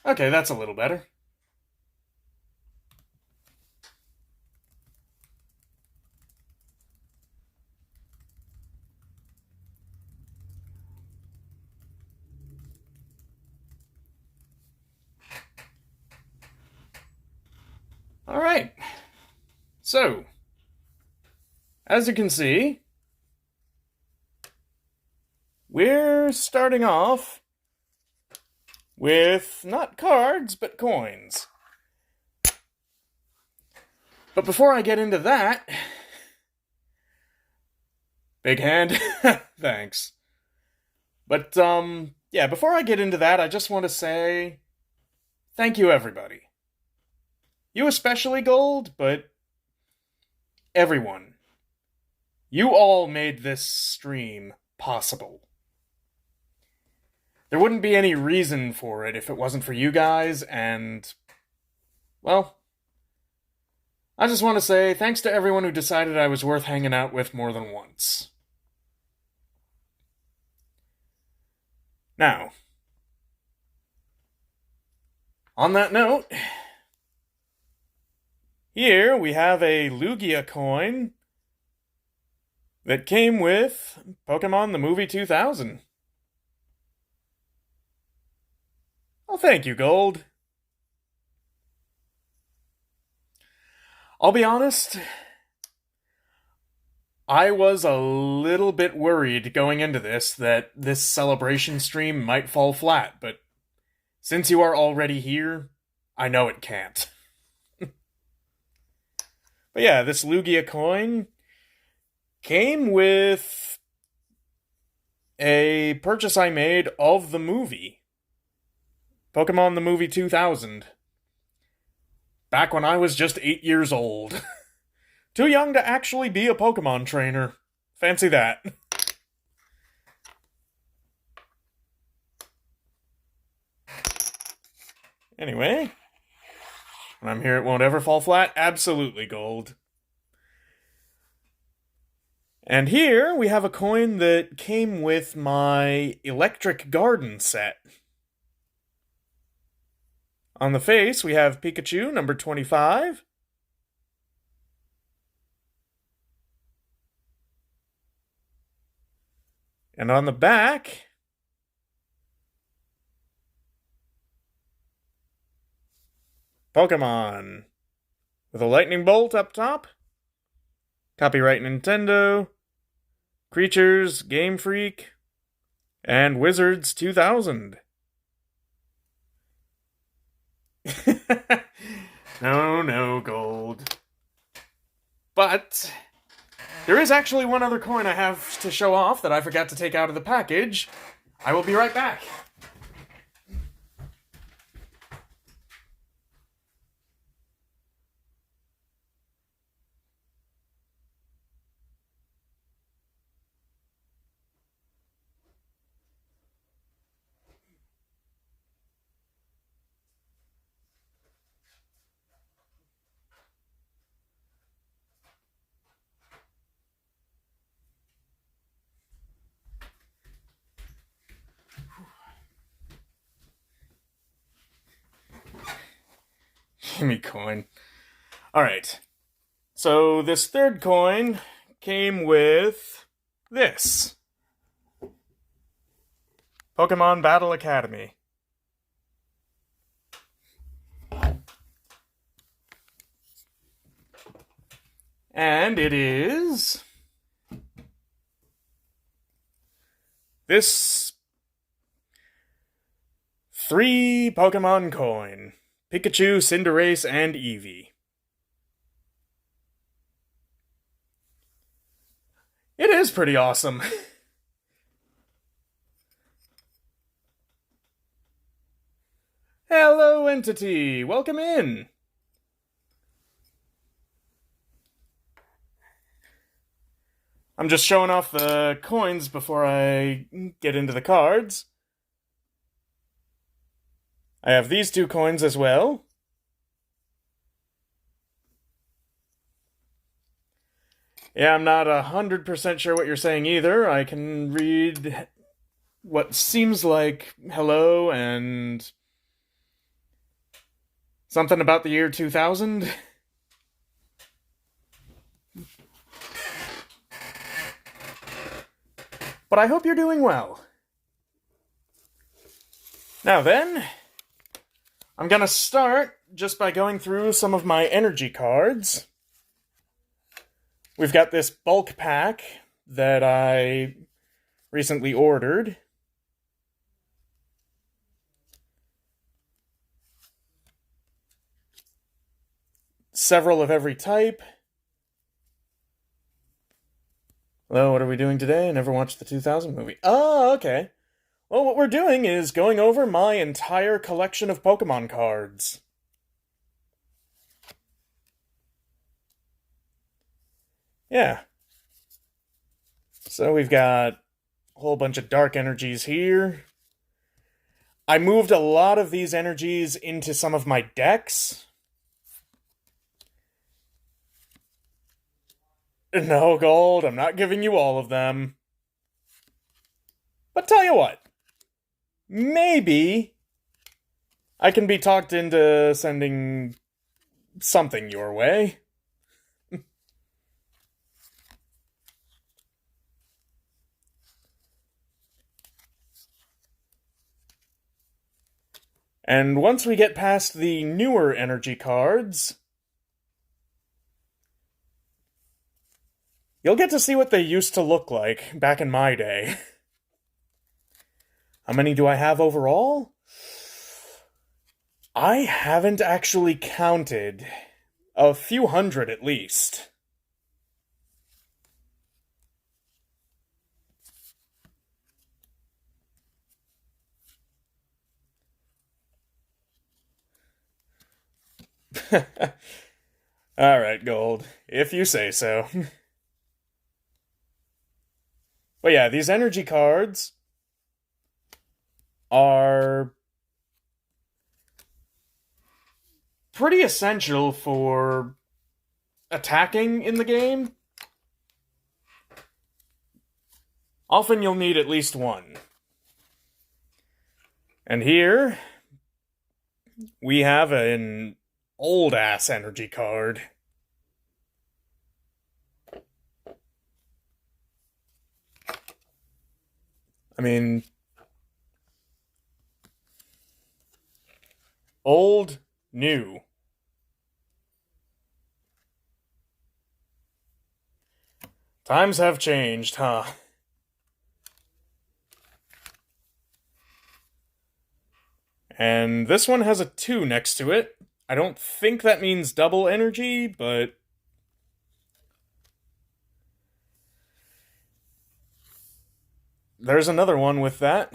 Okay, that's a little better. All right. So, as you can see, we're starting off with not cards, but coins. But before I get into that, big hand, thanks. But, yeah, before I get into that, I just want to say thank you, everybody. You especially, Gold, but everyone. You all made this stream possible. There wouldn't be any reason for it if it wasn't for you guys, and, well, I just want to say thanks to everyone who decided I was worth hanging out with more than once. Now, on that note, here we have a Lugia coin that came with Pokemon the Movie 2000. Oh, thank you, Gold. I'll be honest, I was a little bit worried going into this that this celebration stream might fall flat, but since you are already here, I know it can't. But yeah, this Lugia coin came with a purchase I made of the movie. Pokemon the Movie 2000. Back when I was just 8 years old. Too young to actually be a Pokemon trainer. Fancy that. Anyway, when I'm here it won't ever fall flat. Absolutely, Gold. And here we have a coin that came with my Electric Garden set. On the face, we have Pikachu, number 25. And on the back, Pokemon. With a lightning bolt up top. Copyright Nintendo. Creatures, Game Freak. And Wizards 2000. No, Gold. But there is actually one other coin I have to show off that I forgot to take out of the package. I will be right back. Gimme coin. Alright. So this third coin came with this. Pokemon Battle Academy. And it is this 3 Pokemon coin. Pikachu, Cinderace, and Eevee. It is pretty awesome. Hello, Entity! Welcome in! I'm just showing off the coins before I get into the cards. I have these 2 coins as well. Yeah, I'm not 100% sure what you're saying either. I can read what seems like hello and Something about the year 2000? But I hope you're doing well. Now then, I'm gonna start just by going through some of my energy cards. We've got this bulk pack that I recently ordered. Several of every type. Hello, what are we doing today? I never watched the 2000 movie. Oh, okay. Well, what we're doing is going over my entire collection of Pokemon cards. Yeah. So we've got a whole bunch of dark energies here. I moved a lot of these energies into some of my decks. No, Gold, I'm not giving you all of them. But tell you what, maybe I can be talked into sending something your way. And once we get past the newer energy cards, you'll get to see what they used to look like back in my day. How many do I have overall? I haven't actually counted. A few hundred at least. Alright, Gold. If you say so. But yeah, these energy cards are pretty essential for attacking in the game. Often you'll need at least one. And here, we have an old-ass energy card. I mean, old, new. Times have changed, huh? And this one has a 2 next to it. I don't think that means double energy, but there's another one with that.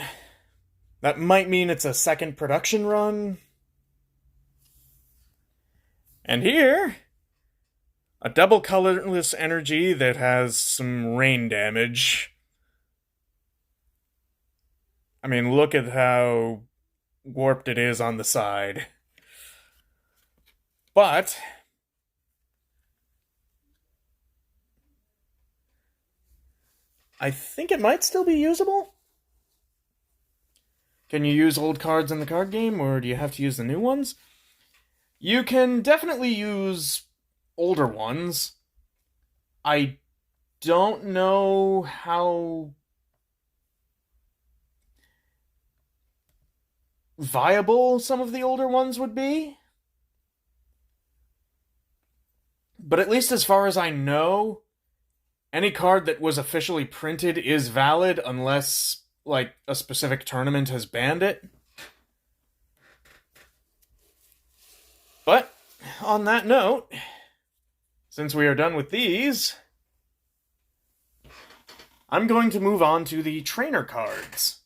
That might mean it's a second production run. And here, a double colorless energy that has some rain damage. I mean, look at how warped it is on the side. But I think it might still be usable. Can you use old cards in the card game, or do you have to use the new ones? You can definitely use older ones. I don't know how viable some of the older ones would be. But at least as far as I know, any card that was officially printed is valid unless, like, a specific tournament has banned it. But, on that note, since we are done with these, I'm going to move on to the trainer cards.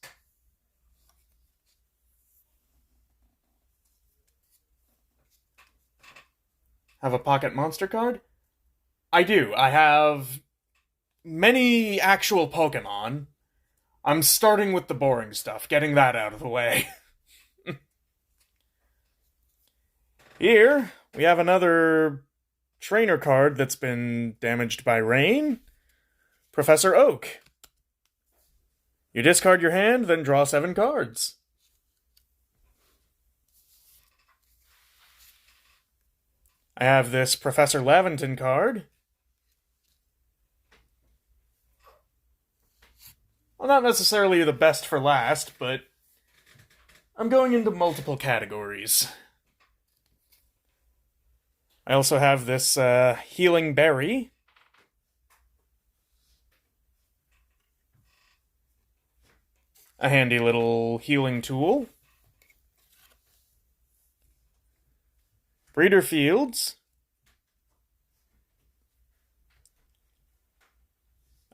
Have a pocket monster card? I do. I have many actual Pokemon. I'm starting with the boring stuff, getting that out of the way. Here, we have another trainer card that's been damaged by rain. Professor Oak. You discard your hand, then draw 7 cards. I have this Professor Laventon card. Well, not necessarily the best for last, but I'm going into multiple categories. I also have this Healing Berry. A handy little healing tool. Breeder Fields.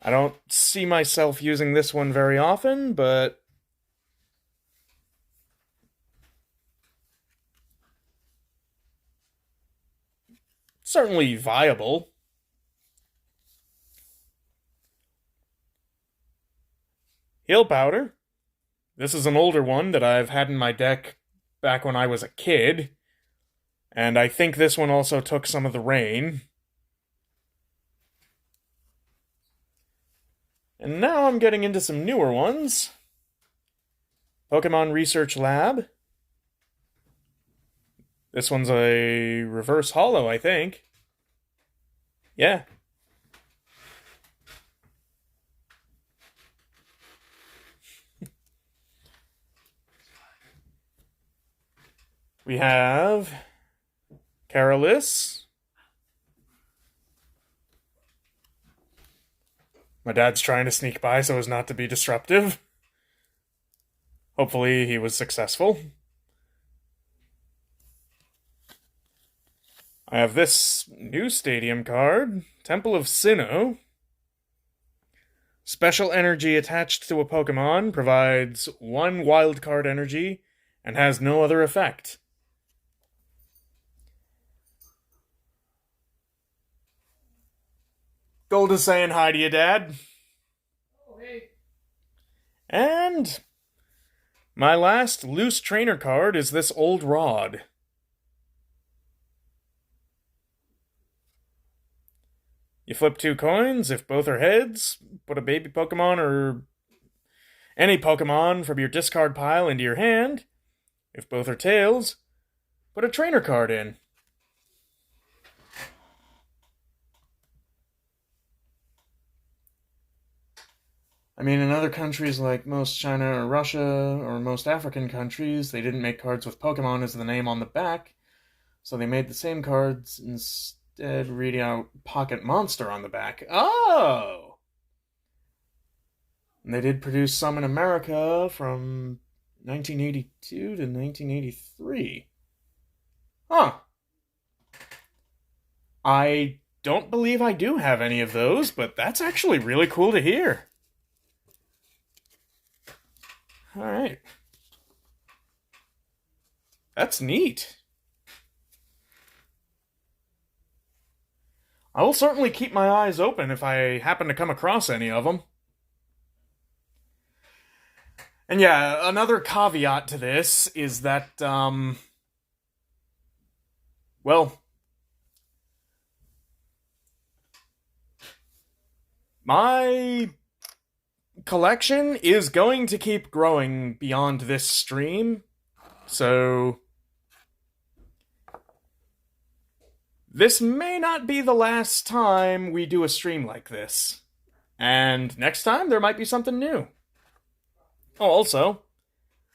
I don't see myself using this one very often, but certainly viable. Heal Powder. This is an older one that I've had in my deck back when I was a kid, and I think this one also took some of the rain. And now I'm getting into some newer ones. Pokemon Research Lab. This one's a reverse holo, I think. Yeah. We have Carolus. My dad's trying to sneak by so as not to be disruptive. Hopefully he was successful. I have this new stadium card, Temple of Sinnoh. Special energy attached to a Pokemon provides 1 wild card energy and has no other effect. Gold is saying hi to you, Dad. Oh, hey. And my last loose trainer card is this old rod. You flip 2 coins. If both are heads, put a baby Pokemon or any Pokemon from your discard pile into your hand. If both are tails, put a trainer card in. I mean, in other countries like most China or Russia or most African countries, they didn't make cards with Pokemon as the name on the back, so they made the same cards instead reading out Pocket Monster on the back. Oh! And they did produce some in America from 1982 to 1983. Huh. I don't believe I do have any of those, but that's actually really cool to hear. Alright. That's neat. I will certainly keep my eyes open if I happen to come across any of them. And yeah, another caveat to this is that, well, my collection is going to keep growing beyond this stream, so this may not be the last time we do a stream like this. And next time, there might be something new. Oh, also,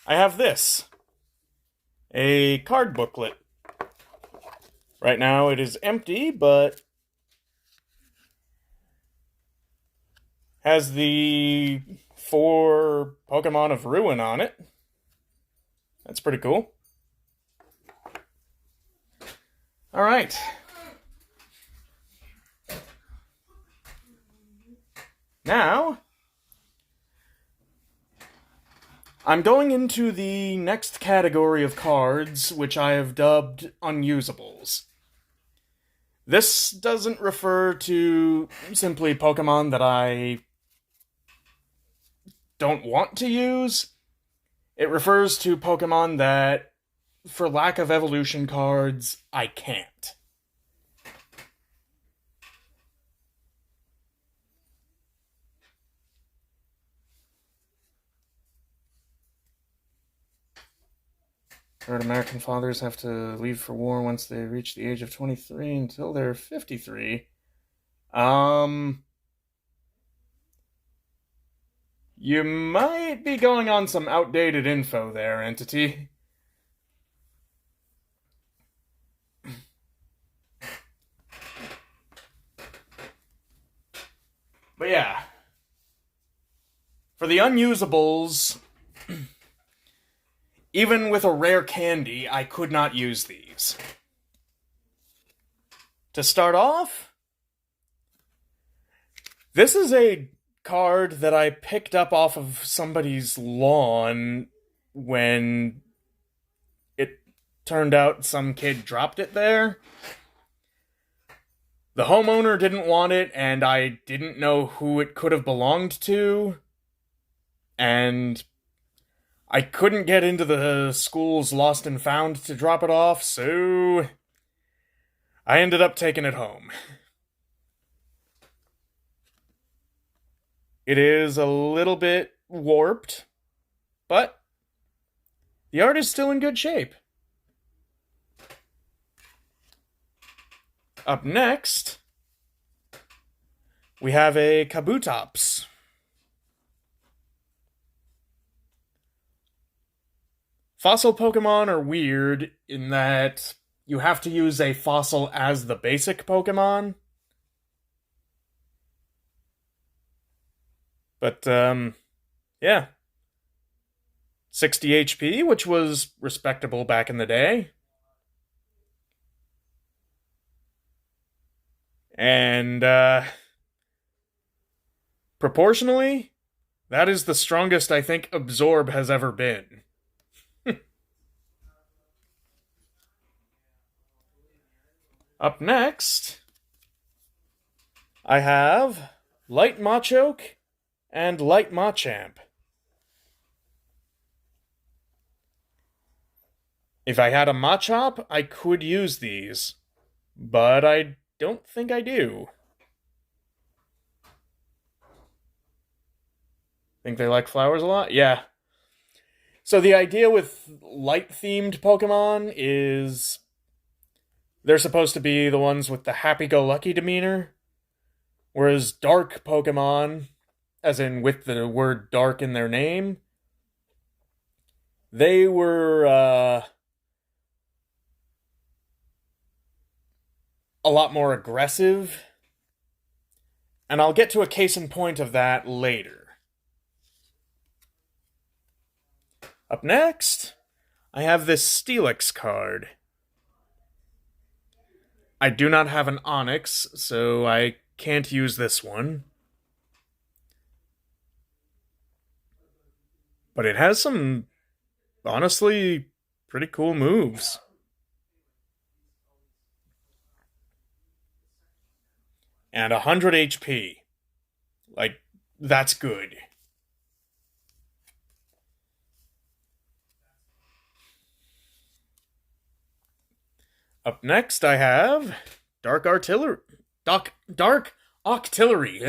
I have this. A card booklet. Right now it is empty, but has the 4 Pokemon of Ruin on it. That's pretty cool. Alright. Now, I'm going into the next category of cards, which I have dubbed unusables. This doesn't refer to simply Pokemon that I don't want to use. It refers to Pokemon that, for lack of evolution cards, I can't. Heard American fathers have to leave for war once they reach the age of 23 until they're 53. You might be going on some outdated info there, Entity. But yeah, for the unusables, even with a rare candy, I could not use these. To start off, this is a card that I picked up off of somebody's lawn when it turned out some kid dropped it there. The homeowner didn't want it, and I didn't know who it could have belonged to. And I couldn't get into the school's lost and found to drop it off, so I ended up taking it home. It is a little bit warped, but the art is still in good shape. Up next, we have a Kabutops. Fossil Pokemon are weird in that you have to use a fossil as the basic Pokemon. But, yeah. 60 HP, which was respectable back in the day. And, proportionally, that is the strongest I think Absorb has ever been. Up next, I have Light Machoke and Light Machamp. If I had a Machop, I could use these, but I don't think I do. Think they like flowers a lot? Yeah. So the idea with light-themed Pokemon is they're supposed to be the ones with the happy-go-lucky demeanor, whereas dark Pokemon, as in with the word dark in their name, they were a lot more aggressive, and I'll get to a case in point of that later. Up next, I have this Steelix card. I do not have an Onyx, so I can't use this one. But it has some, honestly, pretty cool moves. And 100 HP. Like, that's good. Up next, I have Dark Artillery. Dark Octillery.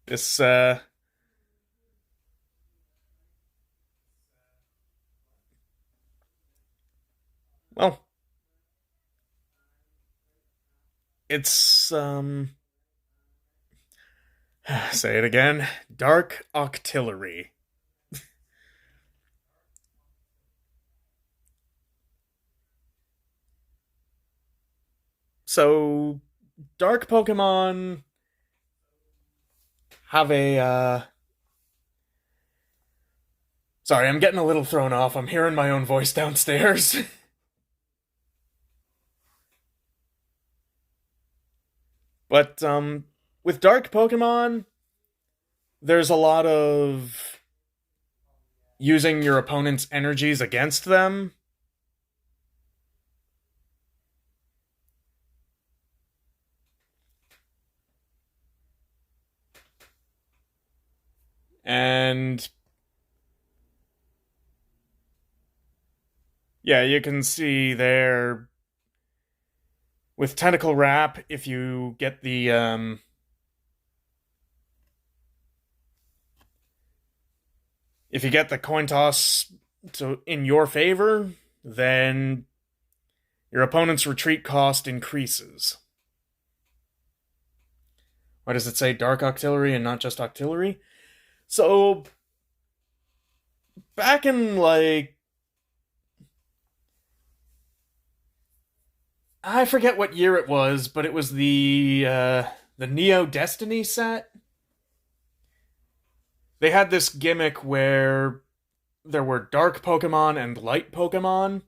This, well, it's, say it again. Dark Octillery. So, dark Pokemon have a, Sorry, I'm getting a little thrown off. I'm hearing my own voice downstairs. But, with dark Pokemon, there's a lot of using your opponent's energies against them. And yeah, you can see there with Tentacle Wrap, if you get the If you get the coin toss in your favor, then your opponent's retreat cost increases. Why does it say Dark Octillery and not just Octillery? So, back in, I forget what year it was, but it was the Neo Destiny set. They had this gimmick where there were dark Pokemon and light Pokemon.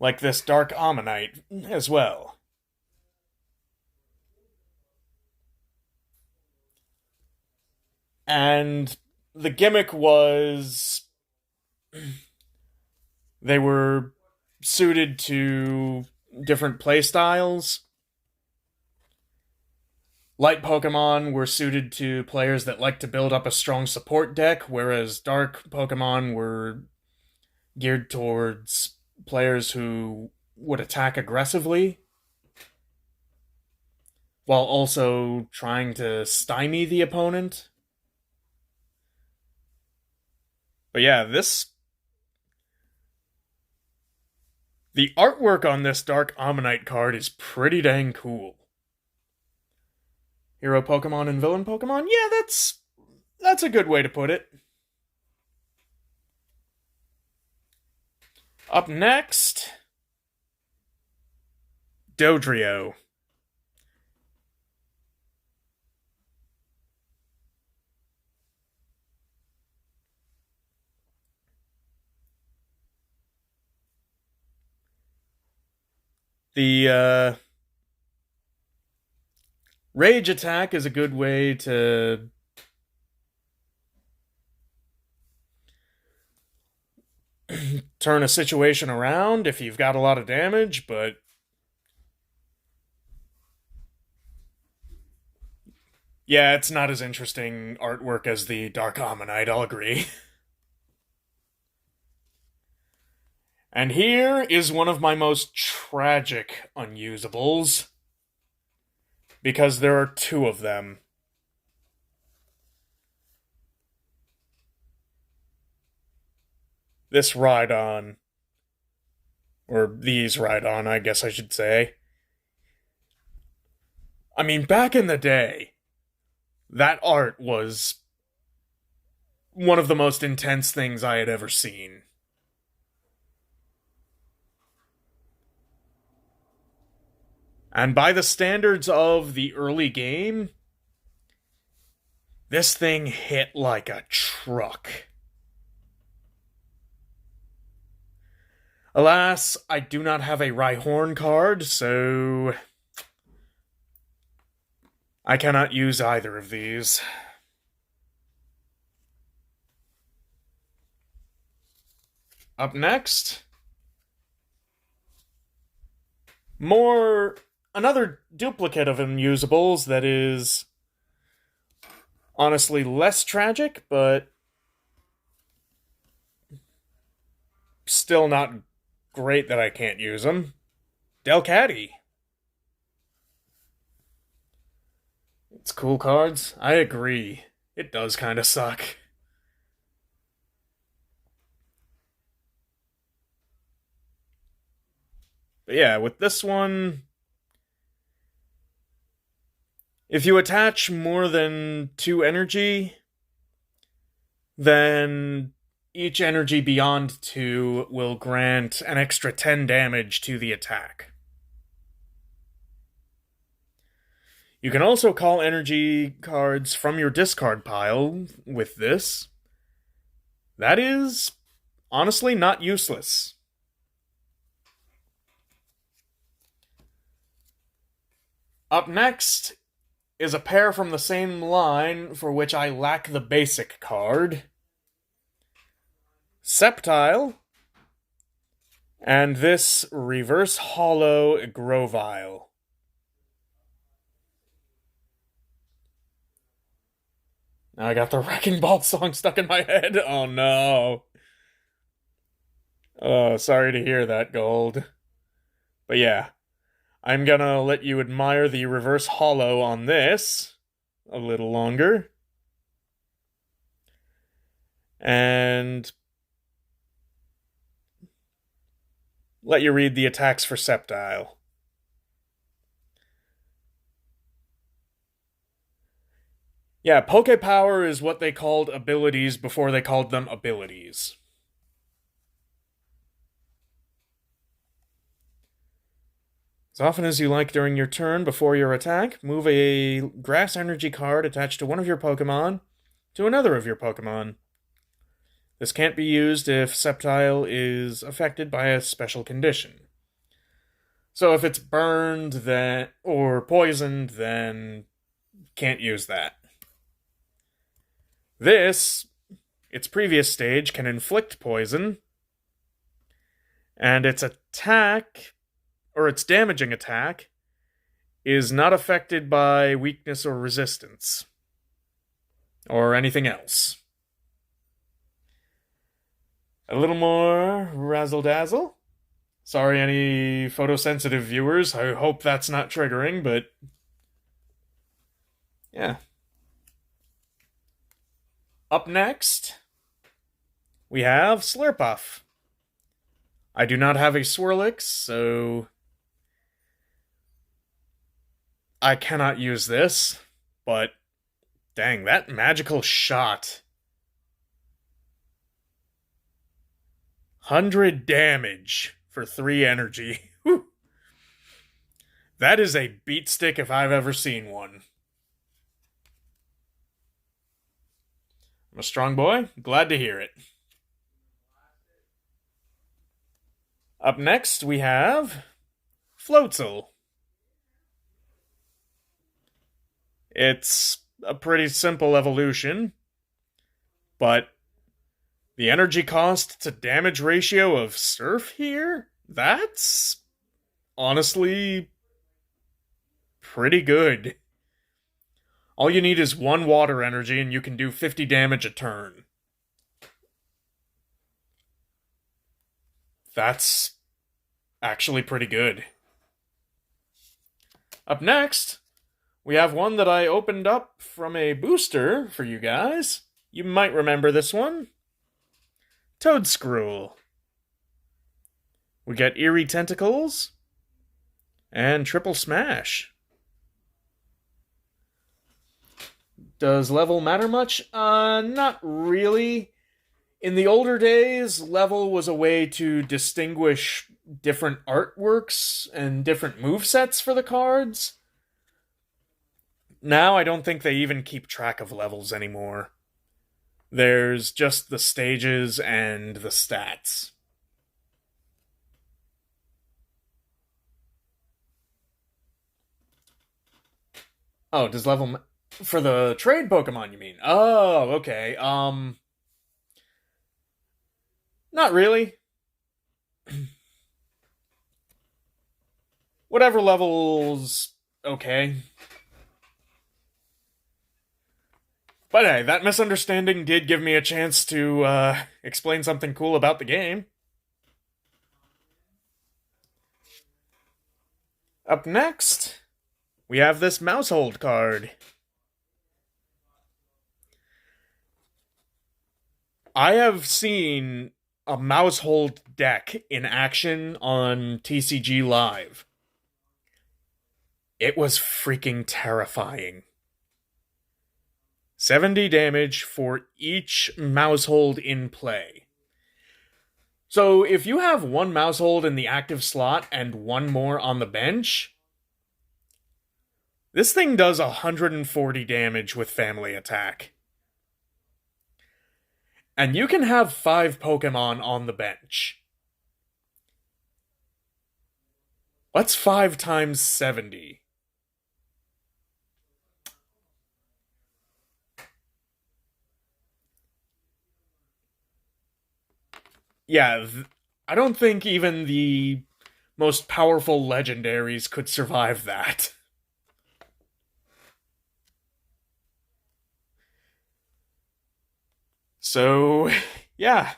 Like this Dark Ammonite as well. And the gimmick was they were suited to different playstyles. Light Pokemon were suited to players that like to build up a strong support deck, whereas dark Pokemon were geared towards players who would attack aggressively while also trying to stymie the opponent. But yeah, the artwork on this Dark Ammonite card is pretty dang cool. Hero Pokemon and villain Pokemon? Yeah, that's a good way to put it. Up next, Dodrio. The rage attack is a good way to turn a situation around if you've got a lot of damage, but yeah, it's not as interesting artwork as the Dark Ammonite, I'll agree. And here is one of my most tragic unusables, because there are two of them. This Rhydon, or these Rhydon, I guess I should say. I mean, back in the day, that art was one of the most intense things I had ever seen. And by the standards of the early game, this thing hit like a truck. Alas, I do not have a Rhyhorn card, so I cannot use either of these. Up next, another duplicate of unusables that is honestly less tragic, but still not great that I can't use them. Delcatty. It's cool cards. I agree. It does kind of suck. But yeah, with this one, if you attach more than 2 energy, then each energy beyond 2 will grant an extra 10 damage to the attack. You can also call energy cards from your discard pile with this. That is honestly not useless. Up next is a pair from the same line for which I lack the basic card. Sceptile, and this Reverse Hollow Grovyle. Now I got the Wrecking Ball song stuck in my head. Oh no. Oh, sorry to hear that, Gold. But yeah, I'm gonna let you admire the Reverse Hollow on this a little longer. and let you read the attacks for Sceptile. Yeah, Poke Power is what they called abilities before they called them abilities. As often as you like during your turn before your attack, move a grass energy card attached to one of your Pokemon to another of your Pokemon. This can't be used if Sceptile is affected by a special condition. So if it's burned or poisoned, then can't use that. This, its previous stage, can inflict poison, and its attack, or its damaging attack, is not affected by weakness or resistance, or anything else. A little more razzle-dazzle. Sorry, any photosensitive viewers. I hope that's not triggering, but yeah. Up next, we have Slurpuff. I do not have a Swirlix, so I cannot use this, but dang, that magical shot. 100 damage for 3 energy. Whew. That is a beat stick if I've ever seen one. I'm a strong boy. Glad to hear it. Up next, we have Floatzel. It's a pretty simple evolution, but the energy cost to damage ratio of Surf here, that's honestly pretty good. All you need is 1 water energy and you can do 50 damage a turn. That's actually pretty good. Up next, we have one that I opened up from a booster for you guys. You might remember this one. Toadscruel. We get Eerie Tentacles and Triple Smash. Does level matter much? Not really. In the older days, level was a way to distinguish different artworks and different movesets for the cards. Now I don't think they even keep track of levels anymore. There's just the stages and the stats. Oh, does level... For the trade Pokemon, you mean? Oh, okay. Not really. Whatever levels... okay. But hey, that misunderstanding did give me a chance to explain something cool about the game. Up next, we have this Mousehold card. I have seen a Mousehold deck in action on TCG Live. It was freaking terrifying. 70 damage for each Mousehold in play. So if you have 1 Mousehold in the active slot and 1 more on the bench, this thing does 140 damage with Family Attack. And you can have 5 Pokemon on the bench. What's 5 times 70? Yeah, I don't think even the most powerful legendaries could survive that. So, yeah.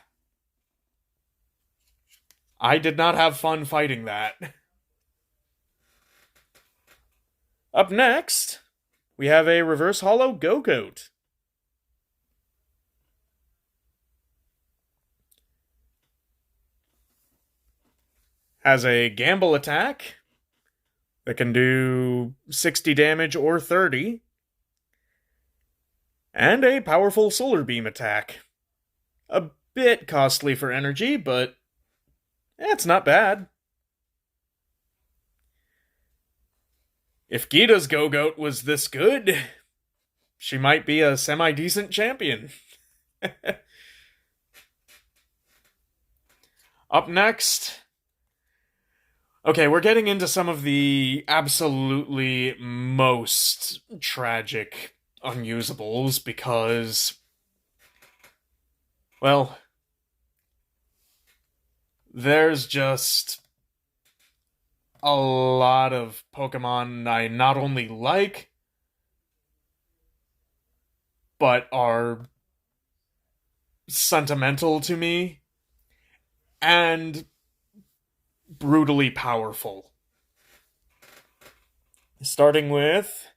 I did not have fun fighting that. Up next, we have a Reverse Hollow Go-Goat. Has a gamble attack that can do 60 damage or 30, and a powerful solar beam attack. A bit costly for energy, but it's not bad. If Gita's Go-Goat was this good, she might be a semi-decent champion. Up next... Okay, we're getting into some of the absolutely most tragic unusables because... well... there's just a lot of Pokemon I not only like, but are sentimental to me, and brutally powerful. Starting with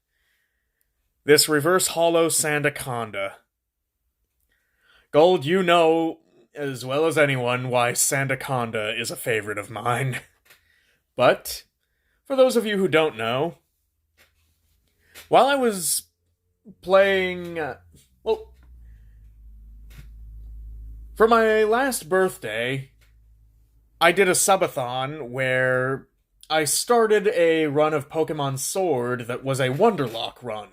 this Reverse Hollow Sandaconda. Gold, you know as well as anyone why Sandaconda is a favorite of mine. But, for those of you who don't know, while I was playing... for my last birthday, I did a subathon where I started a run of Pokemon Sword that was a Wonderlock run.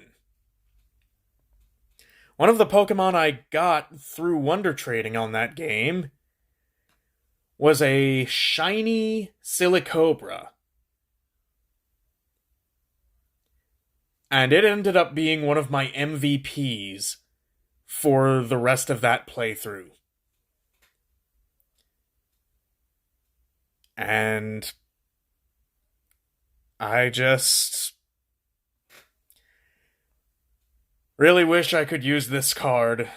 One of the Pokemon I got through Wonder Trading on that game was a shiny Silicobra. And it ended up being one of my MVPs for the rest of that playthrough. And I just really wish I could use this card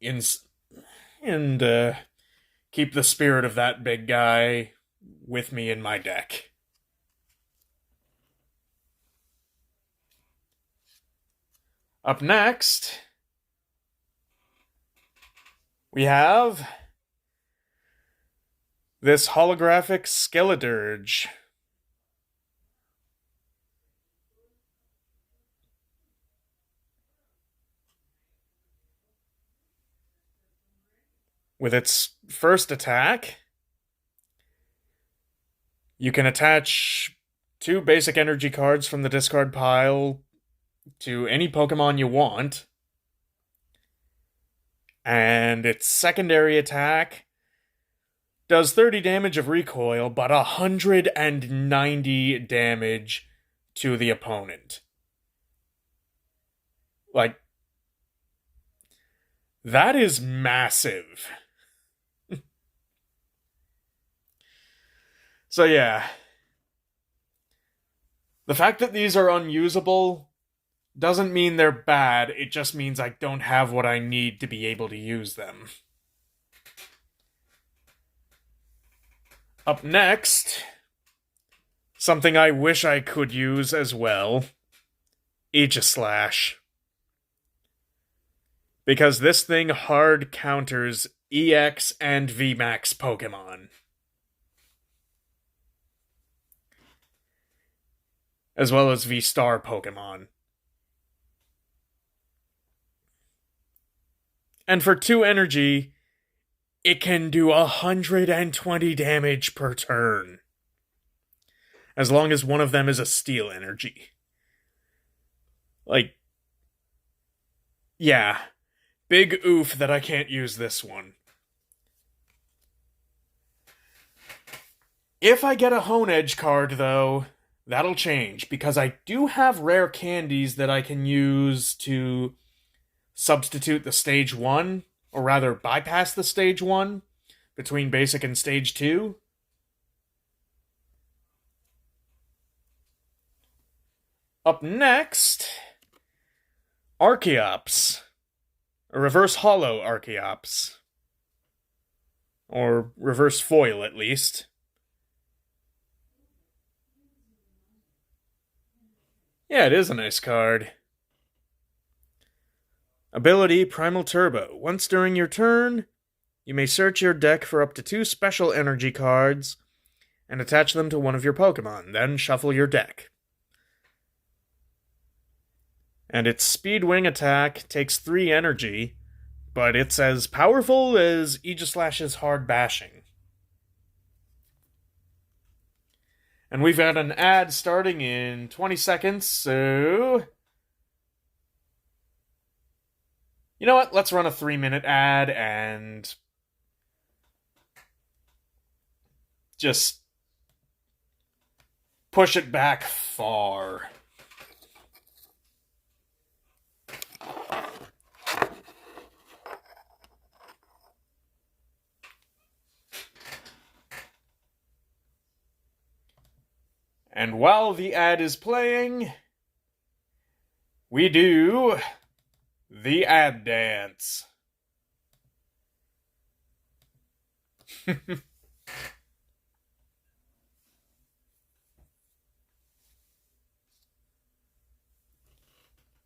and keep the spirit of that big guy with me in my deck. Up next, we have this holographic Skeledirge. With its first attack, you can attach 2 basic energy cards from the discard pile to any Pokemon you want. And its secondary attack does 30 damage of recoil, but 190 damage to the opponent. Like, that is massive. So yeah. The fact that these are unusable doesn't mean they're bad, it just means I don't have what I need to be able to use them. Up next, something I wish I could use as well, Aegislash. Because this thing hard counters EX and VMAX Pokemon. As well as V-Star Pokemon. And for 2 energy, it can do 120 damage per turn. As long as one of them is a steel energy. Like, yeah. Big oof that I can't use this one. If I get a Hone Edge card, though, that'll change, because I do have rare candies that I can use to substitute the stage 1, or rather bypass the stage 1, between basic and stage 2. Up next, Archeops. A reverse hollow Archeops. Or reverse foil, at least. Yeah, it is a nice card. Ability, Primal Turbo. Once during your turn, you may search your deck for up to 2 special energy cards and attach them to one of your Pokemon. Then shuffle your deck. And its Speed Wing attack takes 3 energy, but it's as powerful as Aegislash's Hard Bashing. And we've got an ad starting in 20 seconds, so... You know what? Let's run a 3-minute ad and... just... push it back far. And while the ad is playing, we do the ad dance.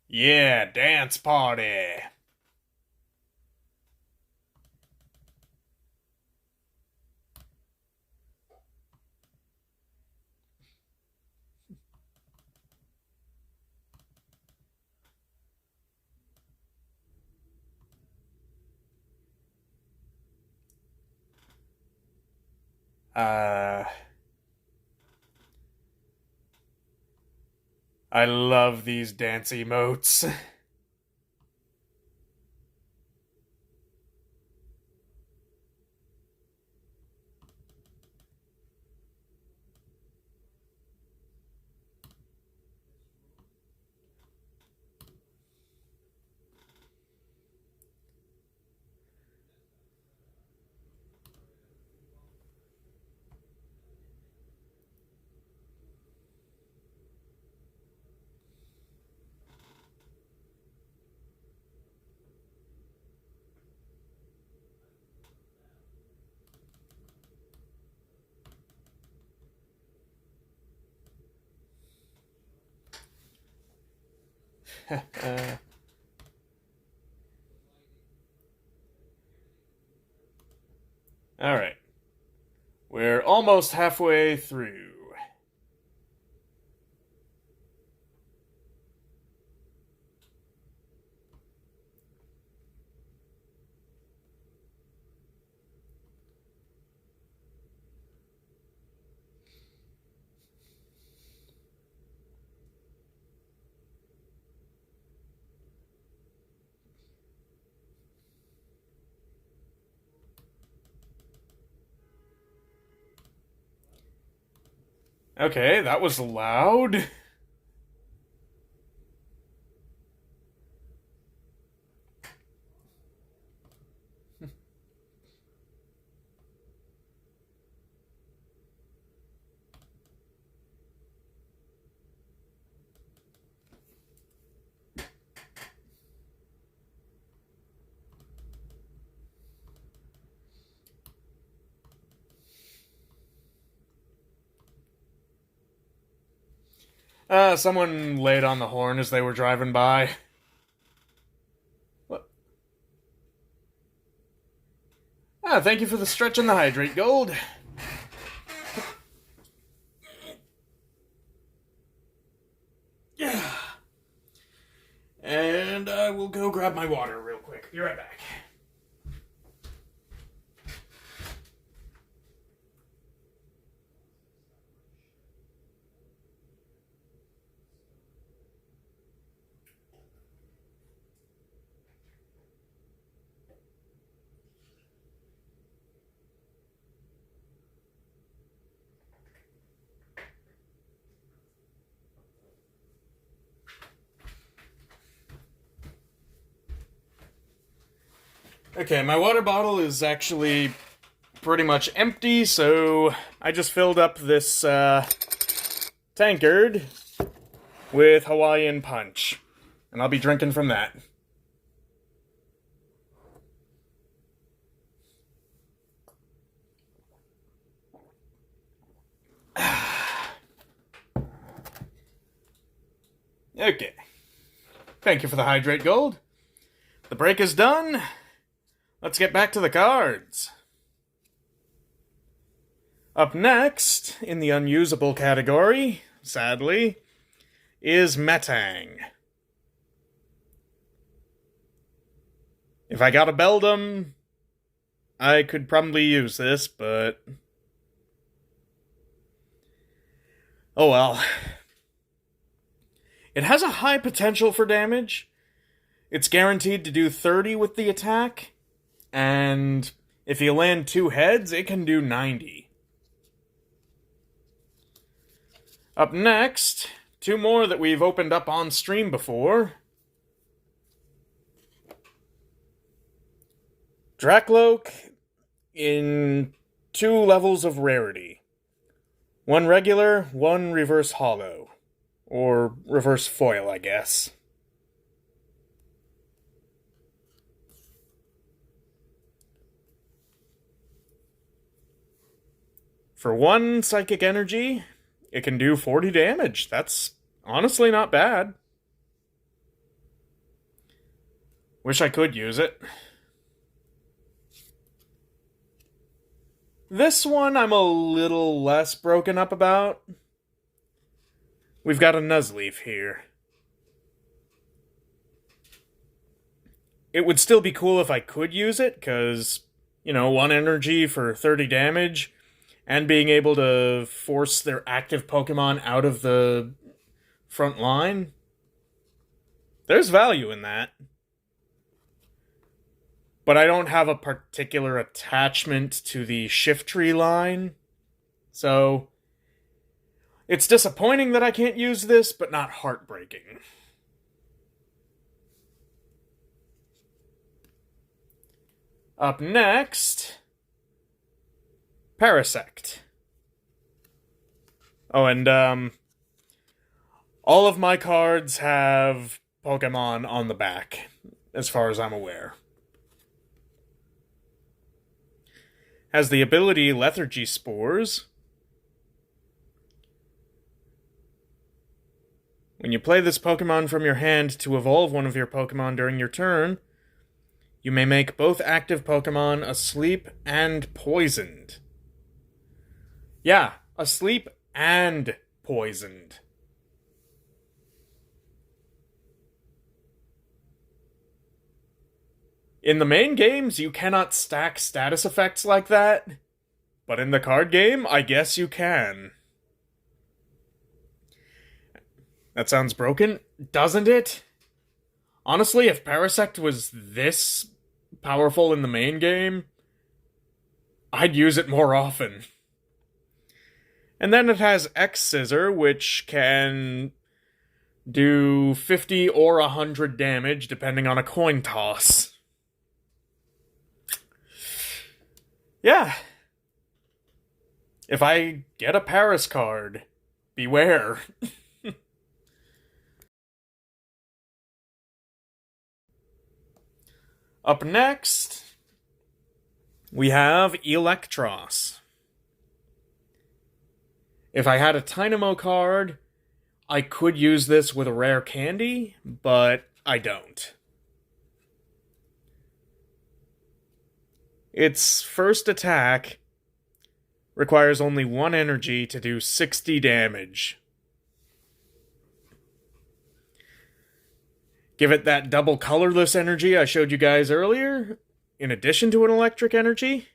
Yeah, dance party. I love these dance emotes. Alright. We're almost halfway through. Okay, that was loud. Someone laid on the horn as they were driving by. What? Thank you for the stretch and the hydrate, Gold. Yeah. And I will go grab my water real quick. Be right back. Okay, my water bottle is actually pretty much empty, so I just filled up this tankard with Hawaiian Punch, and I'll be drinking from that. Okay. Thank you for the hydrate, Gold. The break is done. Let's get back to the cards. Up next, in the unusable category, sadly, is Metang. If I got a Beldum, I could probably use this, but... oh well. It has a high potential for damage. It's guaranteed to do 30 with the attack, and if you land 2 heads, it can do 90. Up next, 2 more that we've opened up on stream before. Drakloak in 2 levels of rarity. 1 regular, 1 reverse hollow. Or reverse foil, I guess. For 1 psychic energy, it can do 40 damage. That's honestly not bad. Wish I could use it. This one I'm a little less broken up about. We've got a Nuzleaf here. It would still be cool if I could use it, because, 1 energy for 30 damage, and being able to force their active Pokemon out of the front line. There's value in that. But I don't have a particular attachment to the Shiftry line, so it's disappointing that I can't use this, but not heartbreaking. Up next, Parasect. Oh, and all of my cards have Pokemon on the back, as far as I'm aware. Has the ability Lethargy Spores. When you play this Pokemon from your hand to evolve one of your Pokemon during your turn, you may make both active Pokemon asleep and poisoned. Yeah, asleep and poisoned. In the main games, you cannot stack status effects like that, but in the card game, I guess you can. That sounds broken, doesn't it? Honestly, if Parasect was this powerful in the main game, I'd use it more often. And then it has X-Scissor, which can do 50 or 100 damage, depending on a coin toss. Yeah. If I get a Paris card, beware. Up next, we have Electros. If I had a Tynamo card, I could use this with a rare candy, but I don't. Its first attack requires only 1 energy to do 60 damage. Give it that double colorless energy I showed you guys earlier, in addition to an electric energy,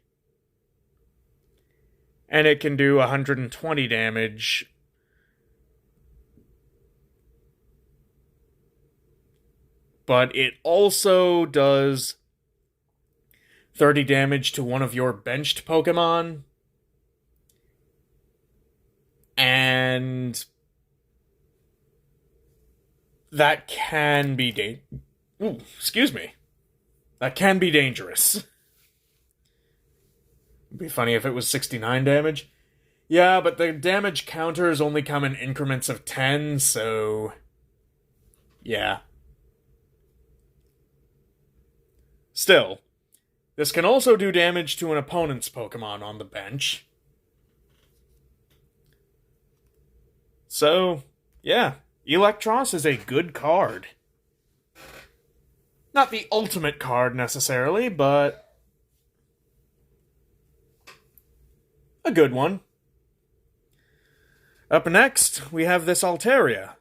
and it can do 120 damage. But it also does 30 damage to one of your benched Pokemon. And that can be that can be dangerous. It'd be funny if it was 69 damage. Yeah, but the damage counters only come in increments of 10, so yeah. Still, this can also do damage to an opponent's Pokemon on the bench. So, yeah, Electros is a good card. Not the ultimate card necessarily, but a good one. Up next, we have this Altaria.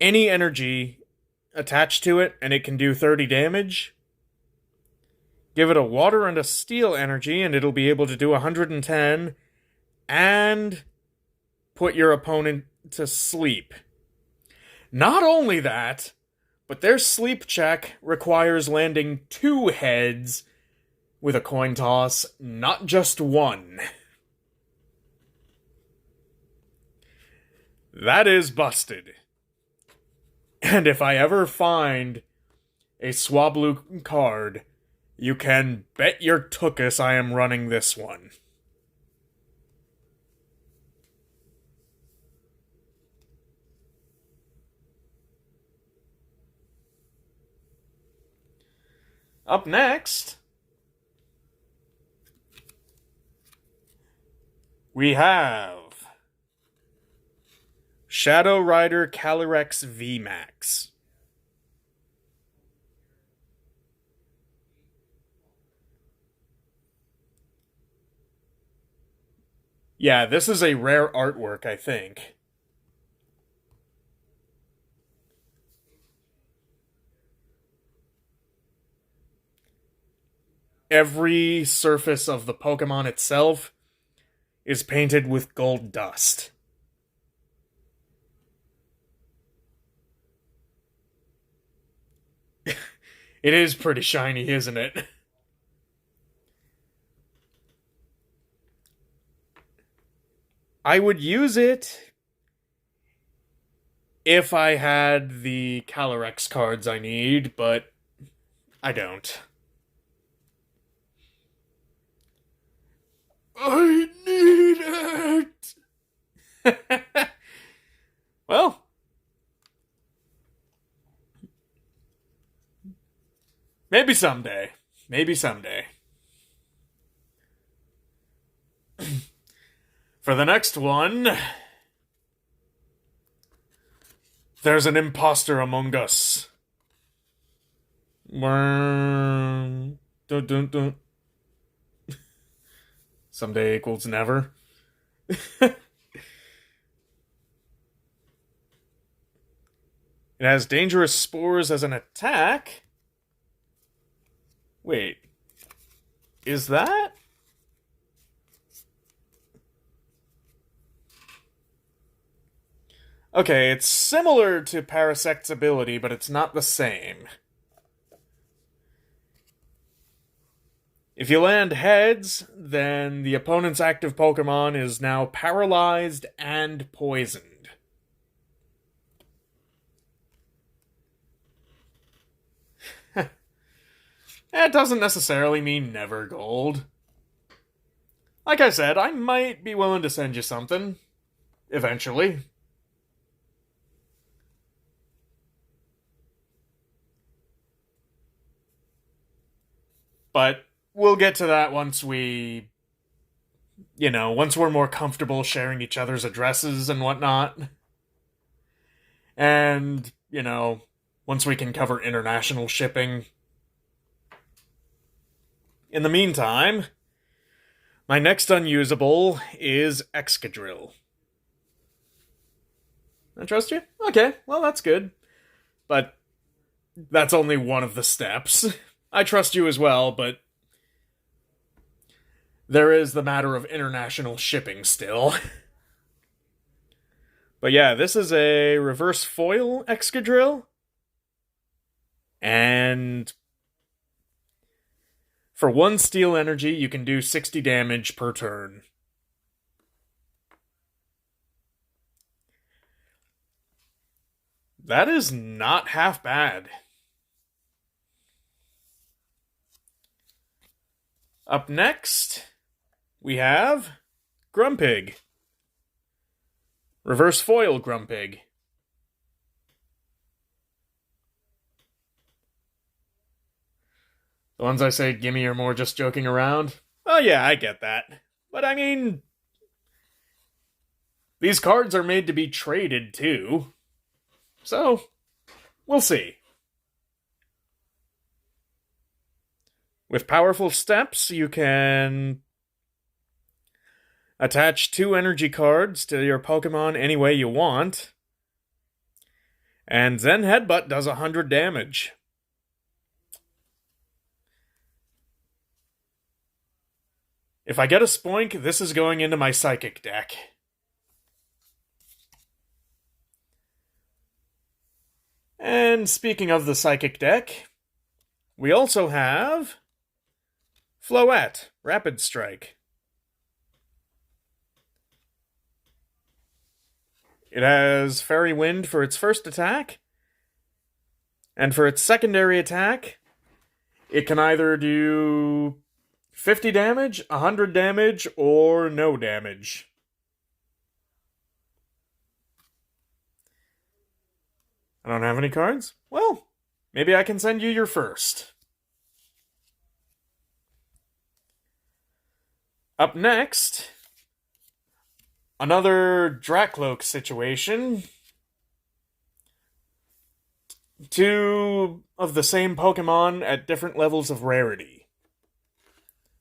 Any energy attached to it, and it can do 30 damage. Give it a water and a steel energy, and it'll be able to do 110, and put your opponent to sleep. Not only that, but their sleep check requires landing 2 heads with a coin toss, not just 1. That is busted. And if I ever find a Swablu card, you can bet your tuchus I am running this one. Up next, we have Shadow Rider Calyrex VMAX. Yeah, this is a rare artwork, I think. Every surface of the Pokemon itself is painted with gold dust. It is pretty shiny, isn't it? I would use it if I had the Calyrex cards I need, but I don't. I need it! Well, maybe someday. Maybe someday. For the next one, there's an imposter among us. Dun, dun, dun. Someday equals never. It has dangerous spores as an attack. Wait. Is that? Okay, it's similar to Parasect's ability, but it's not the same. If you land heads, then the opponent's active Pokemon is now paralyzed and poisoned. It doesn't necessarily mean never gold. Like I said, I might be willing to send you something. Eventually. But we'll get to that once once we're more comfortable sharing each other's addresses and whatnot. And, once we can cover international shipping. In the meantime, my next unusable is Excadrill. I trust you? Okay, well, that's good. But that's only one of the steps. I trust you as well, but there is the matter of international shipping still. But yeah, this is a reverse foil Excadrill. And for 1 steel energy, you can do 60 damage per turn. That is not half bad. Up next, we have Grumpig. Reverse foil Grumpig. The ones I say gimme are more just joking around. Oh yeah, I get that. But I mean, these cards are made to be traded too. So, we'll see. With powerful steps, you can Attach 2 energy cards to your Pokemon any way you want. And Zen Headbutt does 100 damage. If I get a Spoink, this is going into my Psychic deck. And speaking of the Psychic deck, we also have Floette, Rapid Strike. It has Fairy Wind for its first attack, and for its secondary attack, it can either do 50 damage, 100 damage, or no damage. I don't have any cards? Well, maybe I can send you your first. Up next, another Dracloak situation. 2 of the same Pokemon at different levels of rarity.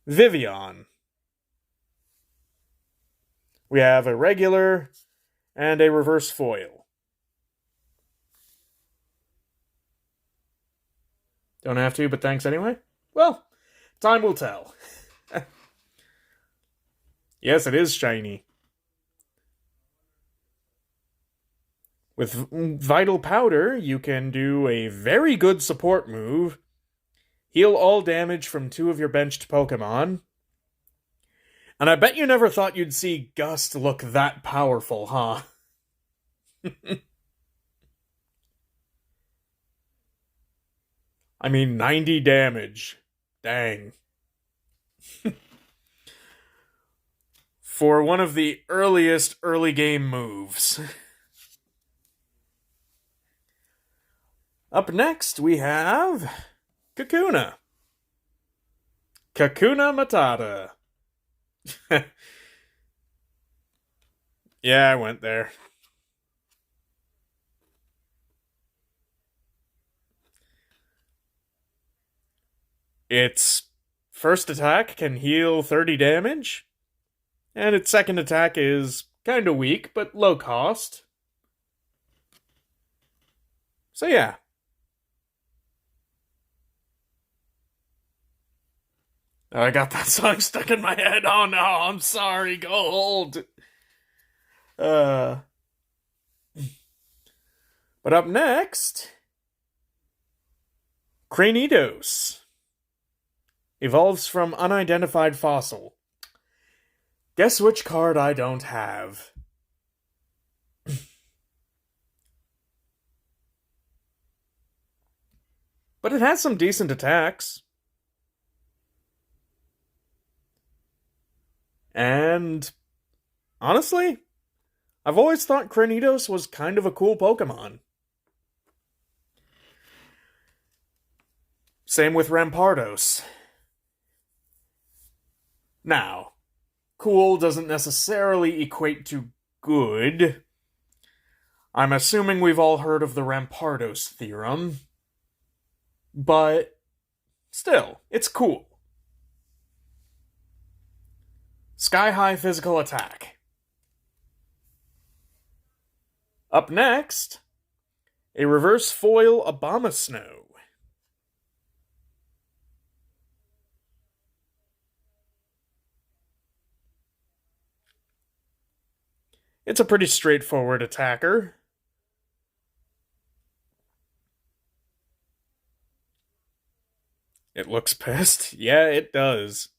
Vivian. We have a regular and a reverse foil. Don't have to, but thanks anyway. Well, time will tell. Yes, it is shiny. With Vital Powder, you can do a very good support move. Heal all damage from 2 of your benched Pokemon. And I bet you never thought you'd see Gust look that powerful, huh? I mean, 90 damage. Dang. For one of the earliest early game moves. Up next, we have Kakuna. Kakuna Matata. Yeah, I went there. Its first attack can heal 30 damage, and its second attack is kinda weak, but low cost. So yeah. Oh, I got that song stuck in my head. Oh no, I'm sorry, Gold. But up next, Cranidos. Evolves from unidentified fossil. Guess which card I don't have? But it has some decent attacks. And honestly, I've always thought Cranidos was kind of a cool Pokemon. Same with Rampardos. Now, cool doesn't necessarily equate to good. I'm assuming we've all heard of the Rampardos theorem. But still, it's cool. Sky-high physical attack. Up next, a reverse foil Abomasnow. It's a pretty straightforward attacker. It looks pissed. Yeah, it does.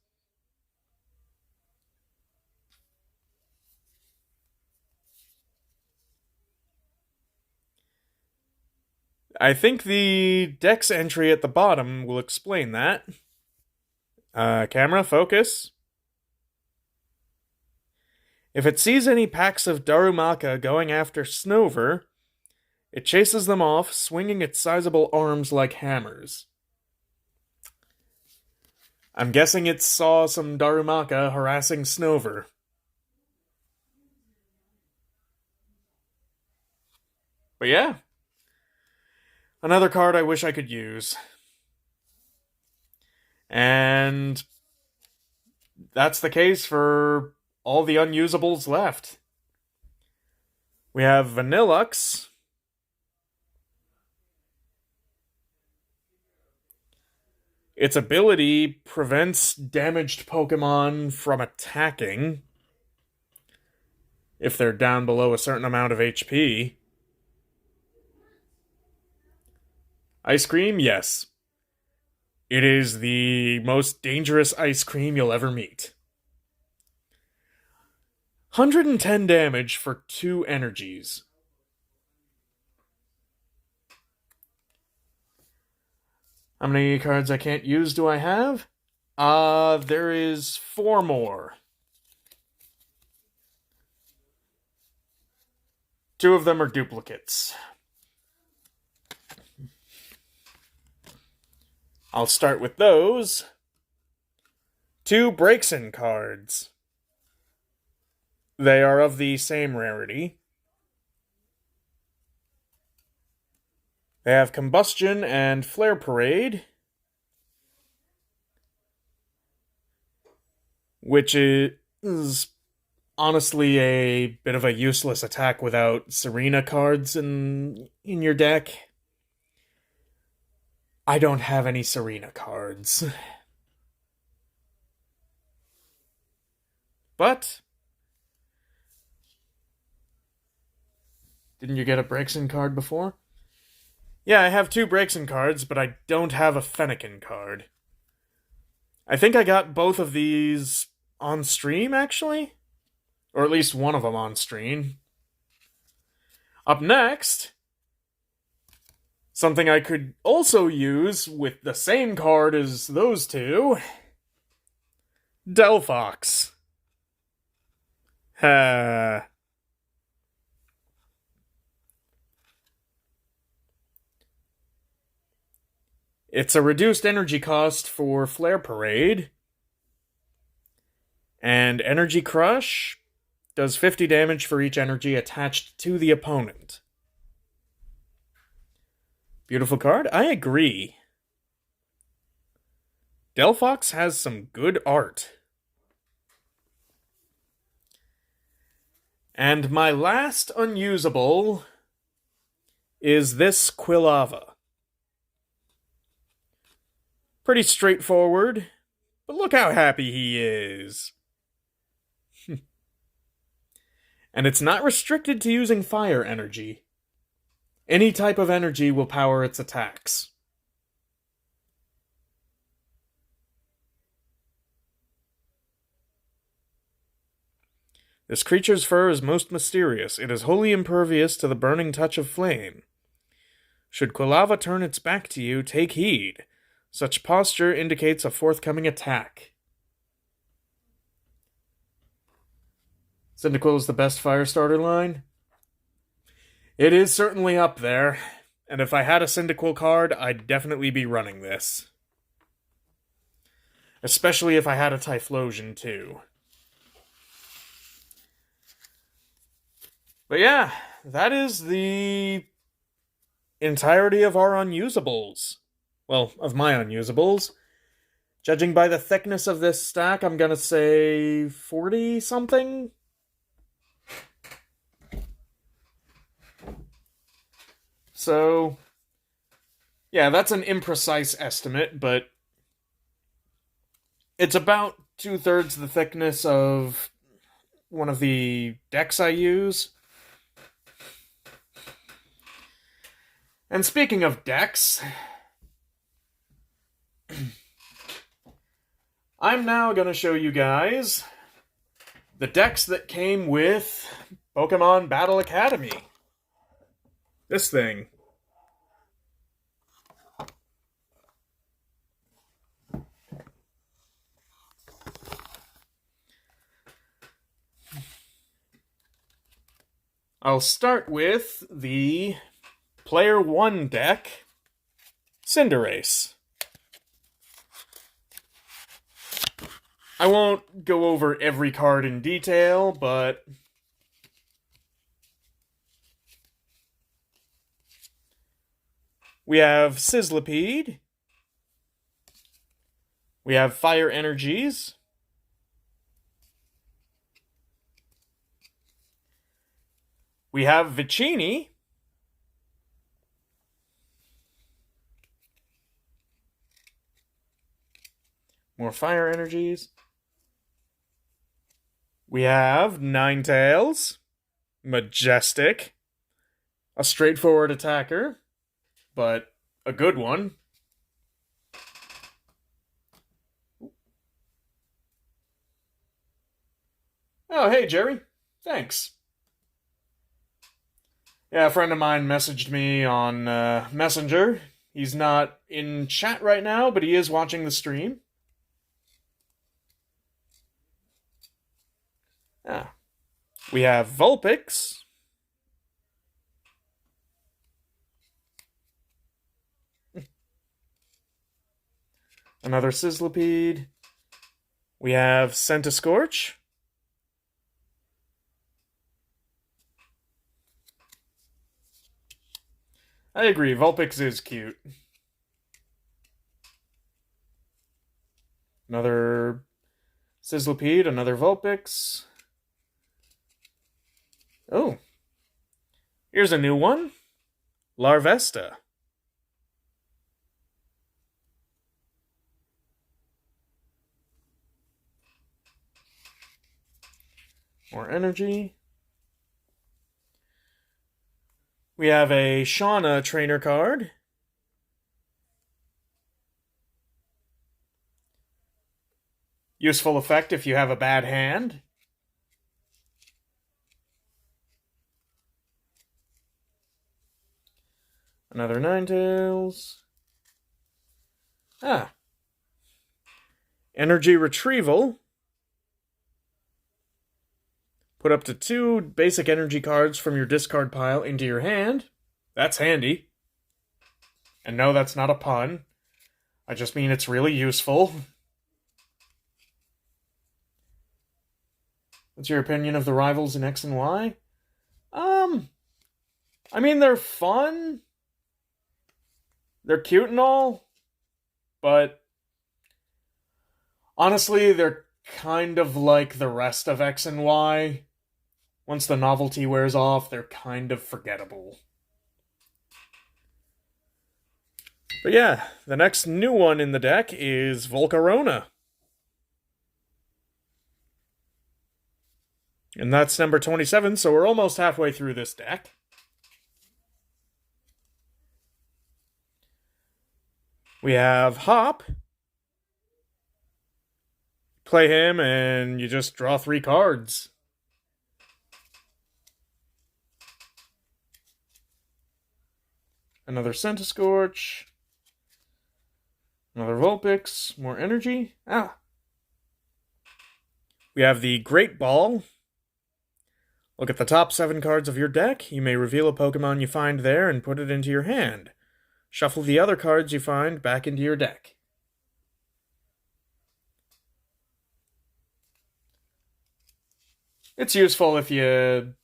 I think the Dex entry at the bottom will explain that. Camera, focus. If it sees any packs of Darumaka going after Snover, it chases them off, swinging its sizable arms like hammers. I'm guessing it saw some Darumaka harassing Snover. But yeah. Another card I wish I could use. And that's the case for all the unusables left. We have Vanillux. Its ability prevents damaged Pokemon from attacking if they're down below a certain amount of HP. Ice cream, yes. It is the most dangerous ice cream you'll ever meet. 110 damage for 2 energies. How many cards I can't use do I have? There is 4 more. 2 of them are duplicates. I'll start with those. 2 Breaks-In cards. They are of the same rarity. They have Combustion and Flare Parade, which is honestly a bit of a useless attack without Serena cards in your deck. I don't have any Serena cards. But didn't you get a Breaks-In card before? Yeah, I have 2 Breaks-In cards, but I don't have a Fennekin card. I think I got both of these on stream, actually? Or at least one of them on stream. Up next, something I could also use with the same card as those 2. Delphox. It's a reduced energy cost for Flare Parade. And Energy Crush does 50 damage for each energy attached to the opponent. Beautiful card? I agree. Delphox has some good art. And my last unusable is this Quilava. Pretty straightforward, but look how happy he is. And it's not restricted to using fire energy. Any type of energy will power its attacks. This creature's fur is most mysterious. It is wholly impervious to the burning touch of flame. Should Quilava turn its back to you, take heed. Such posture indicates a forthcoming attack. Cyndaquil is the best Firestarter line? It is certainly up there, and if I had a Cyndaquil card, I'd definitely be running this. Especially if I had a Typhlosion, too. But yeah, that is the entirety of our unusables. Well, of my unusables. Judging by the thickness of this stack, I'm gonna say 40-something? So, yeah, that's an imprecise estimate, but it's about 2/3 the thickness of one of the decks I use. And speaking of decks, I'm now going to show you guys the decks that came with Pokemon Battle Academy. This thing. I'll start with the Player 1 deck, Cinderace. I won't go over every card in detail, but we have Sizzlipede, we have Fire Energies, We have Vicini. More fire energies. We have Ninetales. Majestic. A straightforward attacker, but a good one. Oh, hey, Jerry. Thanks. Yeah, a friend of mine messaged me on Messenger. He's not in chat right now, but he is watching the stream. Ah. We have Vulpix. Another Sizzlipede. We have Centiscorch. I agree, Vulpix is cute. Another Sizzlipede, another Vulpix. Oh. Here's a new one. Larvesta. More energy. We have a Shauna trainer card. Useful effect if you have a bad hand. Another Ninetales. Ah. Energy retrieval. Put up to 2 basic energy cards from your discard pile into your hand. That's handy. And no, that's not a pun. I just mean it's really useful. What's your opinion of the rivals in X and Y? I mean, they're fun. They're cute and all. But honestly, they're kind of like the rest of X and Y. Once the novelty wears off, they're kind of forgettable. But yeah, the next new one in the deck is Volcarona. And that's number 27, so we're almost halfway through this deck. We have Hop. Play him and you just draw 3 cards. Another Centiscorch. Another Vulpix. More energy. Ah. We have the Great Ball. Look at the top 7 cards of your deck. You may reveal a Pokemon you find there and put it into your hand. Shuffle the other cards you find back into your deck. It's useful if you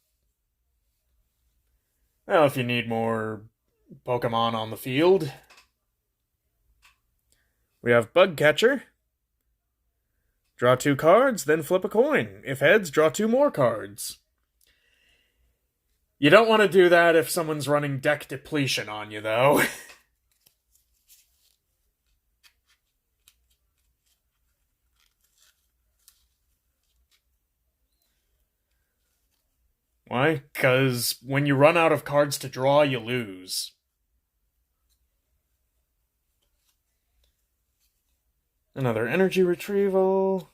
need more Pokemon on the field. We have Bug Catcher. Draw 2 cards, then flip a coin. If heads, draw 2 more cards. You don't want to do that if someone's running deck depletion on you, though. Why? Because when you run out of cards to draw, you lose. Another energy retrieval.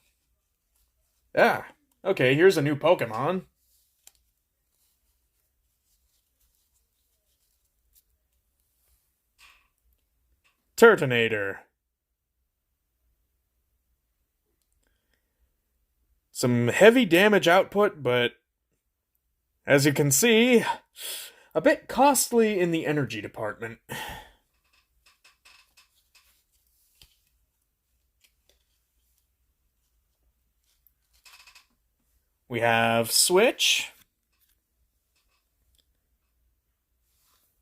Ah, okay, here's a new Pokemon. Turtonator. Some heavy damage output, but as you can see, a bit costly in the energy department. We have Switch.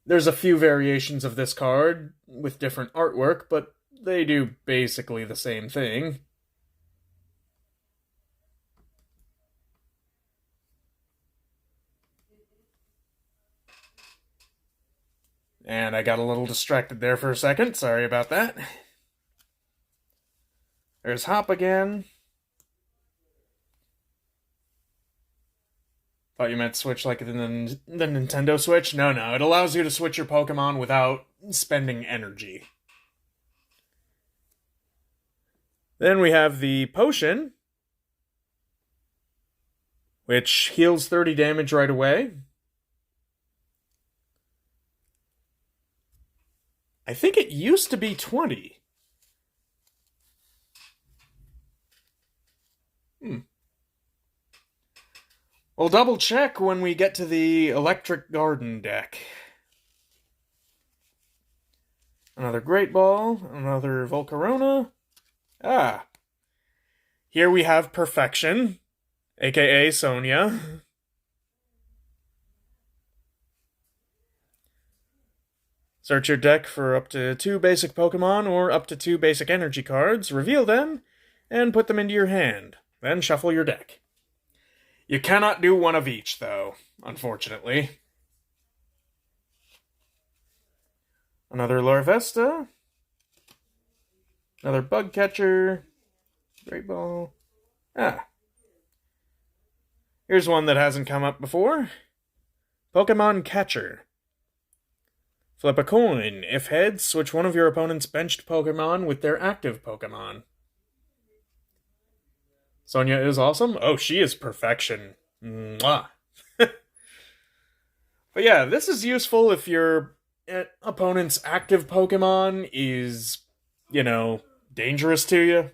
There's a few variations of this card with different artwork, but they do basically the same thing. And I got a little distracted there for a second. Sorry about that. There's Hop again. Thought you meant Switch like the Nintendo Switch? No, it allows you to switch your Pokemon without spending energy. Then we have the Potion, which heals 30 damage right away. I think it used to be 20. We'll double check when we get to the Electric Garden deck. Another Great Ball, another Volcarona. Here we have Perfection, aka Sonia. Search your deck for up to 2 basic Pokemon or up to 2 basic energy cards, reveal them, and put them into your hand. Then shuffle your deck. You cannot do one of each, though, unfortunately. Another Larvesta. Another Bug Catcher. Great Ball. Here's one that hasn't come up before. Pokemon Catcher. Flip a coin. If heads, switch one of your opponent's benched Pokemon with their active Pokemon. Sonia is awesome. Oh, she is perfection. Mwah. But yeah, this is useful if your opponent's active Pokemon is, dangerous to you.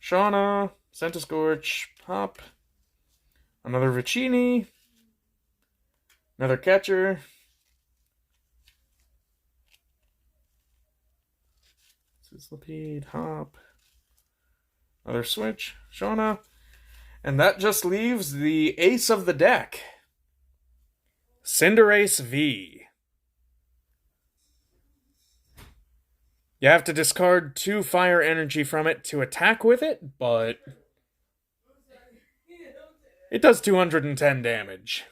Shauna, Centiskorch, Hop, another Vicini, another Catcher. Sizzlipede, Hop, another Switch, Shauna, and that just leaves the ace of the deck, Cinderace V. You have to discard 2 fire energy from it to attack with it, but it does 210 damage.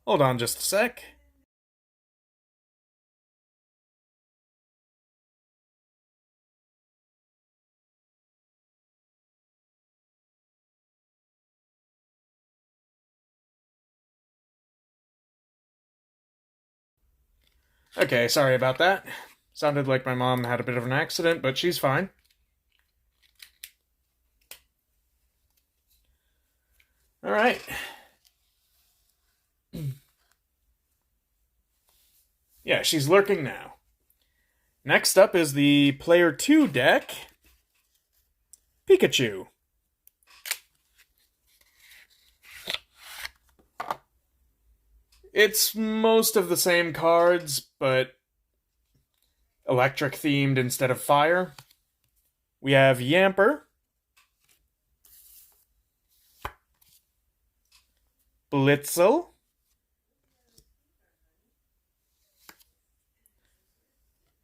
Hold on just a sec. Okay, sorry about that. Sounded like my mom had a bit of an accident, but she's fine. Alright. Yeah, she's lurking now. Next up is the Player 2 deck. Pikachu. It's most of the same cards, but electric themed instead of fire. We have Yamper, Blitzel,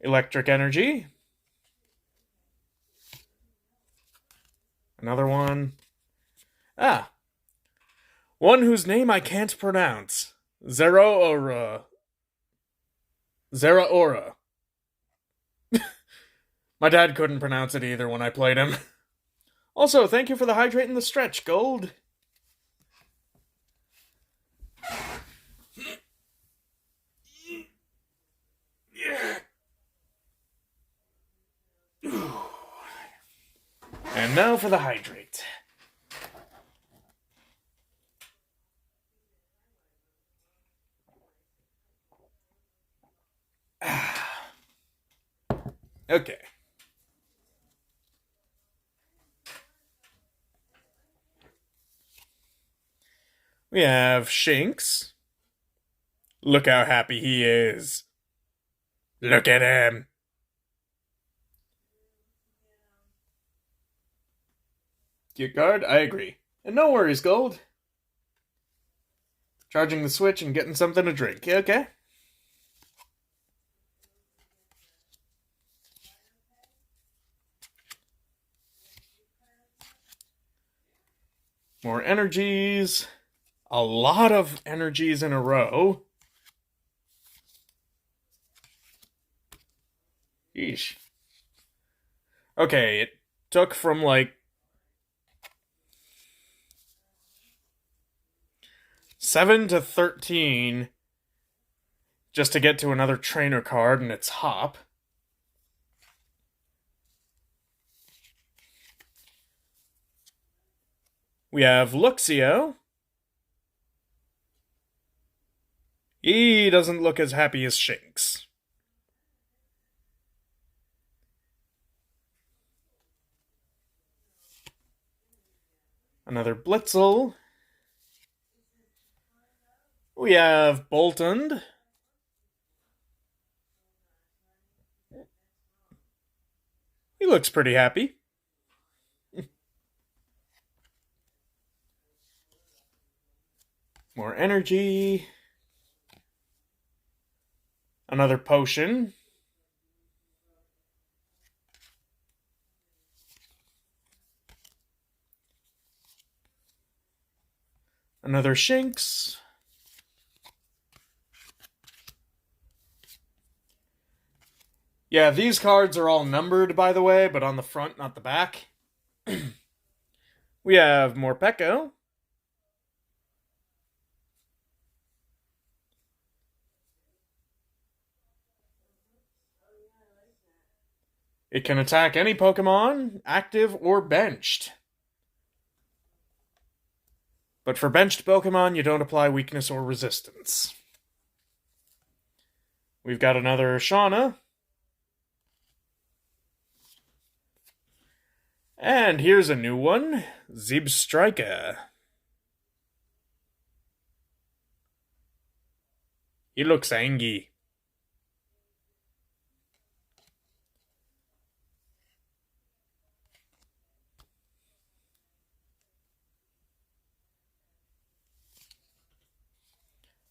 Electric Energy, another one. One whose name I can't pronounce. Zeraora. My dad couldn't pronounce it either when I played him. Also, thank you for the hydrate and the stretch, Gold. And now for the hydrate. Okay. We have Shinx. Look how happy he is. Look at him. Cute card, I agree. And no worries, Gold. Charging the Switch and getting something to drink. Okay? More energies. A lot of energies in a row. Yeesh. Okay, it took from like 7 to 13 just to get to another trainer card, and it's Hop. We have Luxio. He doesn't look as happy as Shinx. Another Blitzel. We have Boltund. He looks pretty happy. More energy. Another potion. Another Shinx. Yeah, these cards are all numbered, by the way, but on the front, not the back. We have Morpeko. It can attack any Pokemon, active or benched. But for benched Pokemon, you don't apply weakness or resistance. We've got another Shauna. And here's a new one, Zebstrika. He looks angry.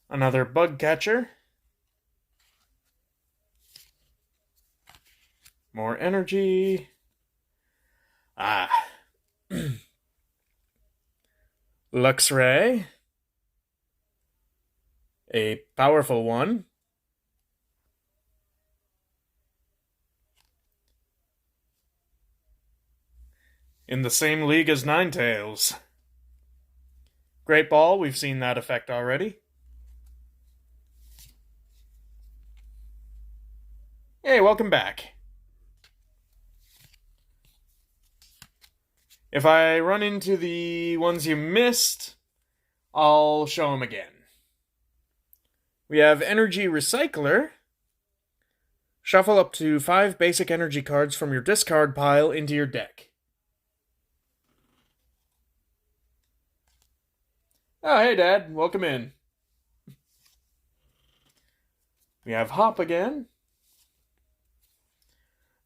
Another bug catcher. More energy. Luxray. A powerful one. In the same league as Ninetales. Great Ball, we've seen that effect already. Hey, welcome back. If I run into the ones you missed, I'll show them again. We have Energy Recycler. Shuffle up to 5 basic energy cards from your discard pile into your deck. Oh, hey, Dad. Welcome in. We have Hop again.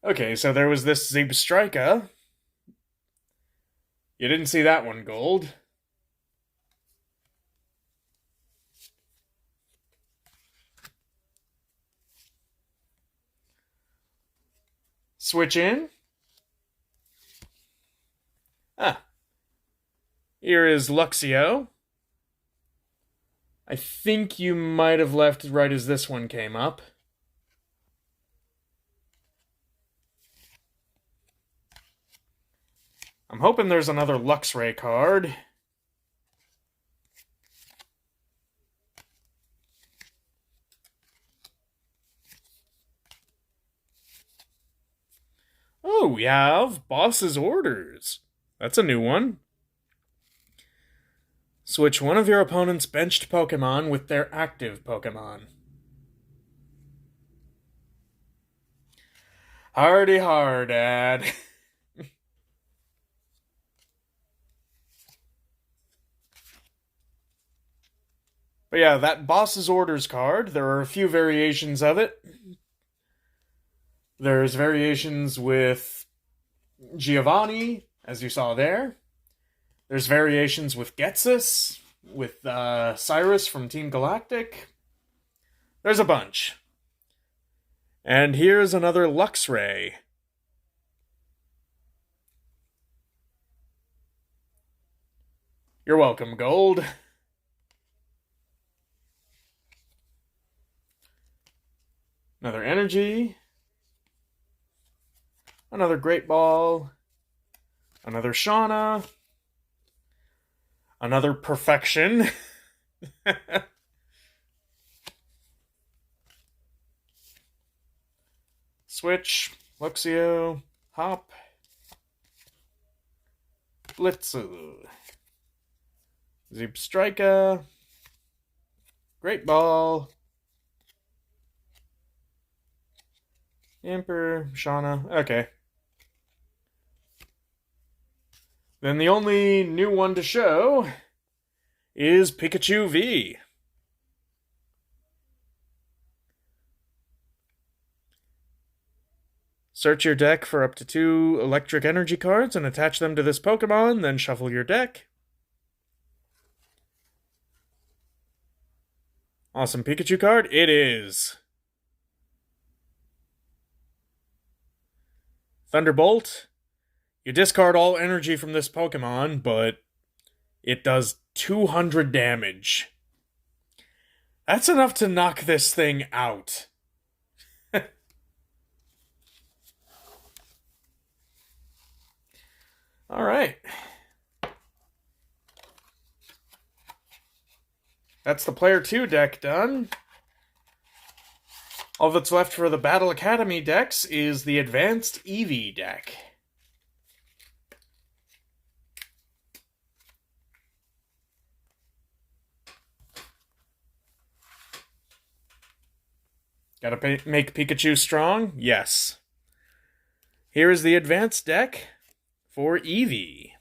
Okay, so there was this Zebstrika. You didn't see that one, Gold. Switch in. Here is Luxio. I think you might have left right as this one came up. I'm hoping there's another Luxray card. Oh, we have Boss's Orders. That's a new one. Switch one of your opponent's benched Pokemon with their active Pokemon. Hardy hard, Dad. But yeah, that Boss's Orders card, there are a few variations of it. There's variations with Giovanni, as you saw there. There's variations with Getsus, with Cyrus from Team Galactic. There's a bunch. And here's another Luxray. You're welcome, Gold. Another energy. Another Great Ball. Another Shauna. Another Perfection. Switch. Luxio. Hop. Blitzu. Zubstrika. Great Ball. Emperor. Shauna. Okay. Then the only new one to show is Pikachu V. Search your deck for up to 2 electric energy cards and attach them to this Pokemon, then shuffle your deck. Awesome Pikachu card. It is. Thunderbolt. You discard all energy from this Pokemon, but it does 200 damage. That's enough to knock this thing out. Alright. That's the Player 2 deck done. All that's left for the Battle Academy decks is the Advanced Eevee deck. Gotta make Pikachu strong? Yes. Here is the Advanced deck for Eevee.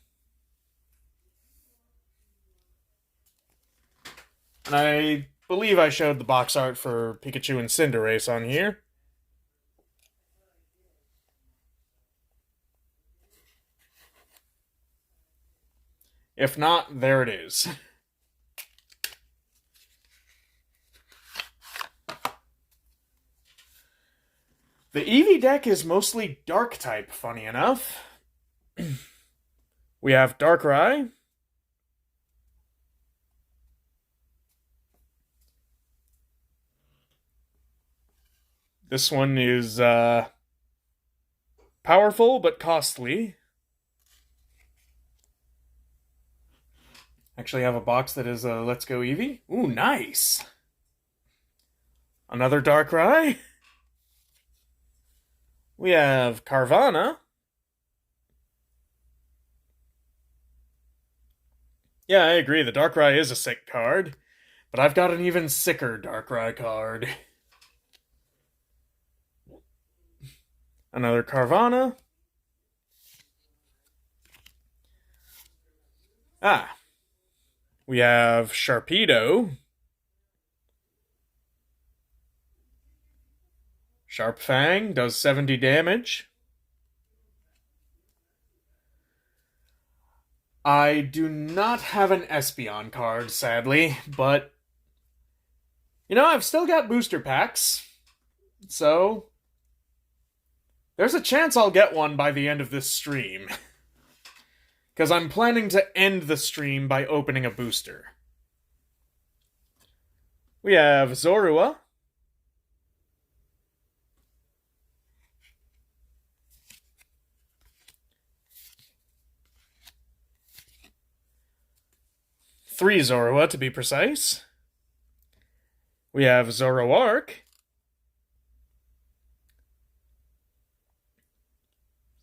And I believe I showed the box art for Pikachu and Cinderace on here. If not, there it is. The Eevee deck is mostly Dark type, funny enough. We have Darkrai. This one is powerful but costly. Actually have a box that is a Let's Go Eevee. Ooh, nice. Another Darkrai. We have Carvanha. Yeah, I agree. The Darkrai is a sick card. But I've got an even sicker Darkrai card. Another Carvanha. Ah. We have Sharpedo. Sharp Fang does 70 damage. I do not have an Espeon card, sadly, but you know, I've still got booster packs, so there's a chance I'll get one by the end of this stream. Because I'm planning to end the stream by opening a booster. We have Zorua. Three Zorua, to be precise. We have Zoroark.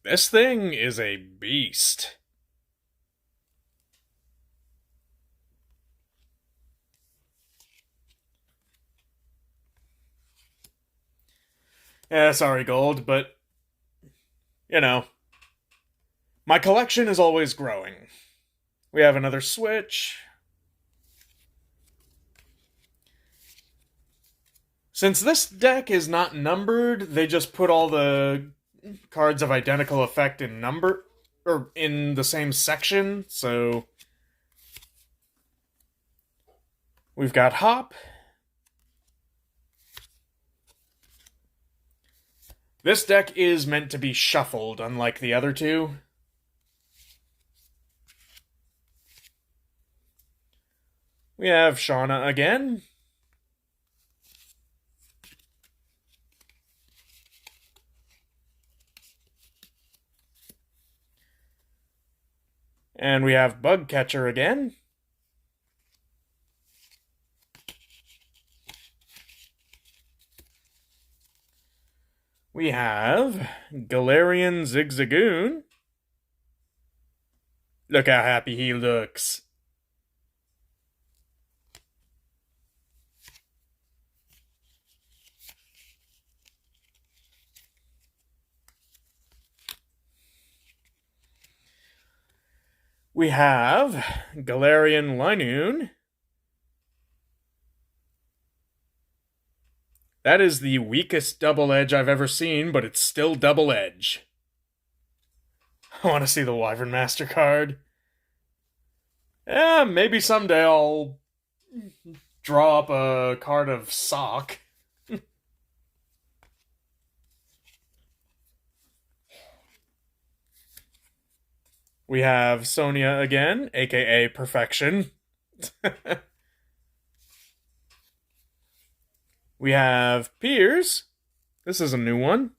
This thing is a beast. Yeah, sorry, Gold, but, you know, my collection is always growing. We have another Switch. Since this deck is not numbered, they just put all the cards of identical effect in number, or in the same section, so we've got Hop. This deck is meant to be shuffled, unlike the other two. We have Shauna again. And we have Bugcatcher again. We have Galarian Zigzagoon. Look how happy he looks. We have Galarian Linoon. That is the weakest double edge I've ever seen, but it's still double edge. I want to see the Wyvern Master card. Yeah, maybe someday I'll draw up a card of Sock. We have Sonia again, aka Perfection. We have Piers. This is a new one.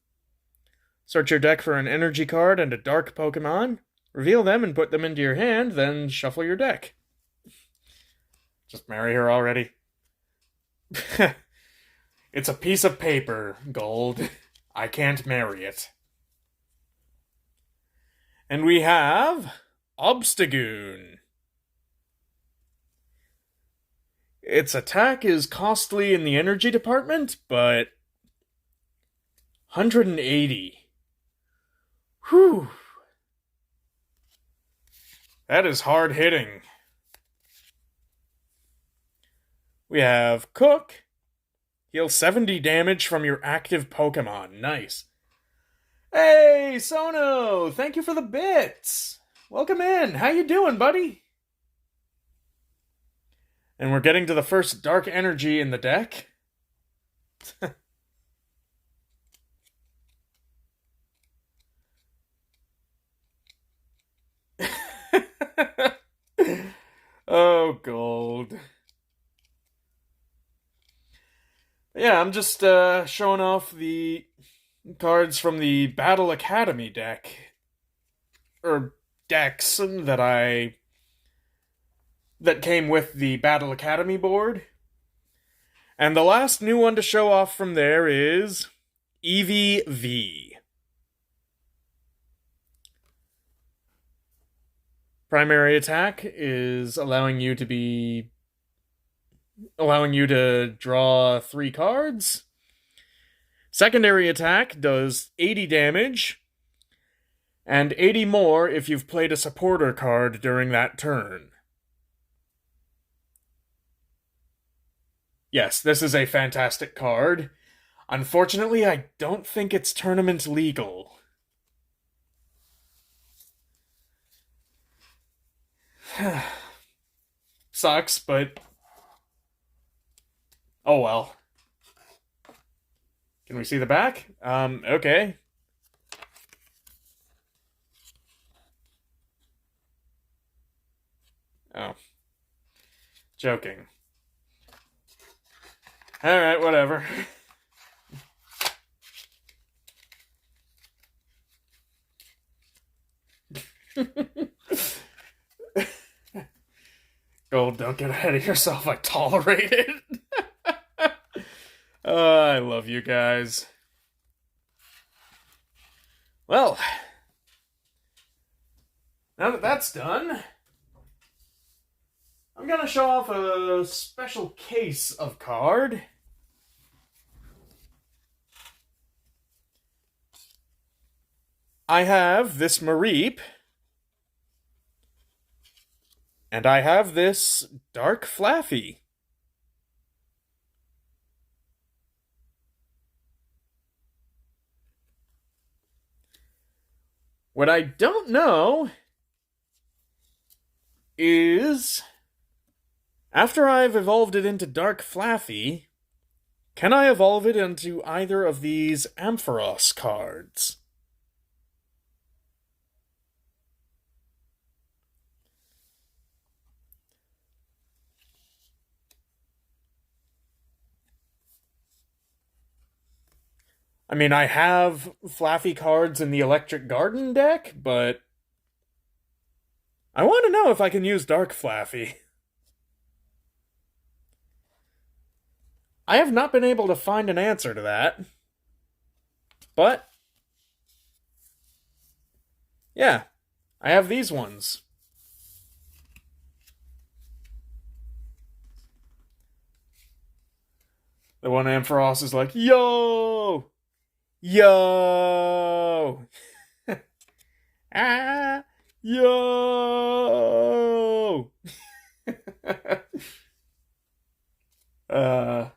Search your deck for an energy card and a dark Pokemon. Reveal them and put them into your hand, then shuffle your deck. Just marry her already. It's a piece of paper, Gold. I can't marry it. And we have Obstagoon. Its attack is costly in the energy department, but 180. Whew. That is hard hitting. We have Cook. Heal 70 damage from your active Pokemon. Nice. Hey, Sono! Thank you for the bits! Welcome in. How you doing, buddy? And we're getting to the first dark energy in the deck. Oh, Gold. Yeah, I'm just showing off the cards from the Battle Academy deck. Or decks that came with the Battle Academy board. And the last new one to show off from there is Eevee V. Primary attack is allowing you to draw 3 cards. Secondary attack does 80 damage, and 80 more if you've played a supporter card during that turn. Yes, this is a fantastic card. Unfortunately, I don't think it's tournament legal. Sucks, but oh well. Can we see the back? Okay. Oh. Joking. Alright, whatever. Gold, don't get ahead of yourself. I tolerate it. I love you guys. Well, now that that's done, I'm gonna show off a special case of card. I have this Mareep. And I have this Dark Flaffy. What I don't know is, after I've evolved it into Dark Flaffy, can I evolve it into either of these Ampharos cards? I mean, I have Flaffy cards in the Electric Garden deck, but I want to know if I can use Dark Flaffy. I have not been able to find an answer to that. But, yeah, I have these ones. The one Ampharos is like, yo! Yo! Ah! Yo! I'm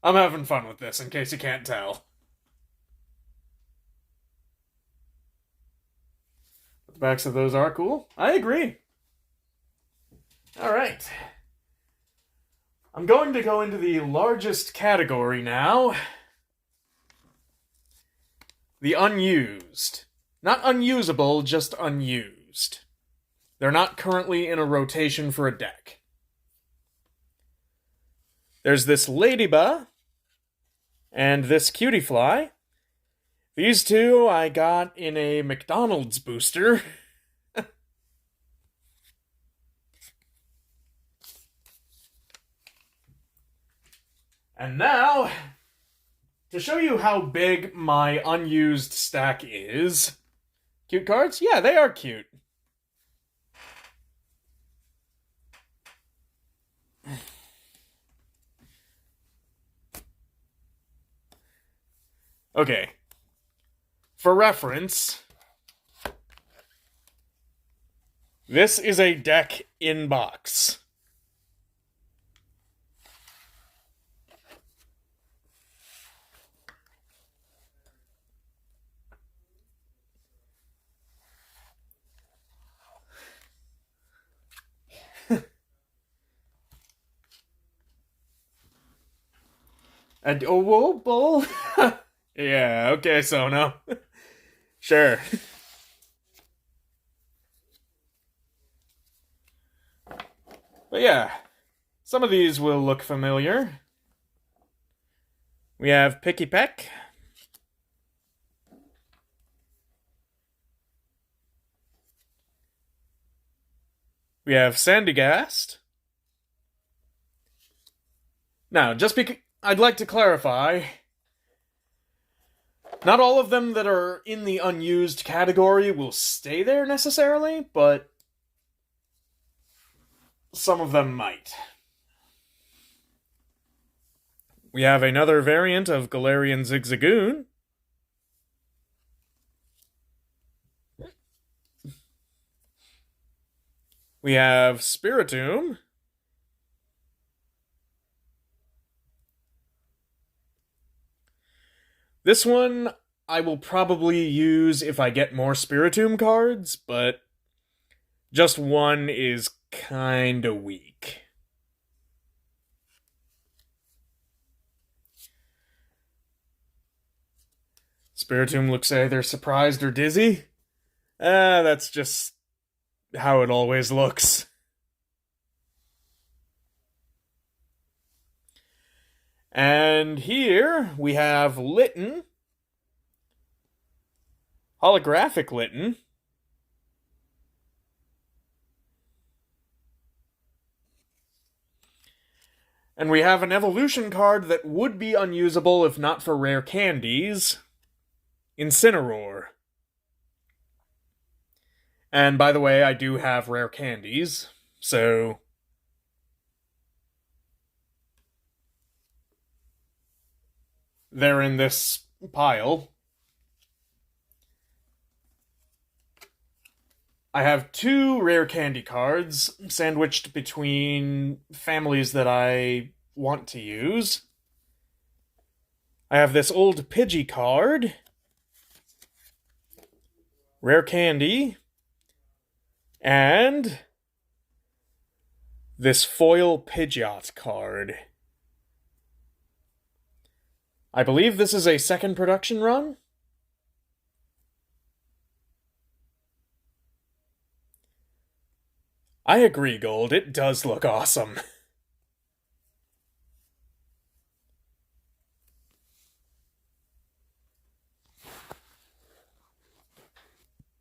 having fun with this, in case you can't tell. The backs of those are cool. I agree. Alright. I'm going to go into the largest category now. The unused. Not unusable, just unused. They're not currently in a rotation for a deck. There's this Ladybug and this Cutie Fly. These two I got in a McDonald's booster. And now, to show you how big my unused stack is... Cute cards? Yeah, they are cute. Okay. For reference, this is a deck in box. Bull? Yeah, okay, Sono. Sure. But yeah, some of these will look familiar. We have Picky Peck. We have Sandygast. Now, just because I'd like to clarify, not all of them that are in the unused category will stay there necessarily, but some of them might. We have another variant of Galarian Zigzagoon. We have Spiritomb. This one I will probably use if I get more Spiritomb cards, but just one is kinda weak. Spiritomb looks either surprised or dizzy. That's just how it always looks. And here we have Litten. Holographic Litten. And we have an evolution card that would be unusable if not for rare candies. Incineroar. And by the way, I do have rare candies, so they're in this pile. I have two rare candy cards sandwiched between families that I want to use. I have this old Pidgey card, rare candy, and this foil Pidgeot card. I believe this is a second production run. I agree, Gold. It does look awesome.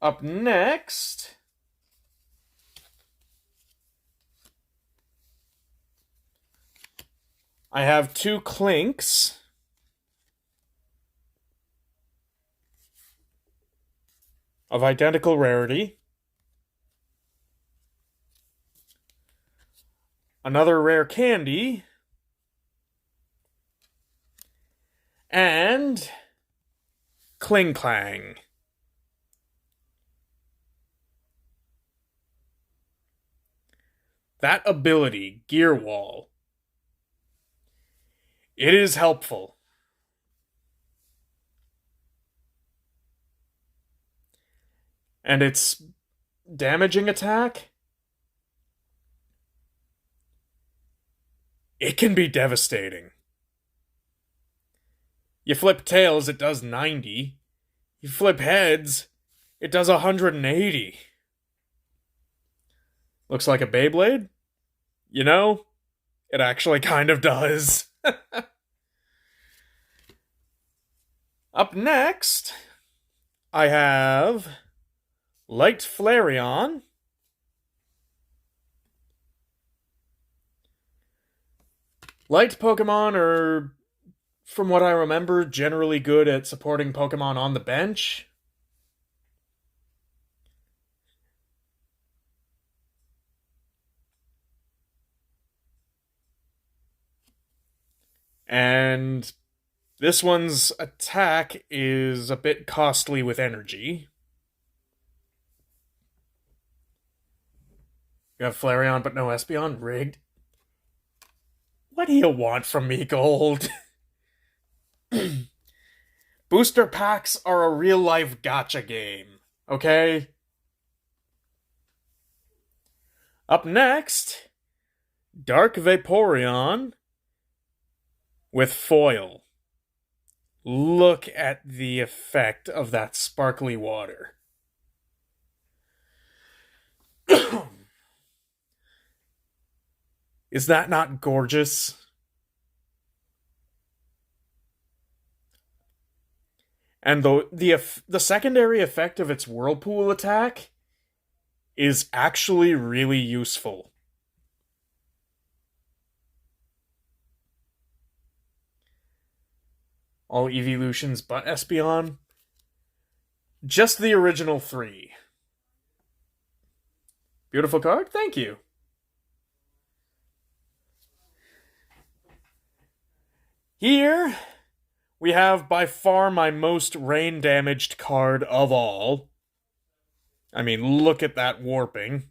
Up next, I have two Clinks. Of identical rarity. Another rare candy. And Kling Clang. That ability, Gear Wall, it is helpful. And its damaging attack, it can be devastating. You flip tails, it does 90. You flip heads, it does 180. Looks like a Beyblade? You know, it actually kind of does. Up next, I have Light Flareon. Light Pokemon are, from what I remember, generally good at supporting Pokemon on the bench. And this one's attack is a bit costly with energy. You have Flareon but no Espeon? Rigged. What do you want from me, Gold? Booster packs are a real-life gacha game, okay? Up next, Dark Vaporeon with foil. Look at the effect of that sparkly water. Is that not gorgeous? And the secondary effect of its Whirlpool attack is actually really useful. All evolutions but Espeon. Just the original 3. Beautiful card, thank you. Here, we have by far my most rain-damaged card of all. I mean, look at that warping.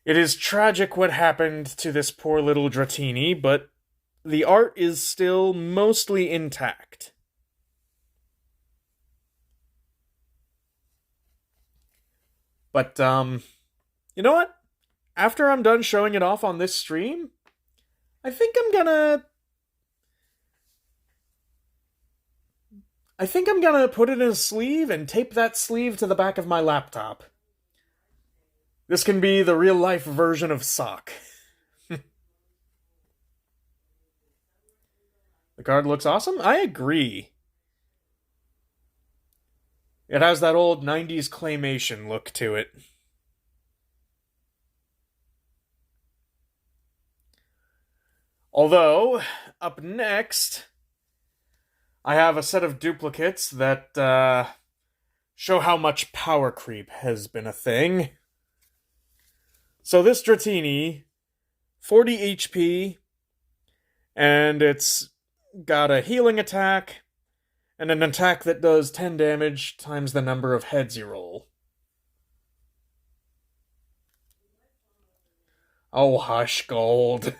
It is tragic what happened to this poor little Dratini, but the art is still mostly intact. But, you know what? After I'm done showing it off on this stream, I think I'm gonna put it in a sleeve and tape that sleeve to the back of my laptop. This can be the real-life version of Sock. The card looks awesome? I agree. It has that old 90s claymation look to it. Although, up next, I have a set of duplicates that show how much power creep has been a thing. So this Dratini, 40 HP, and it's got a healing attack, and an attack that does 10 damage times the number of heads you roll. Oh, hush, Gold.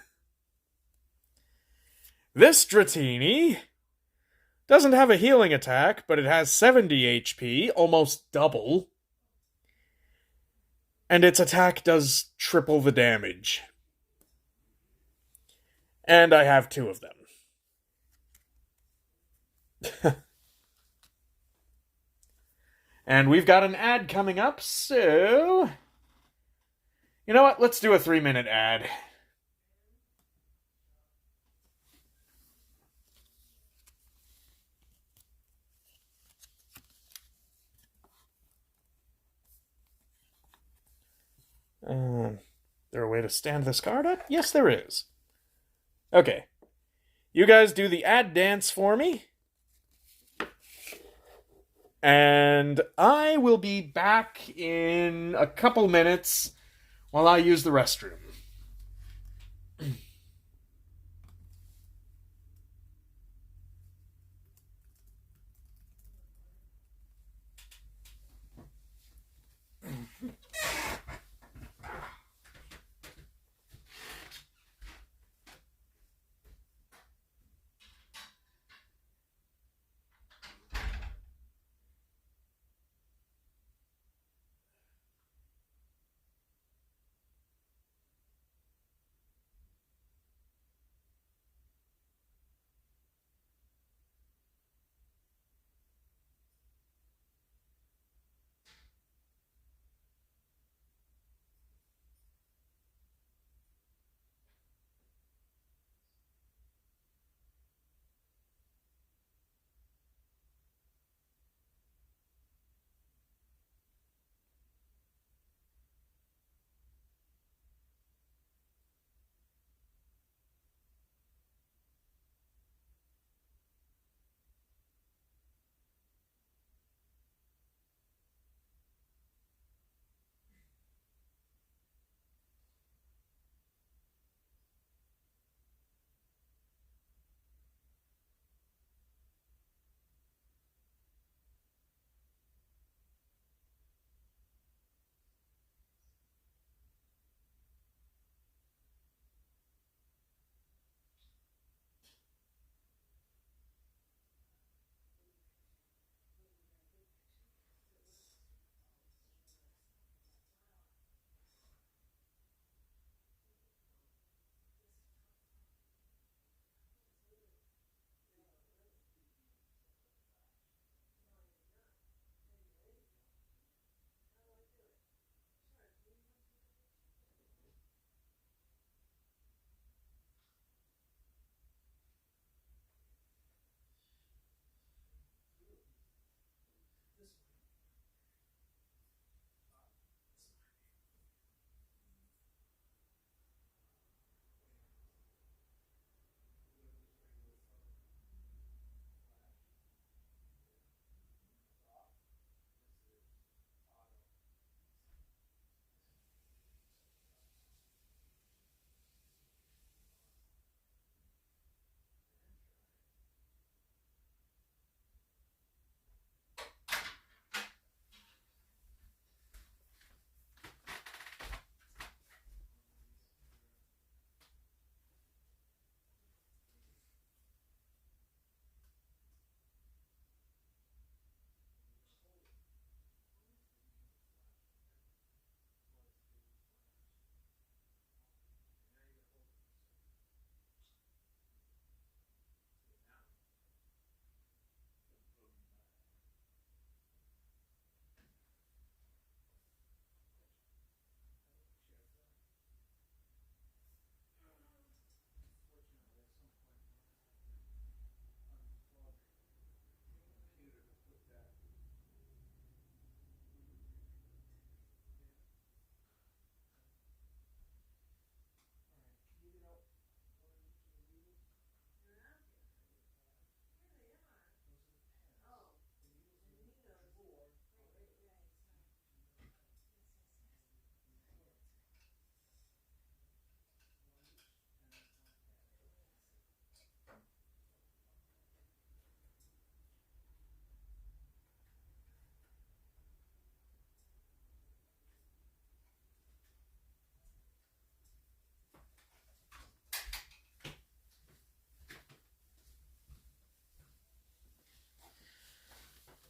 This Dratini doesn't have a healing attack, but it has 70 HP, almost double. And its attack does triple the damage. And I have 2 of them. And we've got an ad coming up, so... You know what? Let's do a 3-minute ad. there a way to stand this card up? Yes, there is. Okay. You guys do the ad dance for me. And I will be back in a couple minutes while I use the restroom.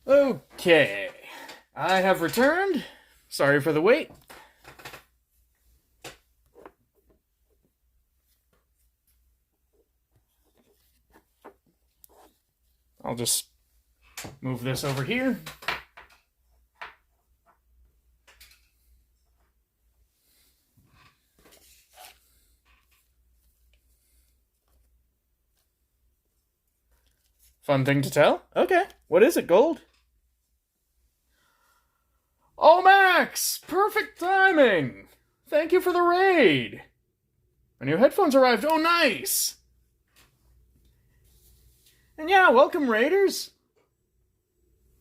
Okay. I have returned. Sorry for the wait. I'll just move this over here. Fun thing to tell? Okay. What is it, Gold? Oh, Max! Perfect timing! Thank you for the raid. My new headphones arrived. Oh, nice. And yeah, welcome, raiders.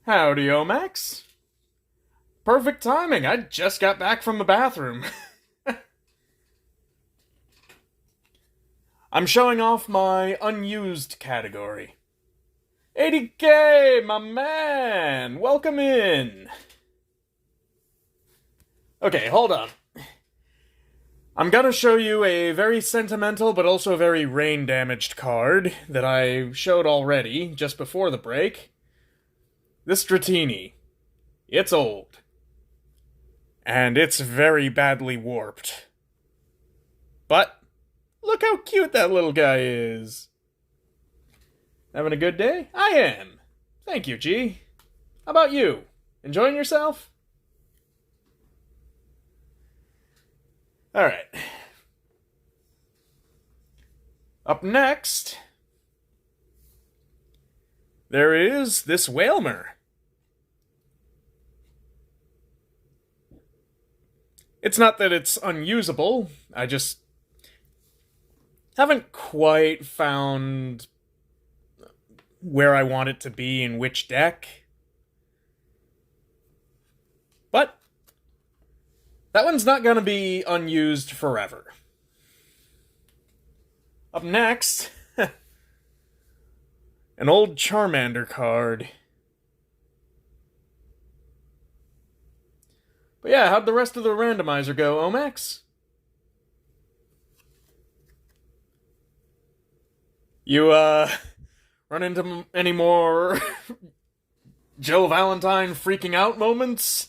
Howdy, Omax. Perfect timing. I just got back from the bathroom. I'm showing off my unused category. 80K, my man! Welcome in! Okay, hold on. I'm gonna show you a very sentimental but also very rain-damaged card that I showed already, just before the break. This Dratini. It's old. And it's very badly warped. But, look how cute that little guy is. Having a good day? I am. Thank you, G. How about you? Enjoying yourself? Alright. Up next, there is this Whalmer. It's not that it's unusable, I just haven't quite found where I want it to be in which deck. But that one's not going to be unused forever. Up next, an old Charmander card. But yeah, how'd the rest of the randomizer go, Omax? You, run into any more Joe Valentine freaking out moments?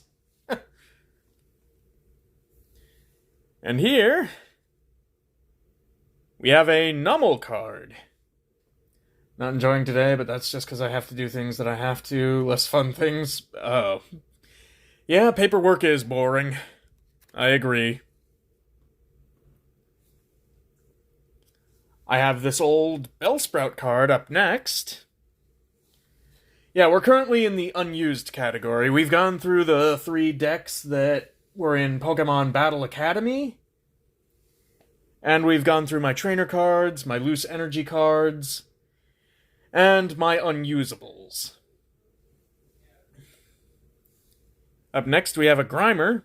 And here, we have a Nummel card. Not enjoying today, but that's just because I have to do things that I have to. Less fun things. Oh. Yeah, paperwork is boring. I agree. I have this old Bellsprout card up next. Yeah, we're currently in the unused category. We've gone through the 3 decks that were in Pokemon Battle Academy. And we've gone through my trainer cards, my loose energy cards, and my unusables. Up next we have a Grimer.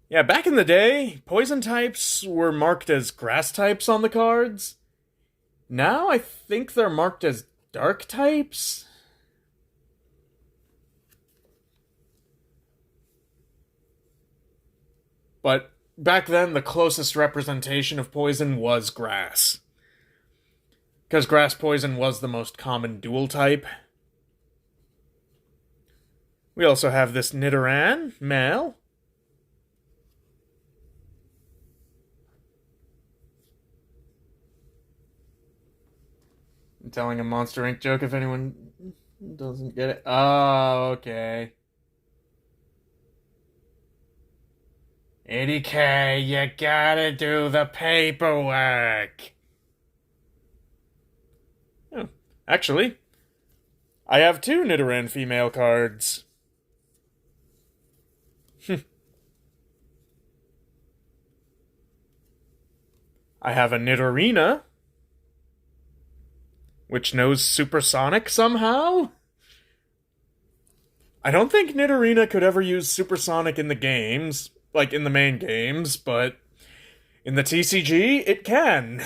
Yeah, back in the day, poison types were marked as grass types on the cards. Now I think they're marked as dark types. But back then, the closest representation of poison was grass. Because grass poison was the most common dual type. We also have this Nidoran, male. I'm telling a Monster Inc. joke if anyone doesn't get it. Oh, okay. 80K, you gotta do the paperwork. Oh, actually, I have 2 Nidoran female cards. I have a Nidorina, which knows supersonic somehow? I don't think Nidorina could ever use supersonic in the games. Like, in the main games, but in the TCG, it can.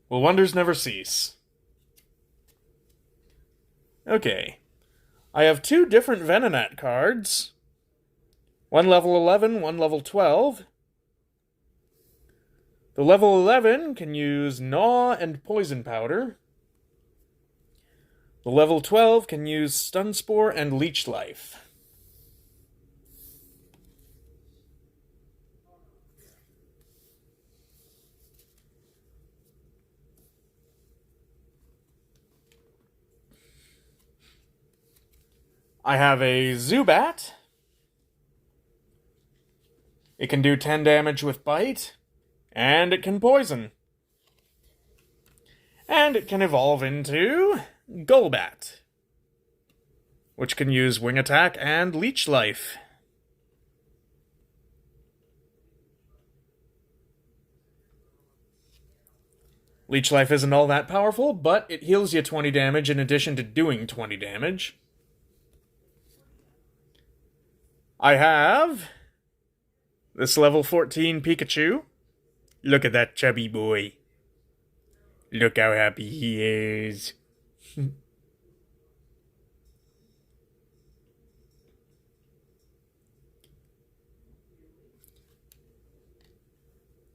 Will wonders never cease? Okay. I have 2 different Venonat cards. One level 11, one level 12. The level 11 can use Gnaw and Poison Powder. The level 12 can use Stun Spore and Leech Life. I have a Zubat. It can do 10 damage with Bite, and it can poison. And it can evolve into Golbat, which can use Wing Attack and Leech Life. Leech Life isn't all that powerful, but it heals you 20 damage in addition to doing 20 damage. I have this level 14 Pikachu. Look at that chubby boy. Look how happy he is.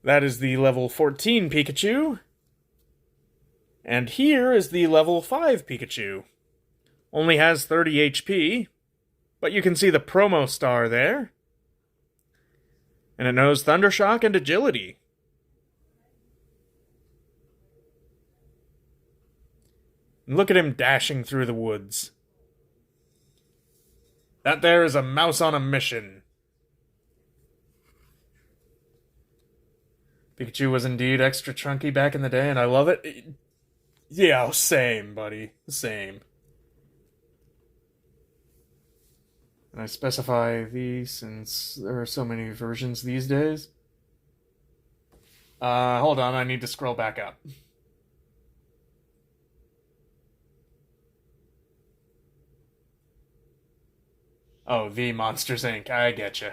That is the level 14 Pikachu. And here is the level 5 Pikachu. Only has 30 HP, but you can see the promo star there. And it knows Thunder Shock and Agility. And look at him dashing through the woods. That there is a mouse on a mission. Pikachu was indeed extra chunky back in the day, and I love it. Yeah, same, buddy. Same. And I specify these since there are so many versions these days. Hold on, I need to scroll back up. Oh, the Monsters Inc. I getcha.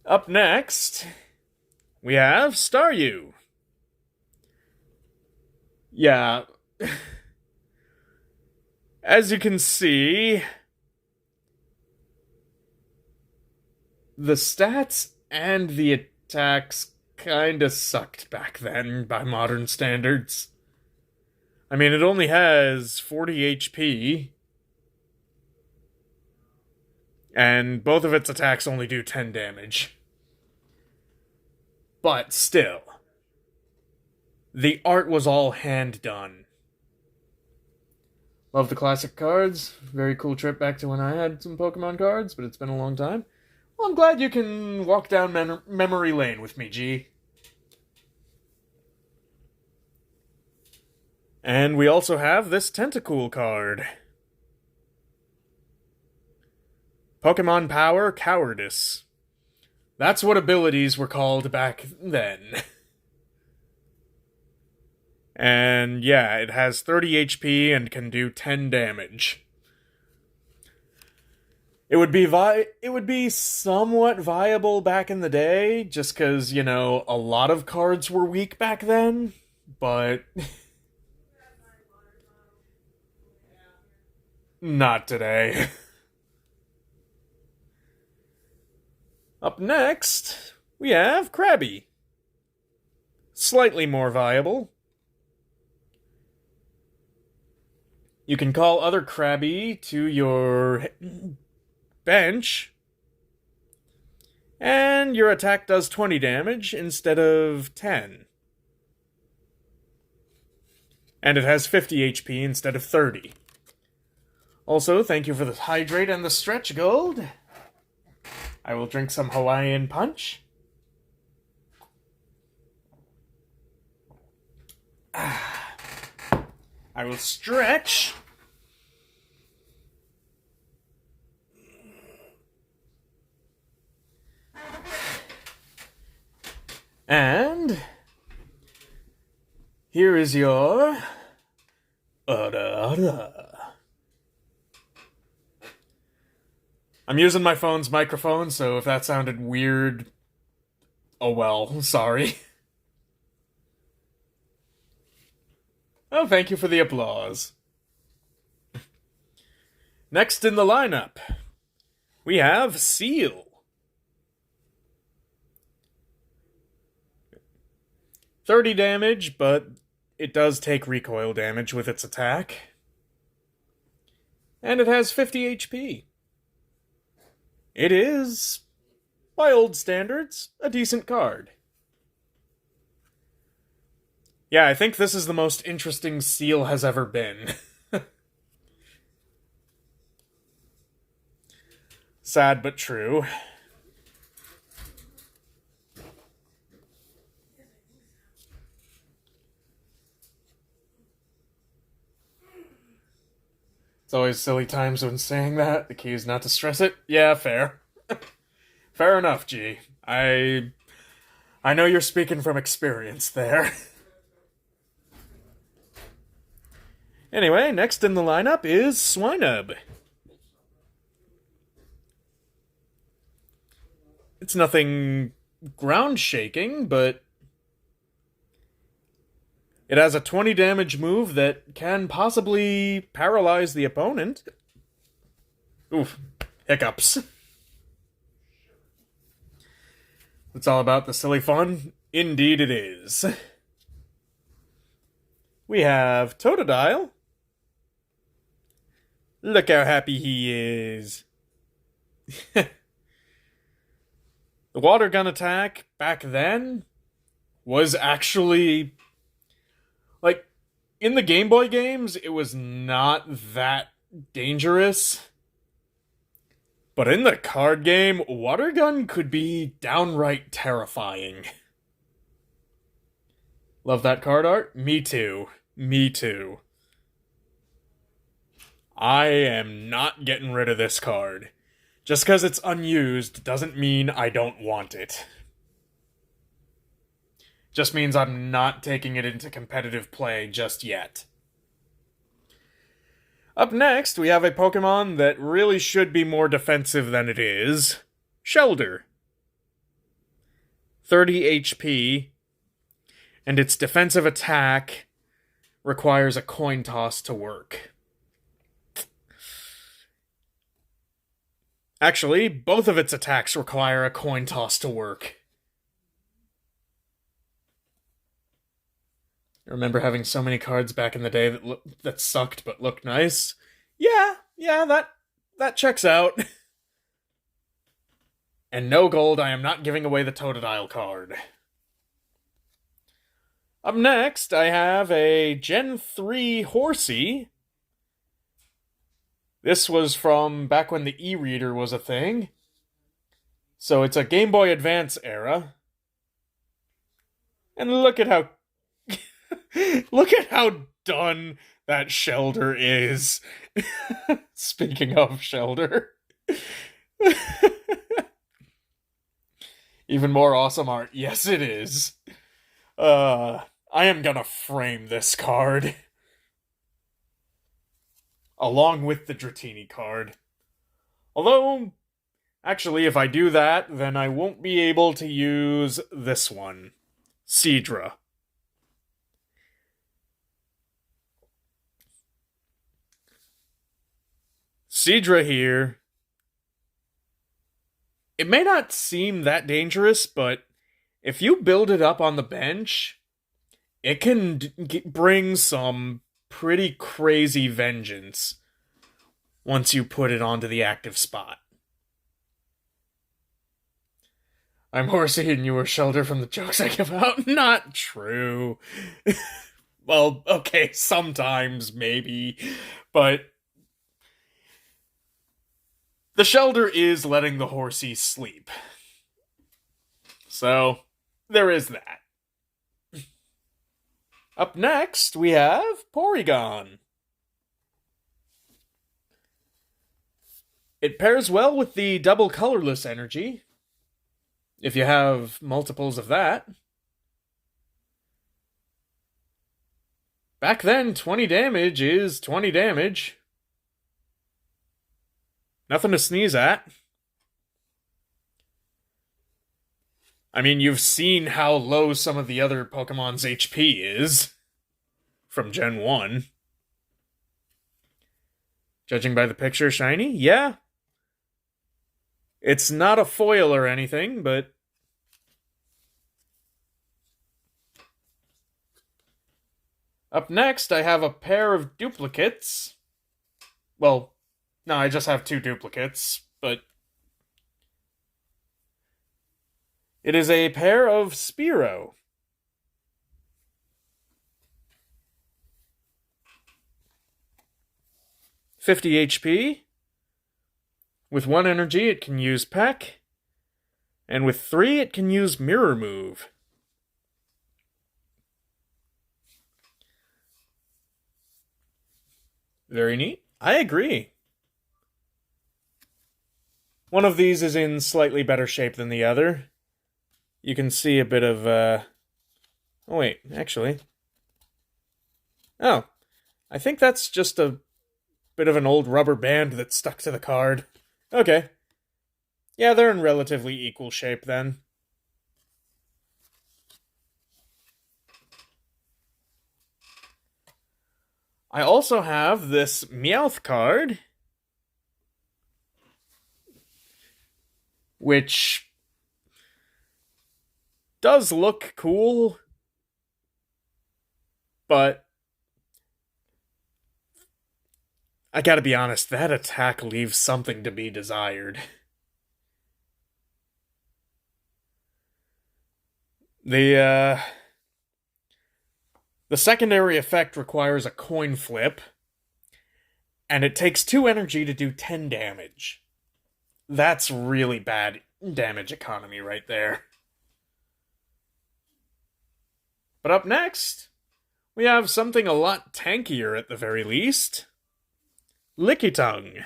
Up next, we have Staryu. Yeah. As you can see, the stats and the attacks kinda sucked back then by modern standards. I mean, it only has 40 HP, and both of its attacks only do 10 damage. But still, the art was all hand done. Love the classic cards. Very cool trip back to when I had some Pokemon cards, but it's been a long time. Well, I'm glad you can walk down memory lane with me, G. And we also have this Tentacool card. Pokemon Power Cowardice. That's what abilities were called back then. And yeah, it has 30 HP and can do 10 damage. It would be somewhat viable back in the day, just because, you know, a lot of cards were weak back then, but not today. Up next, we have Krabby. Slightly more viable. You can call other Krabby to your bench, and your attack does 20 damage instead of 10. And it has 50 HP instead of 30. Also, thank you for the hydrate and the stretch gold. I will drink some Hawaiian punch. I will stretch. And here is your I'm using my phone's microphone, so if that sounded weird, oh well, sorry. Oh, thank you for the applause. Next in the lineup, we have Seal. 30 damage, but it does take recoil damage with its attack. And it has 50 HP. It is, by old standards, a decent card. Yeah, I think this is the most interesting Seal has ever been. Sad but true. It's always silly times when saying that. The key is not to stress it. Yeah, fair. Fair enough, G. I I know you're speaking from experience there. Anyway, next in the lineup is Swinub. It's nothing ground shaking, but it has a 20 damage move that can possibly paralyze the opponent. Oof, hiccups. It's all about the silly fun. Indeed it is. We have Totodile. Look how happy he is. The water gun attack back then was actually, like, in the Game Boy games, it was not that dangerous. But in the card game, water gun could be downright terrifying. Love that card art? Me too. Me too. I am not getting rid of this card. Just because it's unused doesn't mean I don't want it. Just means I'm not taking it into competitive play just yet. Up next, we have a Pokemon that really should be more defensive than it is. Shelder. 30 HP, and its defensive attack requires a coin toss to work. Actually, both of its attacks require a coin toss to work. I remember having so many cards back in the day that sucked but looked nice. Yeah, that checks out. And no gold, I am not giving away the Totodile card. Up next, I have a Gen 3 Horsey. This was from back when the e-reader was a thing. So it's a Game Boy Advance era. And look at how look at how done that Shelder is. Speaking of Shelder. Even more awesome art. Yes, it is. I am gonna frame this card. Along with the Dratini card. Although, actually, if I do that, then I won't be able to use this one. Seadra. Seadra here. It may not seem that dangerous, but if you build it up on the bench, it can bring some pretty crazy vengeance once you put it onto the active spot. I'm Horsey and you were Shelder from the jokes I give out. Not true. Well, okay, sometimes, maybe. But the Shelder is letting the Horsey sleep. So, there is that. Up next, we have Porygon. It pairs well with the double colorless energy, if you have multiples of that. Back then, 20 damage is 20 damage. Nothing to sneeze at. I mean, you've seen how low some of the other Pokemon's HP is from Gen 1. Judging by the picture, shiny? Yeah. It's not a foil or anything, but up next, I have a pair of duplicates. Well, no, I just have 2 duplicates, but it is a pair of Spearow. $50 HP. With 1 energy, it can use Peck. And with 3, it can use Mirror Move. Very neat. I agree. One of these is in slightly better shape than the other. you can see a bit of, oh wait, actually. Oh, I think that's just a bit of an old rubber band that's stuck to the card. Okay. Yeah, they're in relatively equal shape then. I also have this Meowth card, which does look cool, but I gotta be honest, that attack leaves something to be desired. The secondary effect requires a coin flip, and it takes 2 energy to do 10 damage. That's really bad damage economy right there. But up next, we have something a lot tankier at the very least. Lickitung.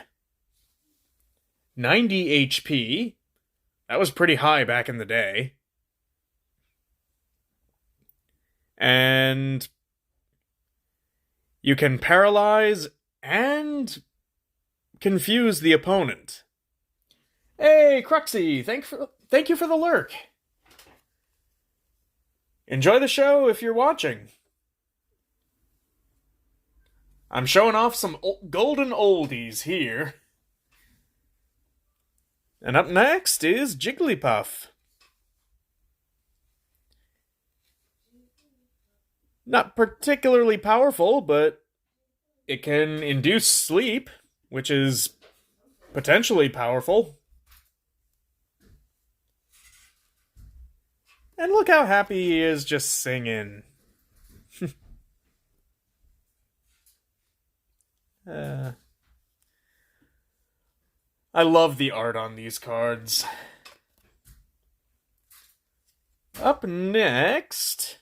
90 HP. That was pretty high back in the day. And you can paralyze and confuse the opponent. Hey, Cruxy, thank you for the lurk. Enjoy the show if you're watching. I'm showing off some golden oldies here. And up next is Jigglypuff. Not particularly powerful, but it can induce sleep, which is potentially powerful. And look how happy he is just singing. I love the art on these cards. Up next,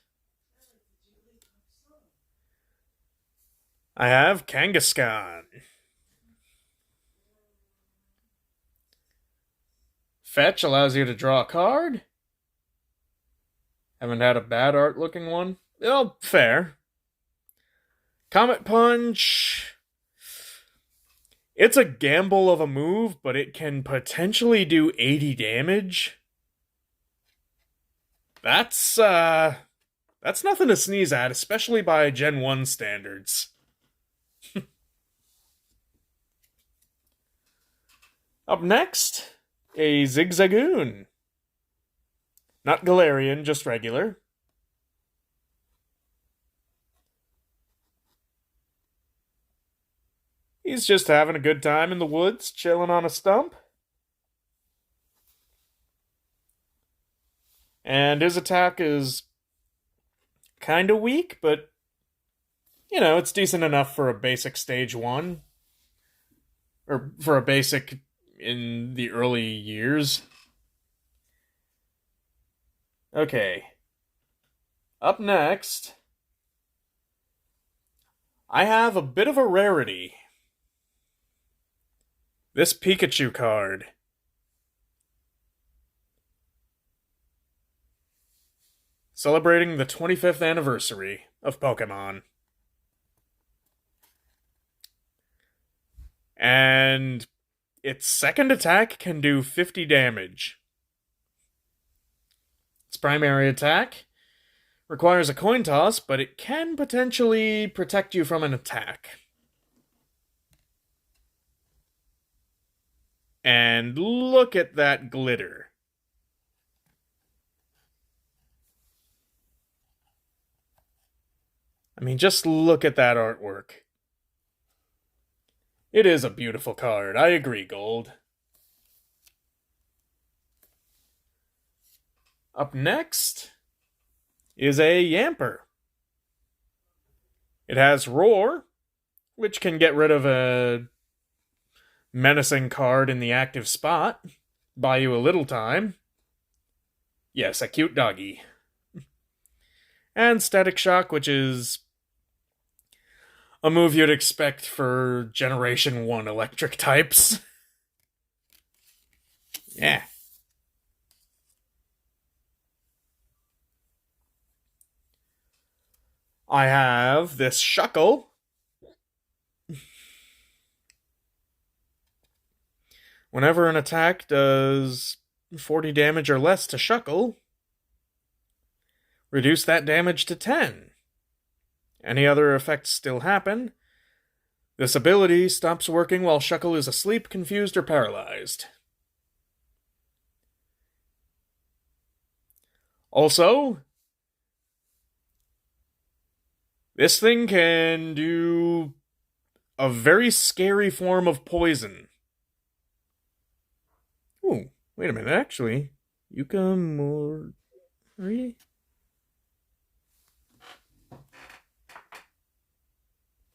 I have Kangaskhan. Fetch allows you to draw a card. Haven't had a bad art looking one. Well, fair. Comet Punch. It's a gamble of a move, but it can potentially do 80 damage. That's nothing to sneeze at, especially by Gen 1 standards. Up next, a Zigzagoon. Not Galarian, just regular. He's just having a good time in the woods, chilling on a stump. And his attack is kind of weak, but, you know, it's decent enough for a basic stage 1. Or for a basic in the early years. Okay. Up next, I have a bit of a rarity. This Pikachu card. Celebrating the 25th anniversary of Pokemon. And its second attack can do 50 damage. Its primary attack requires a coin toss, but it can potentially protect you from an attack. And look at that glitter. I mean, just look at that artwork. It is a beautiful card. I agree, Gold. Up next is a Yamper. It has Roar, which can get rid of a menacing card in the active spot, buy you a little time. Yes, a cute doggy. And Static Shock, which is a move you'd expect for Generation 1 electric types. Yeah. I have this Shuckle. Whenever an attack does 40 damage or less to Shuckle, reduce that damage to 10. Any other effects still happen. This ability stops working while Shuckle is asleep, confused, or paralyzed. Also, this thing can do a very scary form of poison. Ooh, wait a minute, actually. Yukamori?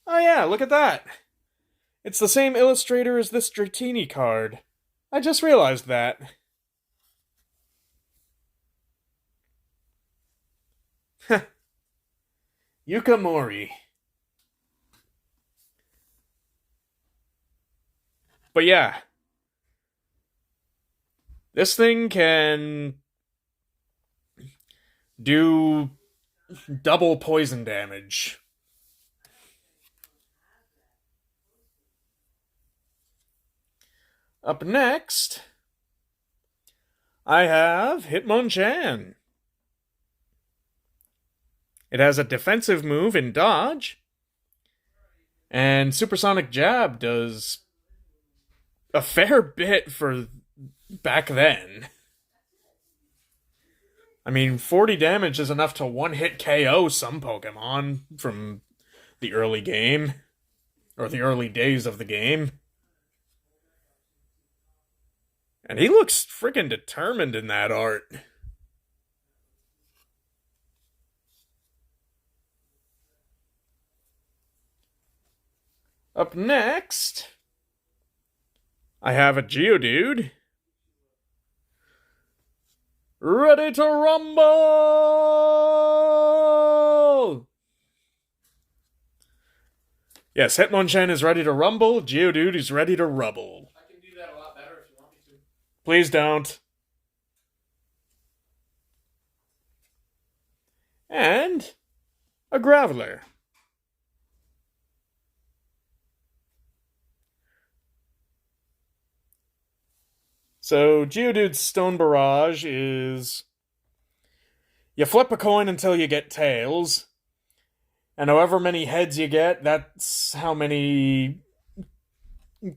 Oh yeah, look at that. It's the same illustrator as this Dratini card. I just realized that. Yukamori. But yeah. This thing can do double poison damage. Up next, I have Hitmonchan. It has a defensive move in dodge, and Supersonic Jab does a fair bit for back then. I mean, 40 damage is enough to one-hit KO some Pokemon from the early game, or the early days of the game. And he looks freaking determined in that art. Up next, I have a Geodude. Ready to rumble! Yes, Hitmonchan is ready to rumble. Geodude is ready to rubble. I can do that a lot better if you want me to. Please don't. And a Graveler. So, Geodude's Stone Barrage is you flip a coin until you get tails, and however many heads you get, that's how many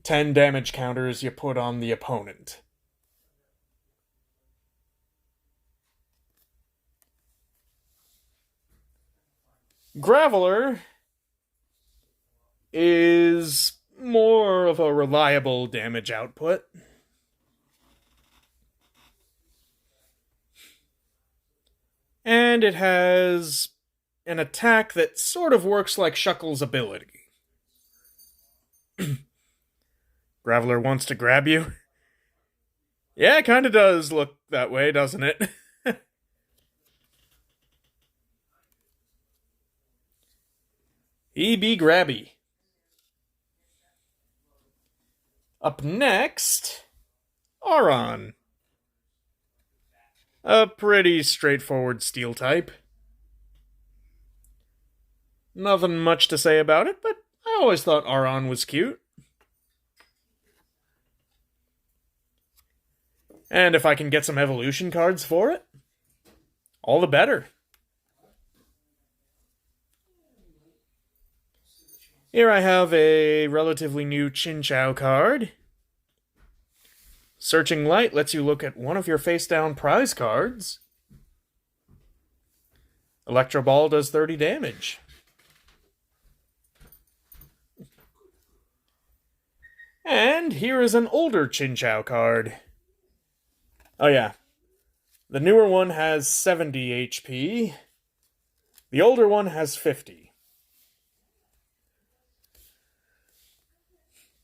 10 damage counters you put on the opponent. Graveler is more of a reliable damage output. And it has an attack that sort of works like Shuckle's ability. Graveler wants to grab you. Yeah, it kind of does look that way, doesn't it? He be grabby. Up next, Aron. A pretty straightforward steel type. Nothing much to say about it, but I always thought Aron was cute. And if I can get some evolution cards for it, all the better. Here I have a relatively new Chinchou card. Searching Light lets you look at one of your face-down prize cards. Electro Ball does 30 damage. And here is an older Chinchou card. Oh yeah. The newer one has 70 HP. The older one has 50.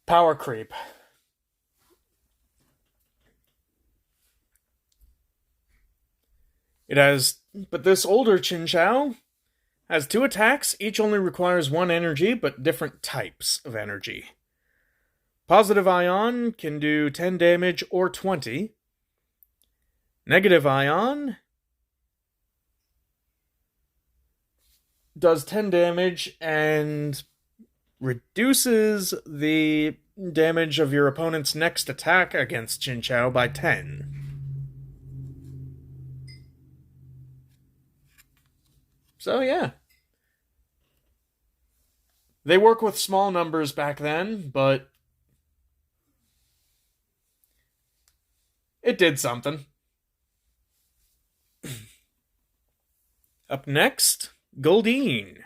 Power Creep. But this older Chinchou has 2 attacks, each only requires 1 energy, but different types of energy. Positive Ion can do 10 damage or 20. Negative Ion does 10 damage and reduces the damage of your opponent's next attack against Chinchou by 10. So, yeah. They work with small numbers back then, but it did something. Up next, Goldeen.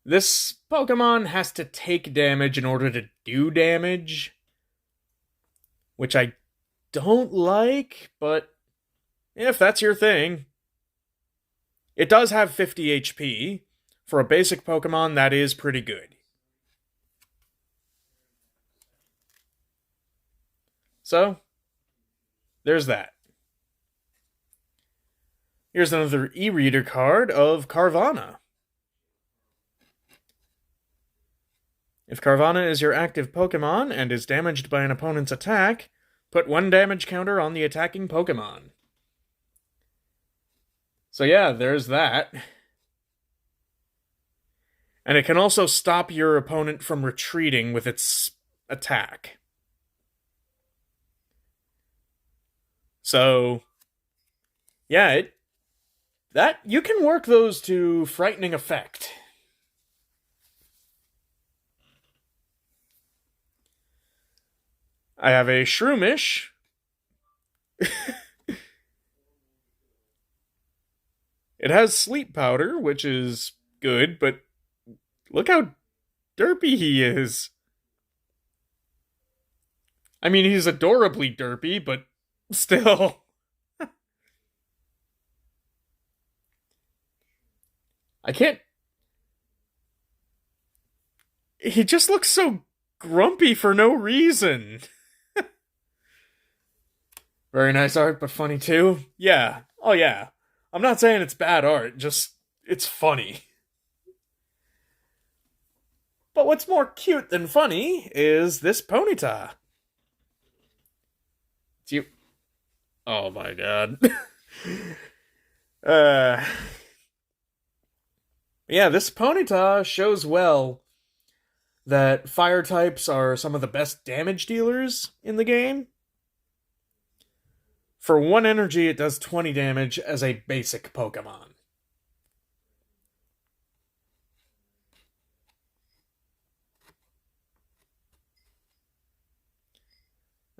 This Pokemon has to take damage in order to do damage, which I don't like, but if that's your thing. It does have 50 HP. For a basic Pokemon, that is pretty good. So, there's that. Here's another e-reader card of Carvanha. If Carvanha is your active Pokemon and is damaged by an opponent's attack, put 1 damage counter on the attacking Pokemon. So yeah, there's that. And it can also stop your opponent from retreating with its attack. So, yeah, that you can work those to frightening effect. I have a Shroomish. It has sleep powder, which is good, but look how derpy he is. I mean, he's adorably derpy, but still. I can't... He just looks so grumpy for no reason. Very nice art, but funny too. Yeah. Oh, yeah. I'm not saying it's bad art, just it's funny. But what's more cute than funny is this Ponyta. Do you... Oh my god. Yeah, this Ponyta shows well that fire types are some of the best damage dealers in the game. For 1 energy, it does 20 damage as a basic Pokemon.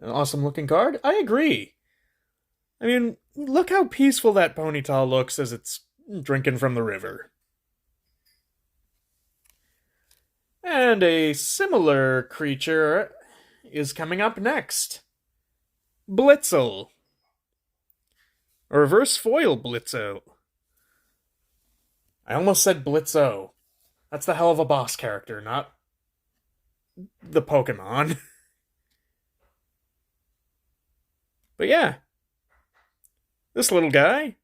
An awesome looking card? I agree. I mean, look how peaceful that Ponyta looks as it's drinking from the river. And a similar creature is coming up next. Blitzel. A reverse foil Blitzo. I almost said Blitzo. That's the hell of a boss character, not the Pokemon. But yeah, this little guy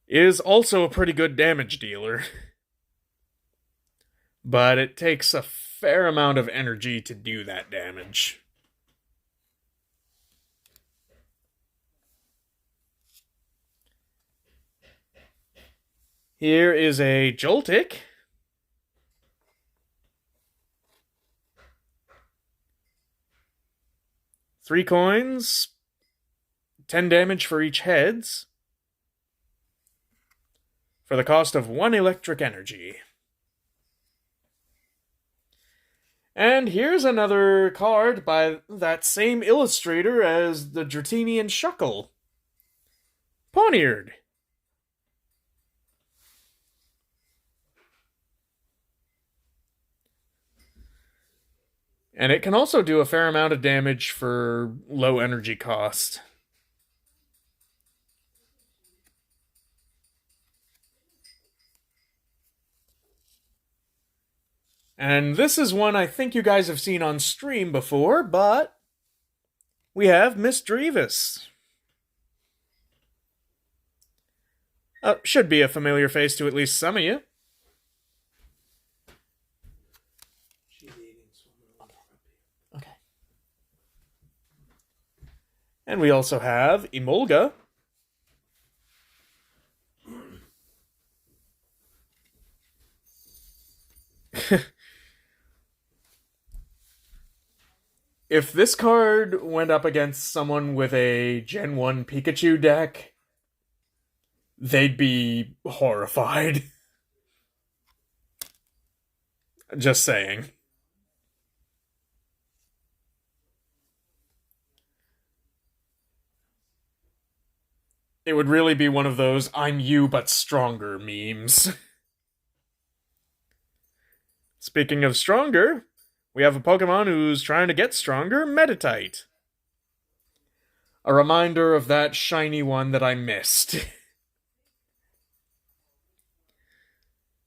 is also a pretty good damage dealer. But it takes a fair amount of energy to do that damage. Here is a Joltik. Three coins. 10 damage for each heads. For the cost of 1 electric energy. And here's another card by that same illustrator as the Dratini Shuckle. Pawniard. And it can also do a fair amount of damage for low energy cost. And this is one I think you guys have seen on stream before, but we have Miss Drevis. Should be a familiar face to at least some of you. Okay. And we also have Emolga. If this card went up against someone with a Gen 1 Pikachu deck, they'd be horrified. Just saying. It would really be one of those "I'm you but stronger" memes. Speaking of stronger, we have a Pokemon who's trying to get stronger, Meditite. A reminder of that shiny one that I missed.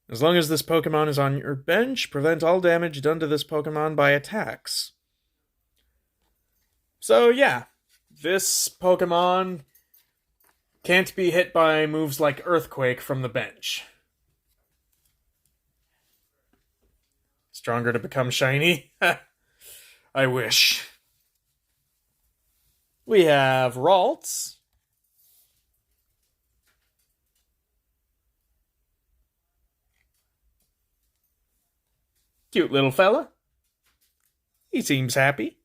As long as this Pokemon is on your bench, prevent all damage done to this Pokemon by attacks. So yeah, this Pokemon can't be hit by moves like Earthquake from the bench. Stronger to become shiny? I wish. We have Ralts. Cute little fella. He seems happy.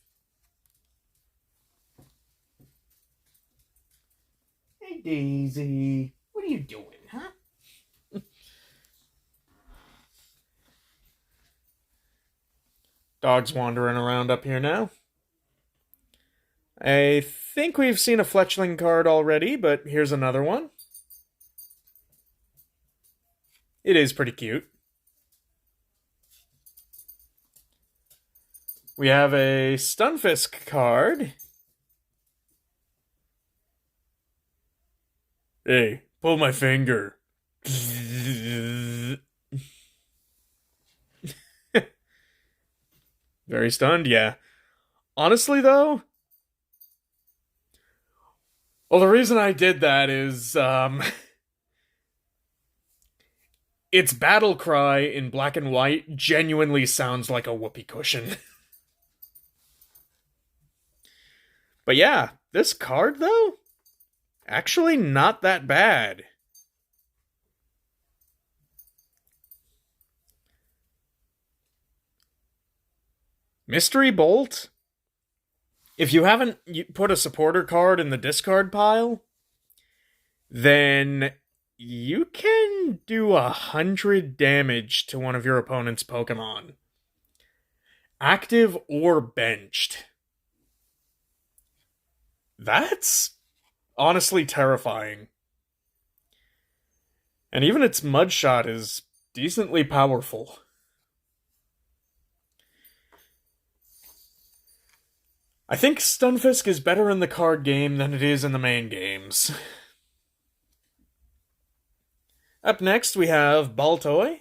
Hey, Daisy. What are you doing, huh? Dog's wandering around up here now. I think we've seen a Fletchling card already, but here's another one. It is pretty cute. We have a Stunfisk card. Hey, pull my finger. Very stunned, yeah. Honestly, though, well, the reason I did that is, its battle cry in black and white genuinely sounds like a whoopee cushion. But yeah, this card, though, actually not that bad. Mystery Bolt? If you haven't put a supporter card in the discard pile, then you can do 100 damage to one of your opponent's Pokemon. Active or benched. That's honestly terrifying. And even its Mudshot is decently powerful. I think Stunfisk is better in the card game than it is in the main games. Up next, we have Baltoy.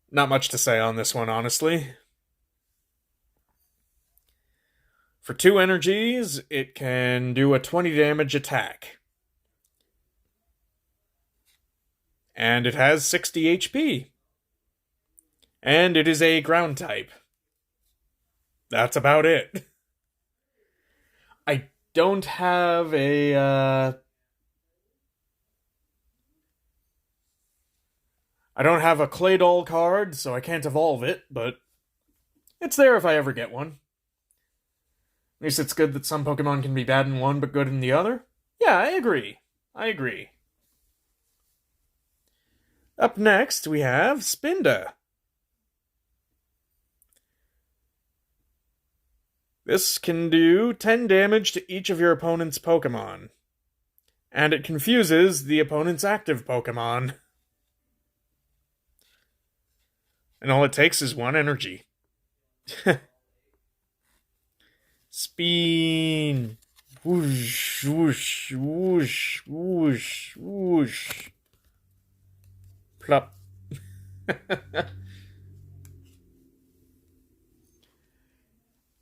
Not much to say on this one, honestly. For 2 energies, it can do a 20 damage attack. And it has 60 HP. And it is a ground type. That's about it. I don't have a, I don't have a Claydol card, so I can't evolve it, but it's there if I ever get one. At least it's good that some Pokemon can be bad in one but good in the other. Yeah, I agree. Up next, we have Spinda. This can do 10 damage to each of your opponent's Pokemon. And it confuses the opponent's active Pokemon. And all it takes is 1 energy. Spin. Whoosh, whoosh, whoosh, whoosh, whoosh. Plop.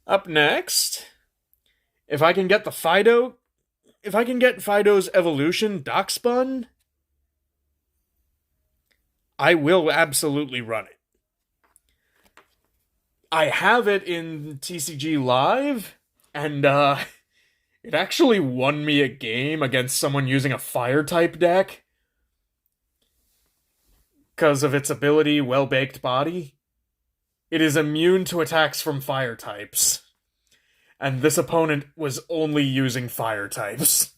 Up next, if I can get Fido's evolution Darkspun, I will absolutely run it. I have it in TCG Live, and it actually won me a game against someone using a Fire-type deck because of its ability, Well-Baked Body. It is immune to attacks from fire types. And this opponent was only using fire types.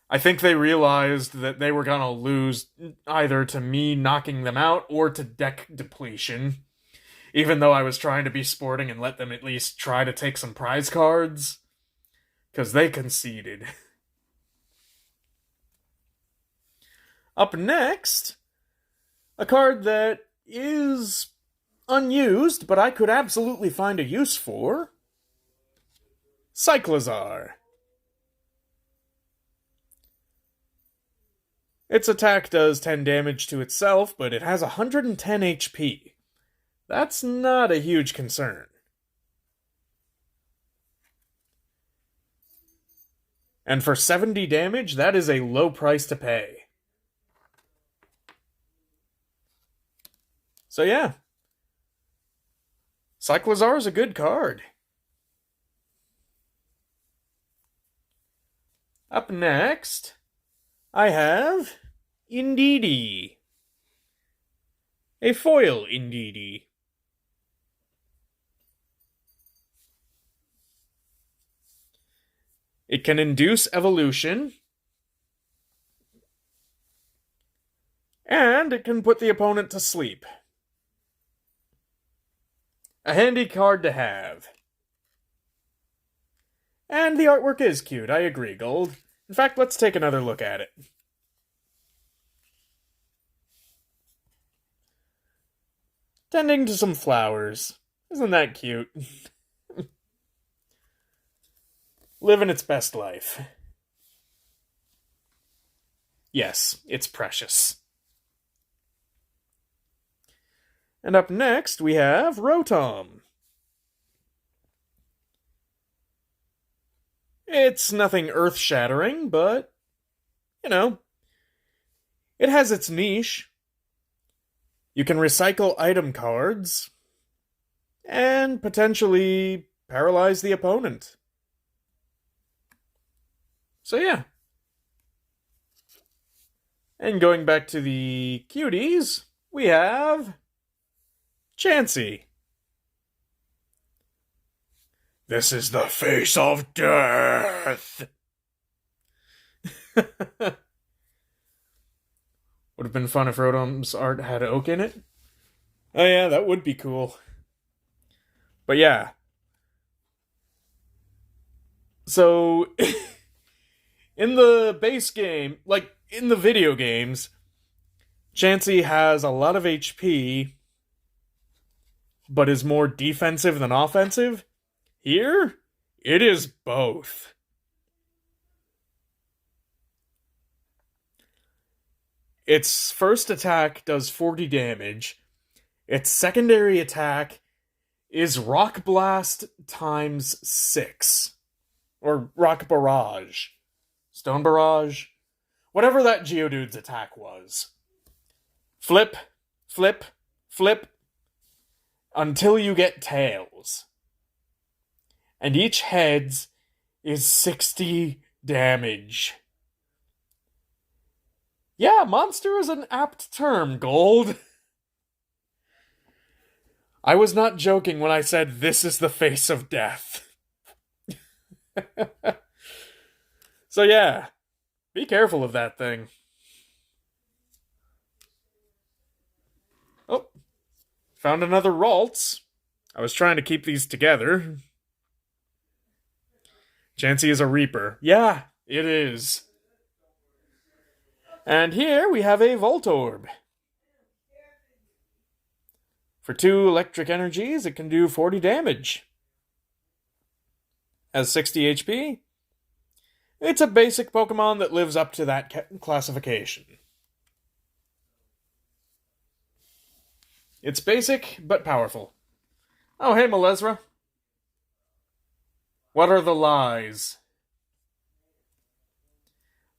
I think they realized that they were gonna lose either to me knocking them out or to deck depletion. Even though I was trying to be sporting and let them at least try to take some prize cards. Because they conceded. Up next, a card that is unused, but I could absolutely find a use for. Cyclozar. Its attack does 10 damage to itself, but it has 110 HP. That's not a huge concern. And for 70 damage, that is a low price to pay. So yeah. Cyclozar is a good card. Up next, I have Indeedee. A foil Indeedee. It can induce evolution. And it can put the opponent to sleep. A handy card to have. And the artwork is cute, I agree, Gold. In fact, let's take another look at it. Tending to some flowers. Isn't that cute? Living its best life. Yes, it's precious. And up next, we have Rotom. It's nothing earth-shattering, but, you know, it has its niche. You can recycle item cards and potentially paralyze the opponent. So yeah. And going back to the cuties, we have Chansey. This is the face of death. Would have been fun if Rotom's art had oak in it. Oh yeah, that would be cool. But yeah. So, in the base game, like in the video games, Chansey has a lot of HP, but is more defensive than offensive. Here, it is both. Its first attack does 40 damage. Its secondary attack is Rock Blast times 6. Or Rock Barrage. Stone Barrage. Whatever that Geodude's attack was. Flip, flip, flip, until you get tails. And each heads is 60 damage. Yeah, monster is an apt term, Gold. I was not joking when I said this is the face of death. So yeah, be careful of that thing. Oh, found another Ralts. I was trying to keep these together. Chansey is a Reaper. Yeah, it is. And here we have a Voltorb. For 2 electric energies, it can do 40 damage. Has 60 HP. It's a basic Pokemon that lives up to that classification. It's basic, but powerful. Oh, hey, Malezra. What are the lies?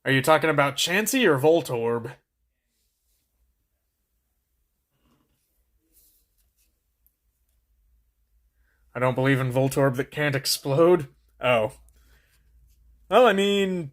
Are you talking about Chansey or Voltorb? I don't believe in Voltorb that can't explode. Oh. Well, I mean,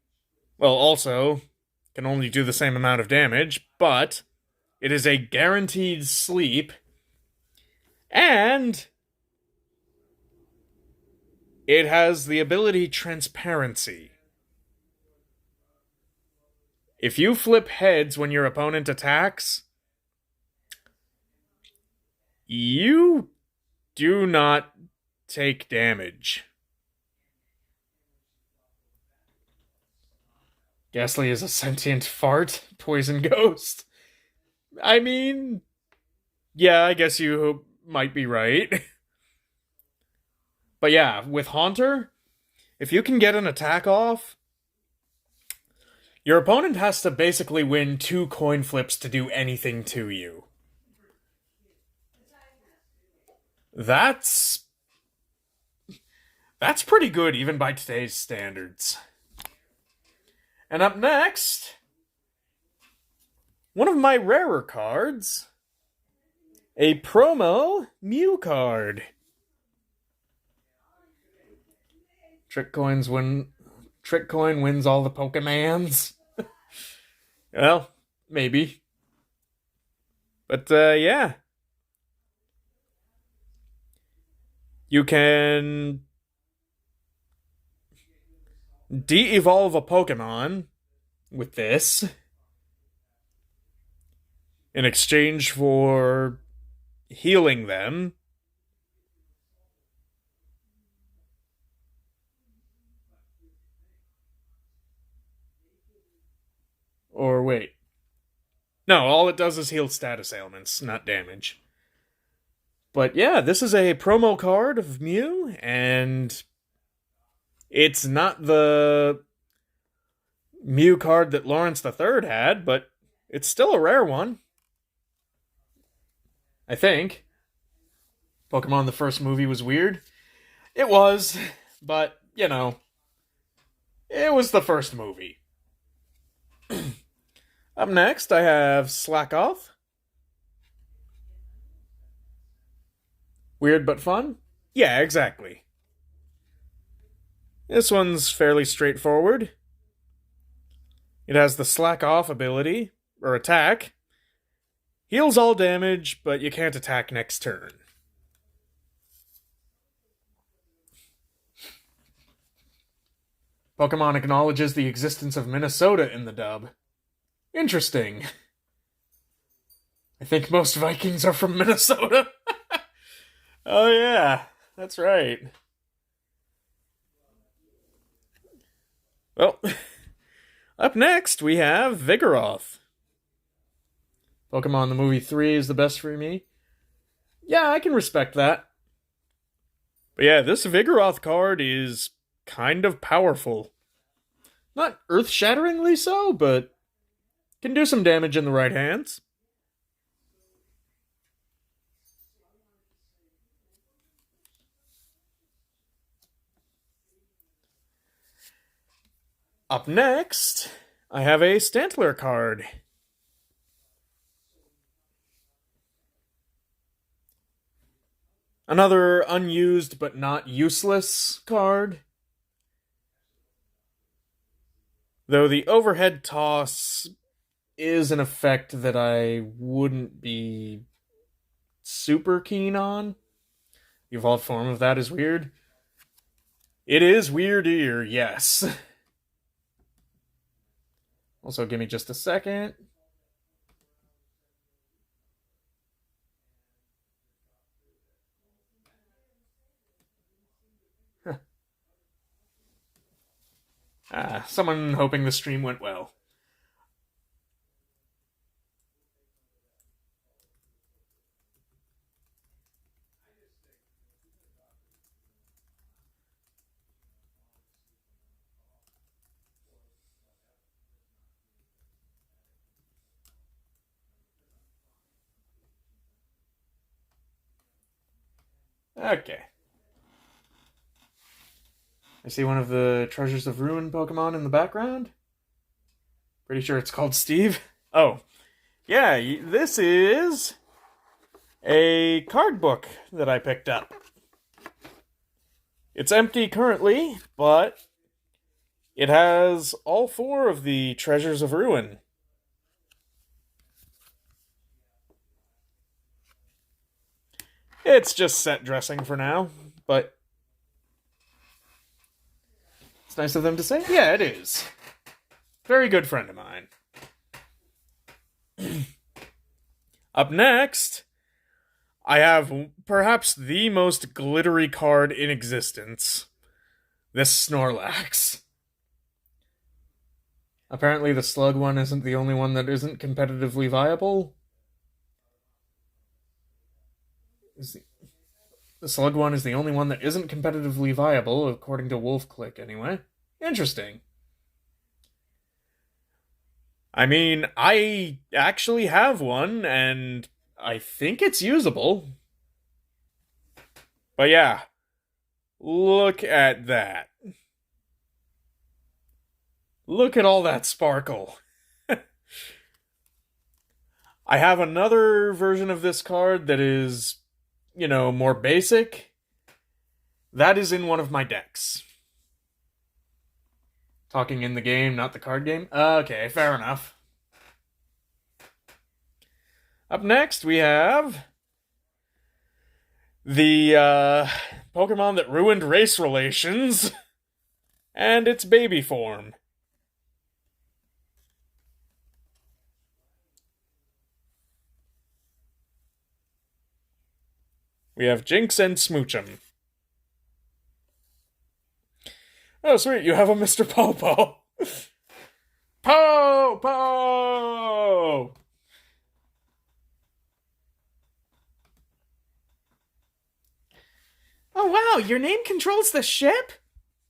Well, also, can only do the same amount of damage, but it is a guaranteed sleep, and it has the ability Transparency. If you flip heads when your opponent attacks, you do not take damage. Ghastly is a sentient fart, poison ghost. I mean, yeah, I guess you might be right. But yeah, with Haunter, if you can get an attack off, your opponent has to basically win 2 coin flips to do anything to you. That's pretty good even by today's standards. And up next, one of my rarer cards, a promo Mew card. Trick Coin wins all the Pokemans. Well, maybe. But yeah. You can de-evolve a Pokemon with this in exchange for healing them. Or wait. No, all it does is heal status ailments, not damage. But yeah, this is a promo card of Mew, and it's not the Mew card that Lawrence III had, but it's still a rare one. I think. Pokemon the first movie was weird. It was, but, you know, it was the first movie. Up next, I have Slackoth. Weird but fun? Yeah, exactly. This one's fairly straightforward. It has the Slack Off ability, or attack. Heals all damage, but you can't attack next turn. Pokemon acknowledges the existence of Minnesota in the dub. Interesting. I think most Vikings are from Minnesota. Oh yeah, that's right. Well, up next we have Vigoroth. Pokemon the movie 3 is the best for me. Yeah, I can respect that. But yeah, this Vigoroth card is kind of powerful. Not earth-shatteringly so, but can do some damage in the right hands. Up next, I have a Stantler card. Another unused but not useless card. Though the overhead toss is an effect that I wouldn't be super keen on. The evolved form of that is weird. It is weirder, yes. Also, give me just a second. Someone hoping the stream went well. Okay. I see one of the Treasures of Ruin Pokemon in the background. Pretty sure it's called Steve. Oh, yeah, this is a card book that I picked up. It's empty currently, but It has all 4 of the Treasures of Ruin. It's just set dressing for now, but it's nice of them to say, yeah, it is. Very good friend of mine. Up next, I have perhaps the most glittery card in existence. This Snorlax. Apparently the slug one isn't the only one that isn't competitively viable. The slug one is the only one that isn't competitively viable, according to WolfClick anyway. Interesting. I mean, I actually have one, and I think it's usable. But yeah, look at that. Look at all that sparkle. I have another version of this card that is, more basic. That is in one of my decks. Talking in the game, not the card game? Okay, fair enough. Up next, we have the Pokemon that ruined race relations and its baby form. We have Jinx and Smoochum. Oh, sweet, you have a Mr. Popo. Popo! Oh, wow, your name controls the ship?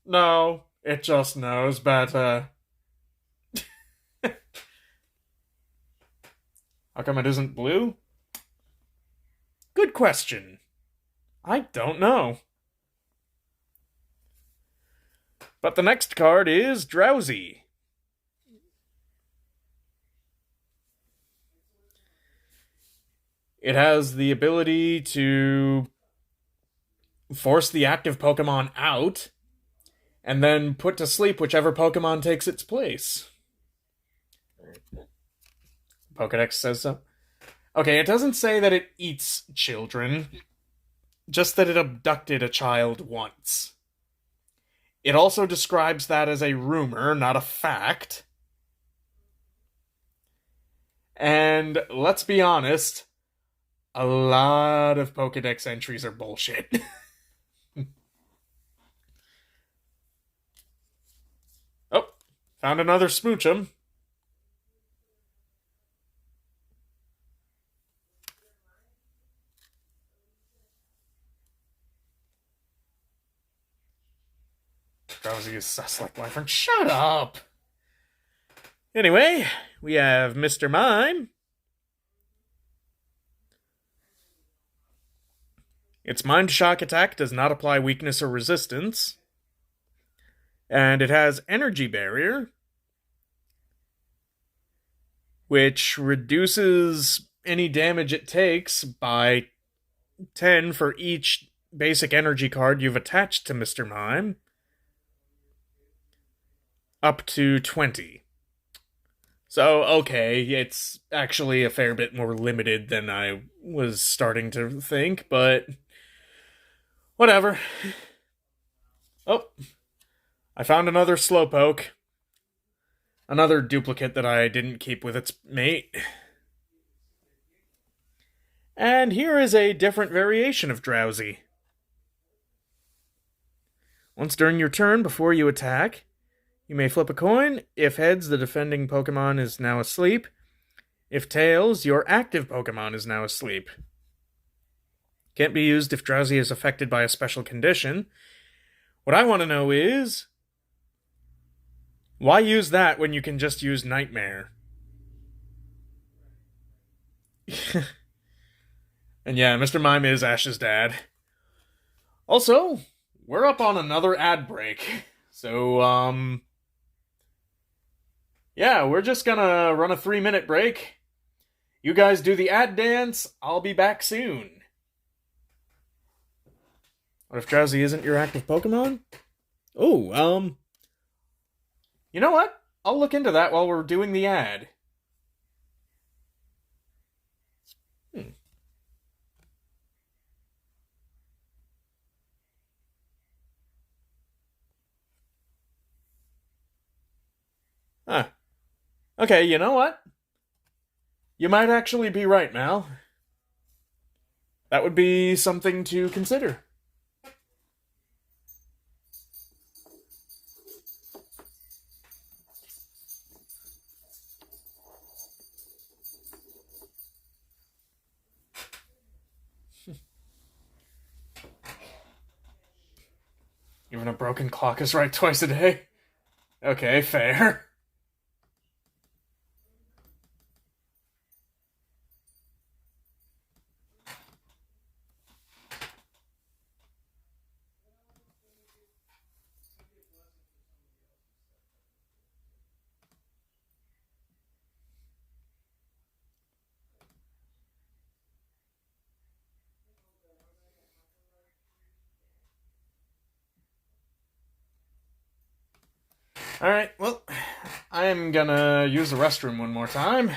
No, it just knows better. How come it isn't blue? Good question. I don't know. But the next card is Drowsy. It has the ability to force the active Pokemon out, and then put to sleep whichever Pokemon takes its place. Pokedex says so. Okay, it doesn't say that it eats children, just that it abducted a child once. It also describes that as a rumor, not a fact. And let's be honest, a lot of Pokedex entries are bullshit. Oh, found another Smoochum. Drowsy is sus like boyfriend. Shut up! Anyway, we have Mr. Mime. Its Mind Shock attack does not apply weakness or resistance. And it has Energy Barrier, which reduces any damage it takes by 10 for each basic energy card you've attached to Mr. Mime, up to 20. So, okay, it's actually a fair bit more limited than I was starting to think, but whatever. Oh, I found another Slowpoke. Another duplicate that I didn't keep with its mate. And here is a different variation of Drowsy. Once during your turn, before you attack, you may flip a coin. If heads, the defending Pokemon is now asleep. If tails, your active Pokemon is now asleep. Can't be used if Drowsy is affected by a special condition. What I want to know is, why use that when you can just use Nightmare? And yeah, Mr. Mime is Ash's dad. Also, we're up on another ad break. So, yeah, we're just gonna run a 3-minute break. You guys do the ad dance. I'll be back soon. What if Drowsy isn't your active Pokemon? Oh, You know what? I'll look into that while we're doing the ad. Hmm. Huh. Okay, you know what? You might actually be right, Mal. That would be something to consider. Even a broken clock is right twice a day? Okay, fair. Alright, well, I'm gonna use the restroom one more time.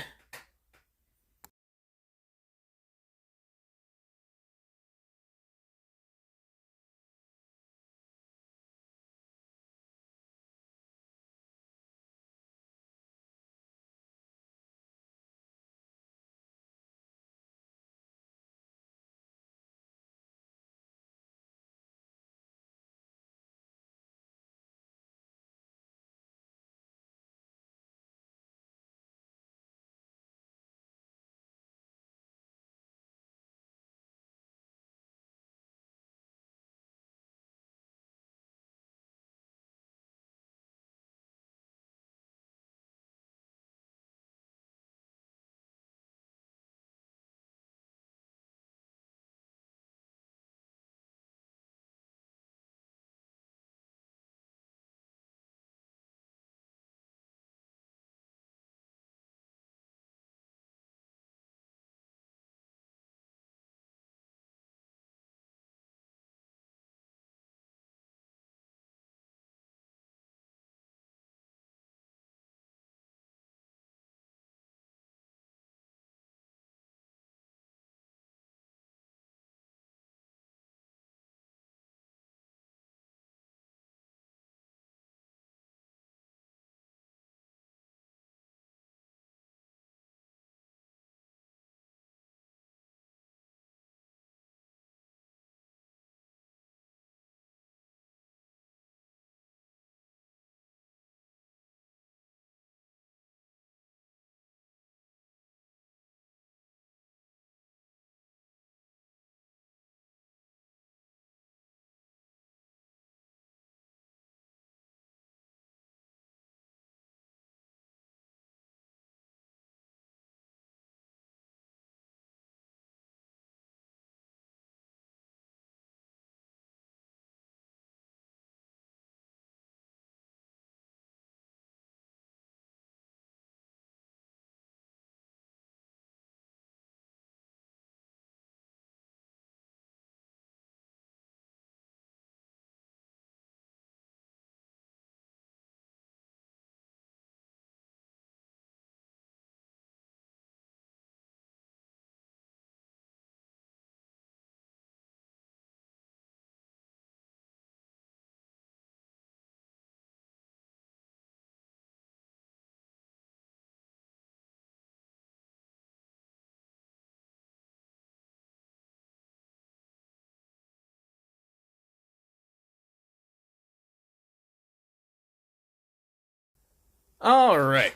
Alright.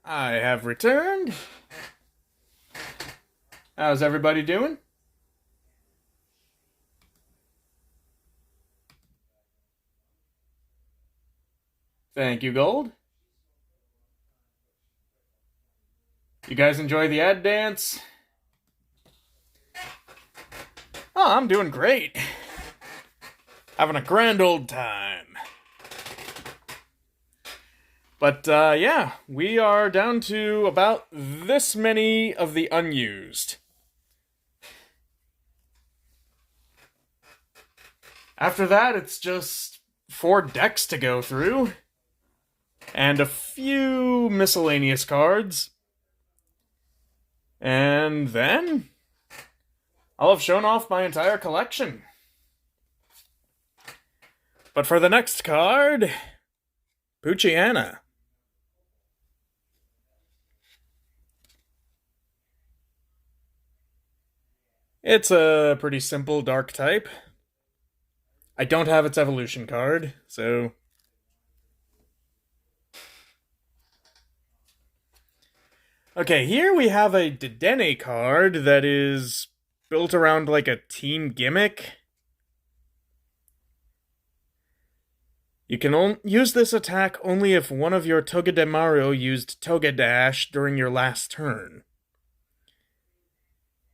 I have returned. How's everybody doing? Thank you, Gold. You guys enjoy the ad dance? Oh, I'm doing great. Having a grand old time. But, yeah, we are down to about this many of the unused. After that, it's just 4 decks to go through. and a few miscellaneous cards. And then I'll have shown off my entire collection. But for the next card, Poochyena. It's a pretty simple dark type. I don't have its evolution card, so... Okay, here we have a Dedenne card that is built around like a team gimmick. You can use this attack only if one of your Togedemaru used Togedash during your last turn.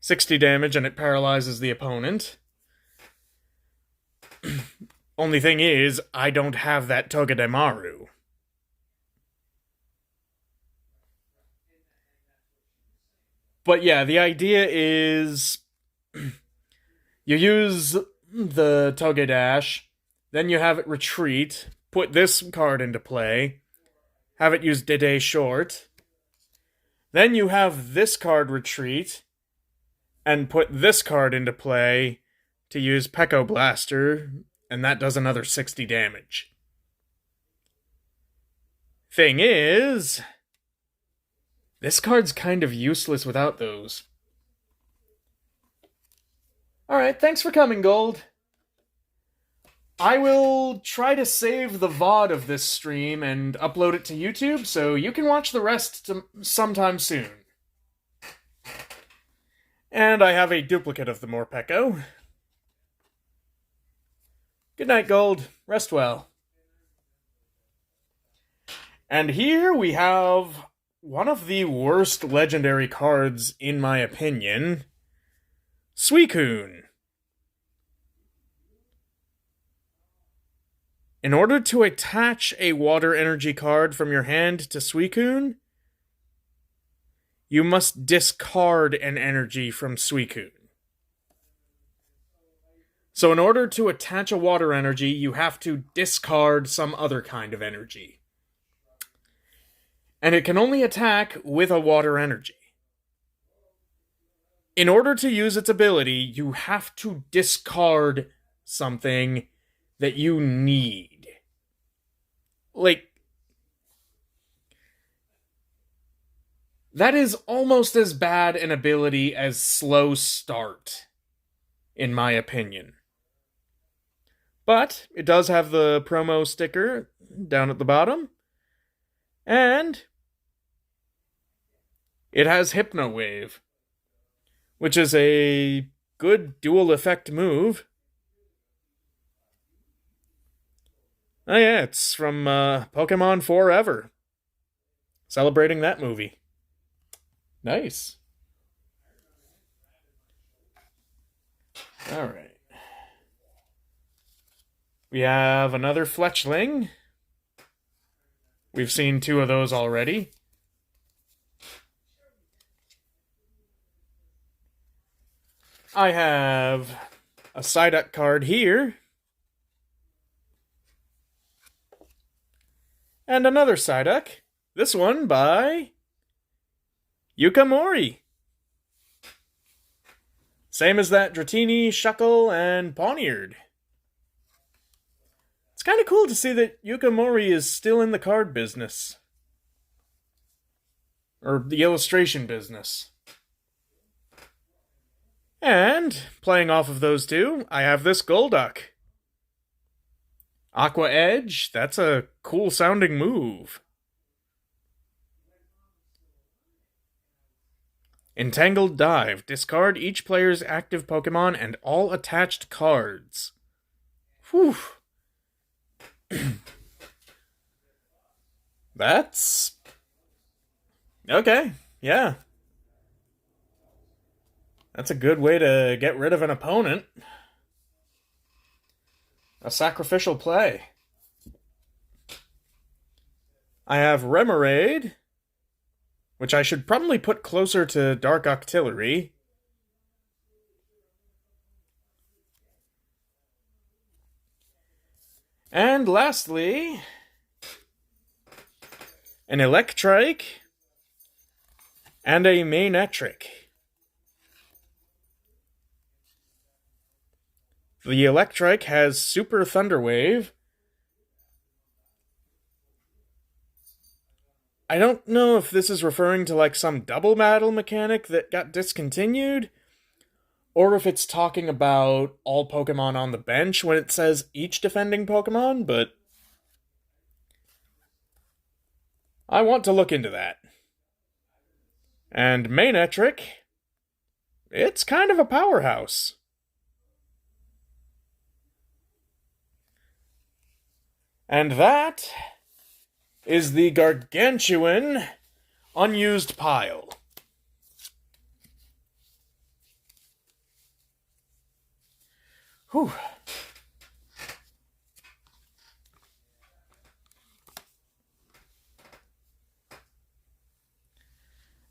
60 damage and it paralyzes the opponent. Only thing is, I don't have that Togedemaru. But yeah, the idea is you use the Togedash, then you have it retreat, put this card into play, have it use Dede Short, then you have this card retreat, and put this card into play to use Peko Blaster, and that does another 60 damage. Thing is, this card's kind of useless without those. Alright, thanks for coming, Gold. I will try to save the VOD of this stream and upload it to YouTube, so you can watch the rest sometime soon. And I have a duplicate of the Morpeko. Good night, Gold. Rest well. And here we have one of the worst legendary cards, in my opinion, Suicune. In order to attach a water energy card from your hand to Suicune, you must discard an energy from Suicune. So in order to attach a water energy, you have to discard some other kind of energy. And it can only attack with a water energy. In order to use its ability, you have to discard something that you need. Like, that is almost as bad an ability as Slow Start, in my opinion. But it does have the promo sticker down at the bottom. And it has Hypno Wave, which is a good dual effect move. Oh yeah, it's from Pokemon Forever. Celebrating that movie. Nice. Alright. We have another Fletchling. We've seen 2 of those already. I have a Psyduck card here. And another Psyduck. This one by Yukamori. Same as that Dratini, Shuckle, and Pawniard. It's kind of cool to see that Yukamori is still in the card business. Or the illustration business. And, playing off of those 2, I have this Golduck. Aqua Edge, that's a cool sounding move. Entangled Dive, discard each player's active Pokemon and all attached cards. Whew. That's... okay, yeah. That's a good way to get rid of an opponent. A sacrificial play. I have Remoraid, which I should probably put closer to Dark Octillery. And lastly, an Electrike, and a Manectric. The Electrike has Super Thunder Wave. I don't know if this is referring to like some double battle mechanic that got discontinued, or if it's talking about all Pokemon on the bench when it says each defending Pokemon, but I want to look into that. And Manectric, it's kind of a powerhouse. And that is the gargantuan unused pile. Whew.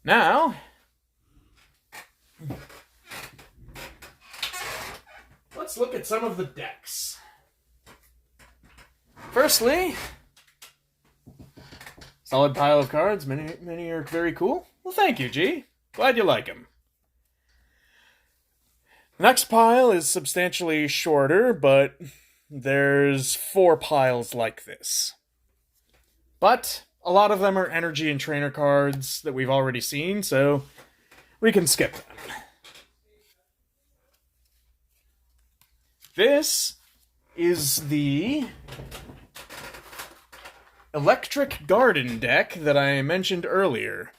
Now, let's look at some of the decks. Firstly, solid pile of cards. Many are very cool. Well, thank you, G. Glad you like them. The next pile is substantially shorter, but there's 4 piles like this. But a lot of them are energy and trainer cards that we've already seen, so we can skip them. This is the Electric Garden deck that I mentioned earlier.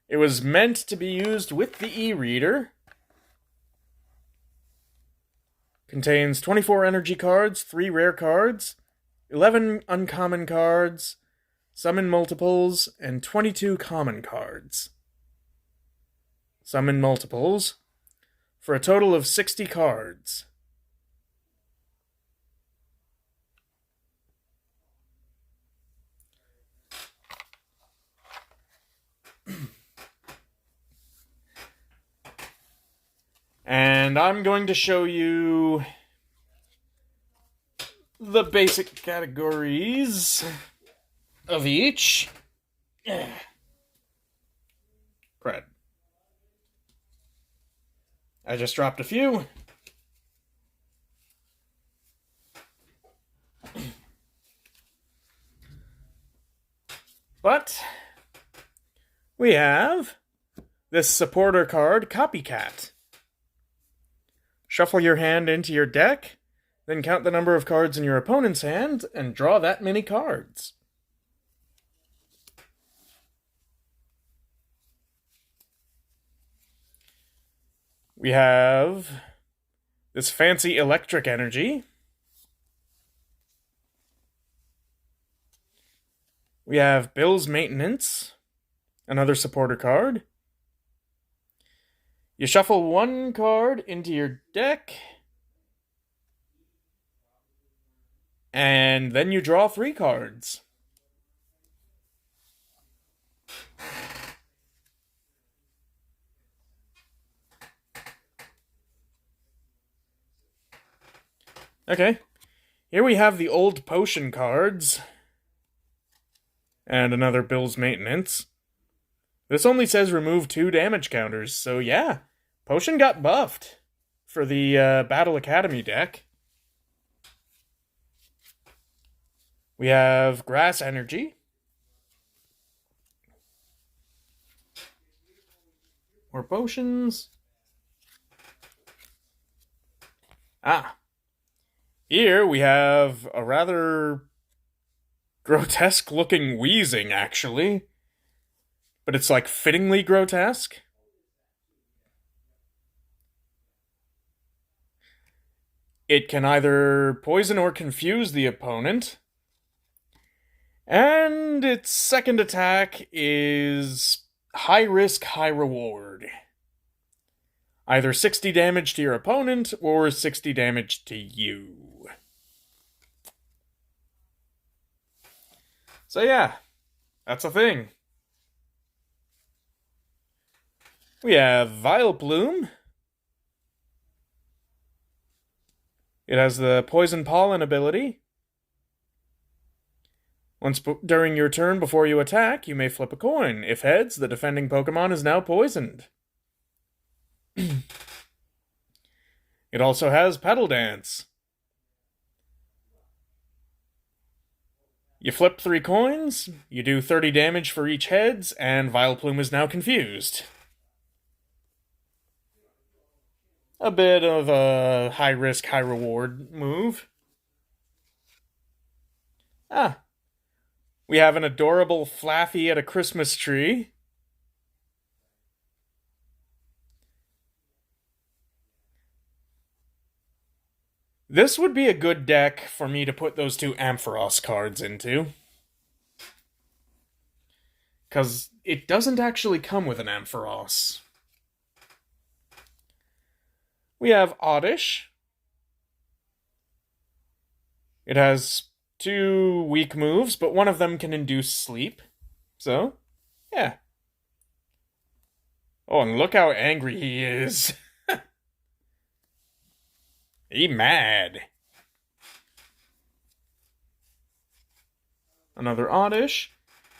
It was meant to be used with the e-reader. Contains 24 energy cards, 3 rare cards, 11 uncommon cards, summon multiples, and 22 common cards. Summon multiples for a total of 60 cards. And I'm going to show you the basic categories of each. Crud. I just dropped a few. But we have this supporter card, Copycat. Shuffle your hand into your deck, then count the number of cards in your opponent's hand, and draw that many cards. We have this fancy electric energy. We have Bill's Maintenance, another supporter card. You shuffle 1 card into your deck, and then you draw 3 cards. Okay, here we have the old potion cards, and another Bill's Maintenance. This only says remove 2 damage counters, so yeah, Potion got buffed for the Battle Academy deck. We have Grass Energy. More potions. Here we have a rather grotesque looking Wheezing, actually. But it's like fittingly grotesque. It can either poison or confuse the opponent. And its second attack is high risk, high reward. Either 60 damage to your opponent or 60 damage to you. So yeah, that's a thing. We have Vileplume. It has the Poison Pollen ability. During your turn before you attack, you may flip a coin. If heads, the defending Pokemon is now poisoned. It also has Petal Dance. You flip 3 coins, you do 30 damage for each heads, and Vileplume is now confused. A bit of a high-risk, high-reward move. We have an adorable Flaffy at a Christmas tree. This would be a good deck for me to put those 2 Ampharos cards into. Because it doesn't actually come with an Ampharos. We have Oddish. It has 2 weak moves, but one of them can induce sleep. So, yeah. Oh, and look how angry he is. He mad. Another Oddish.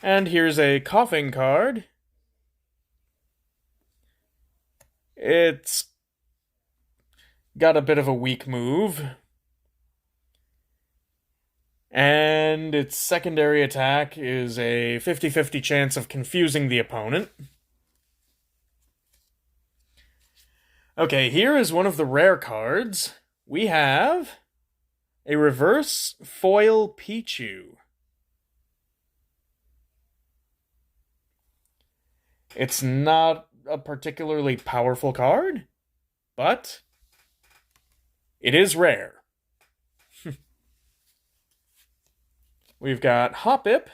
And here's a Coughing card. It's got a bit of a weak move. And its secondary attack is a 50-50 chance of confusing the opponent. Okay, here is one of the rare cards. We have a reverse foil Pichu. It's not a particularly powerful card, but it is rare. We've got Hoppip.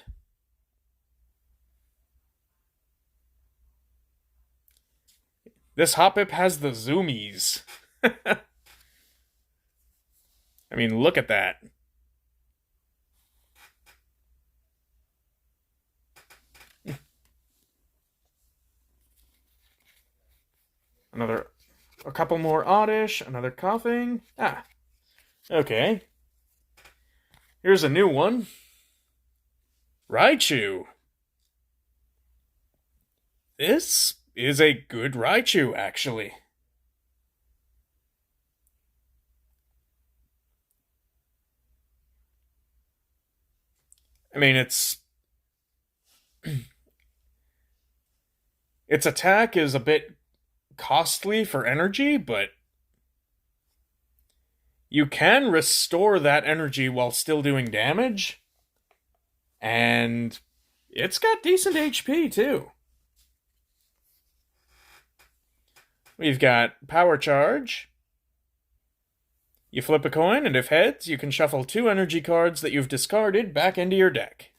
This Hoppip has the zoomies. I mean, look at that. A couple more Oddish, another Coughing. Okay. Here's a new one. Raichu. This is a good Raichu, actually. I mean, its attack is a bit costly for energy, but you can restore that energy while still doing damage. And it's got decent HP, too. We've got Power Charge. You flip a coin, and if heads, you can shuffle 2 energy cards that you've discarded back into your deck.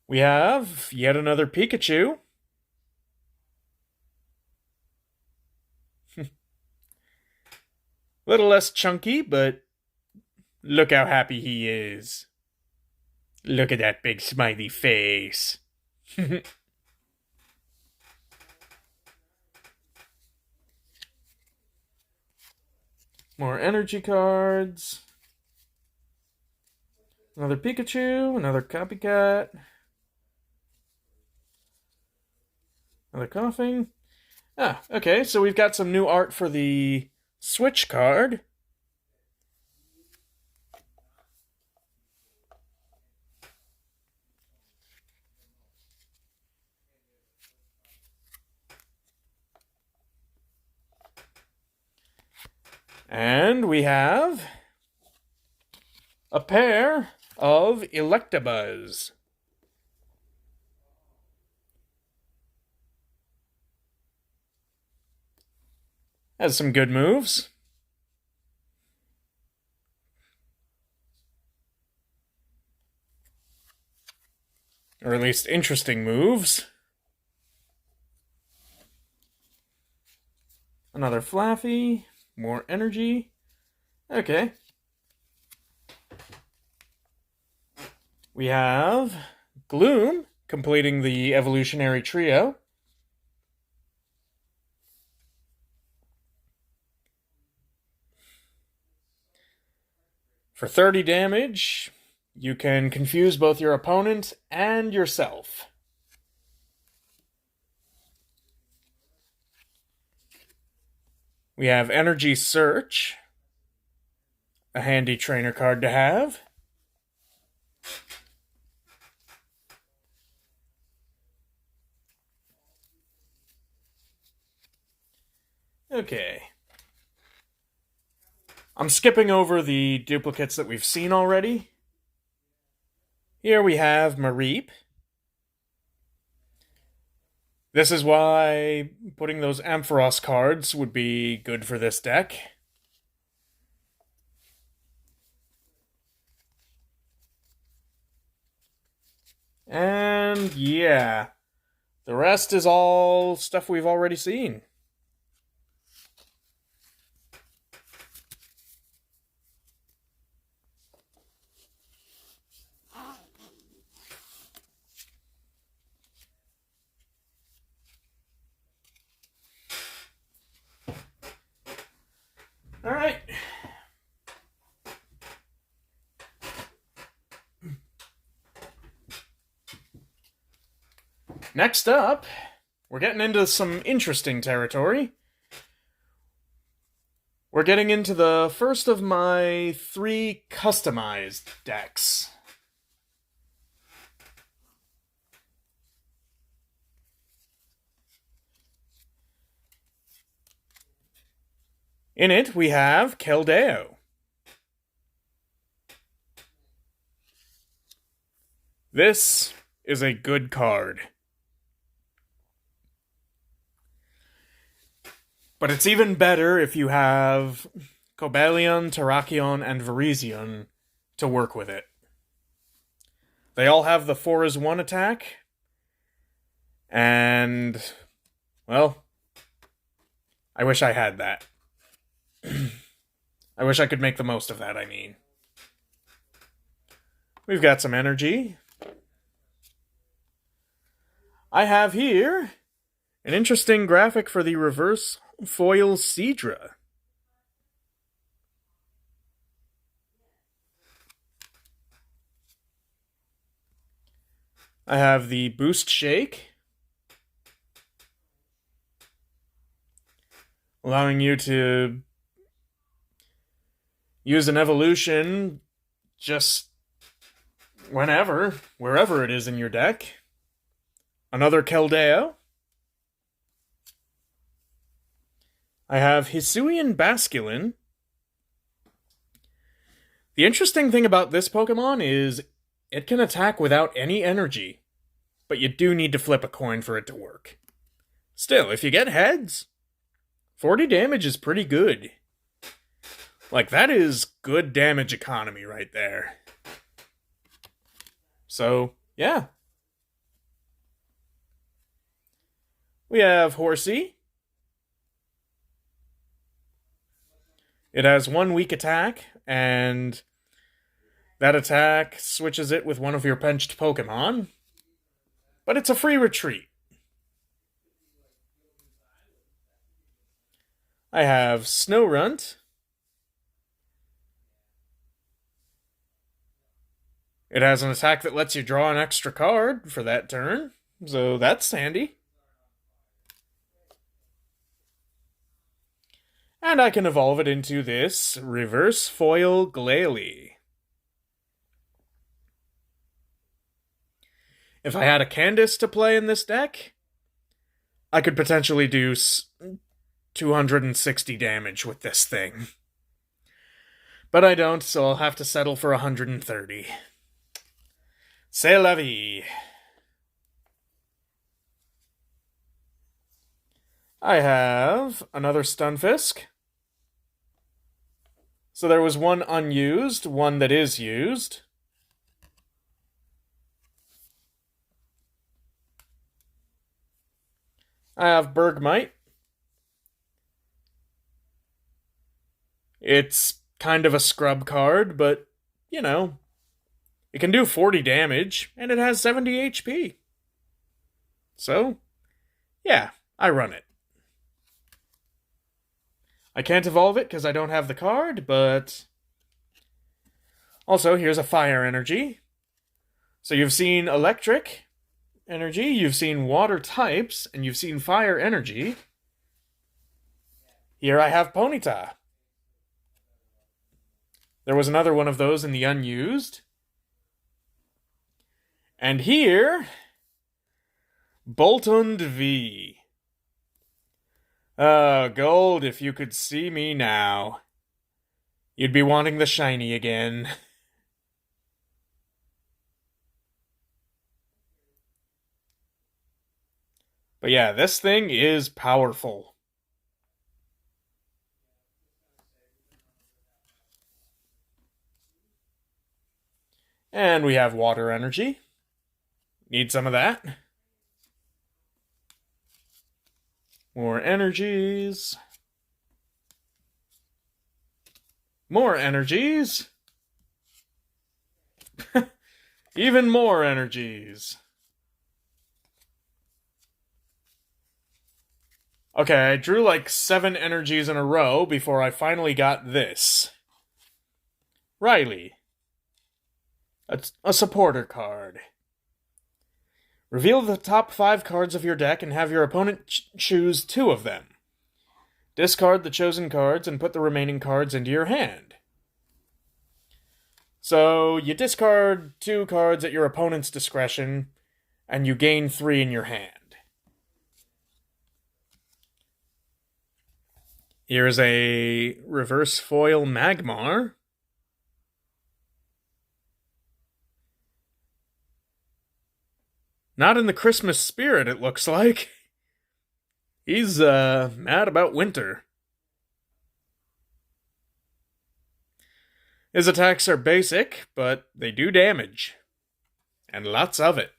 We have yet another Pikachu. Little less chunky, but look how happy he is. Look at that big smiley face. More energy cards. Another Pikachu, another Copycat. Another Coughing. Okay, so we've got some new art for the Switch card. And we have a pair of Electabuzz. Has some good moves. Or at least interesting moves. Another Flaffy. More energy. Okay. We have Gloom completing the evolutionary trio. For 30 damage, you can confuse both your opponent and yourself. We have Energy Search, a handy trainer card to have. Okay. I'm skipping over the duplicates that we've seen already. Here we have Mareep. This is why putting those Ampharos cards would be good for this deck. And yeah, the rest is all stuff we've already seen. All right. Next up, we're getting into some interesting territory. We're getting into the first of my 3 customized decks. In it, we have Keldeo. This is a good card. But it's even better if you have Cobalion, Terrakion, and Virizion to work with it. They all have the 4-1 attack. And, well, I wish I had that. I wish I could make the most of that, I mean. We've got some energy. I have here an interesting graphic for the reverse foil Seadra. I have the Boost Shake, allowing you to use an evolution just whenever, wherever it is in your deck. Another Keldeo. I have Hisuian Basculin. The interesting thing about this Pokemon is it can attack without any energy, but you do need to flip a coin for it to work. Still, if you get heads, 40 damage is pretty good. Like, that is good damage economy right there. So, yeah. We have Horsey. It has 1 weak attack, and that attack switches it with one of your benched Pokemon. But it's a free retreat. I have Snorunt. It has an attack that lets you draw an extra card for that turn, so that's handy. And I can evolve it into this reverse foil Glalie. If I had a Candace to play in this deck, I could potentially do 260 damage with this thing. But I don't, so I'll have to settle for 130. C'est la vie. I have another Stunfisk. So there was one unused, one that is used. I have Bergmite. It's kind of a scrub card, but, you know, it can do 40 damage, and it has 70 HP. So, yeah, I run it. I can't evolve it because I don't have the card, but Also, here's a fire energy. So you've seen electric energy, you've seen water types, and you've seen fire energy. Here I have Ponyta. There was another one of those in the unused. And here, Boltund V. Oh, Gold, if you could see me now, you'd be wanting the shiny again. But yeah, this thing is powerful. And we have water energy. Need some of that. More energies. More energies. Even more energies. Okay, I drew like 7 energies in a row before I finally got this. Riley. A supporter card. Reveal the top 5 cards of your deck and have your opponent choose 2 of them. Discard the chosen cards and put the remaining cards into your hand. So, you discard 2 cards at your opponent's discretion, and you gain 3 in your hand. Here's a reverse foil Magmar. Not in the Christmas spirit, it looks like. He's, mad about winter. His attacks are basic, but they do damage. And lots of it.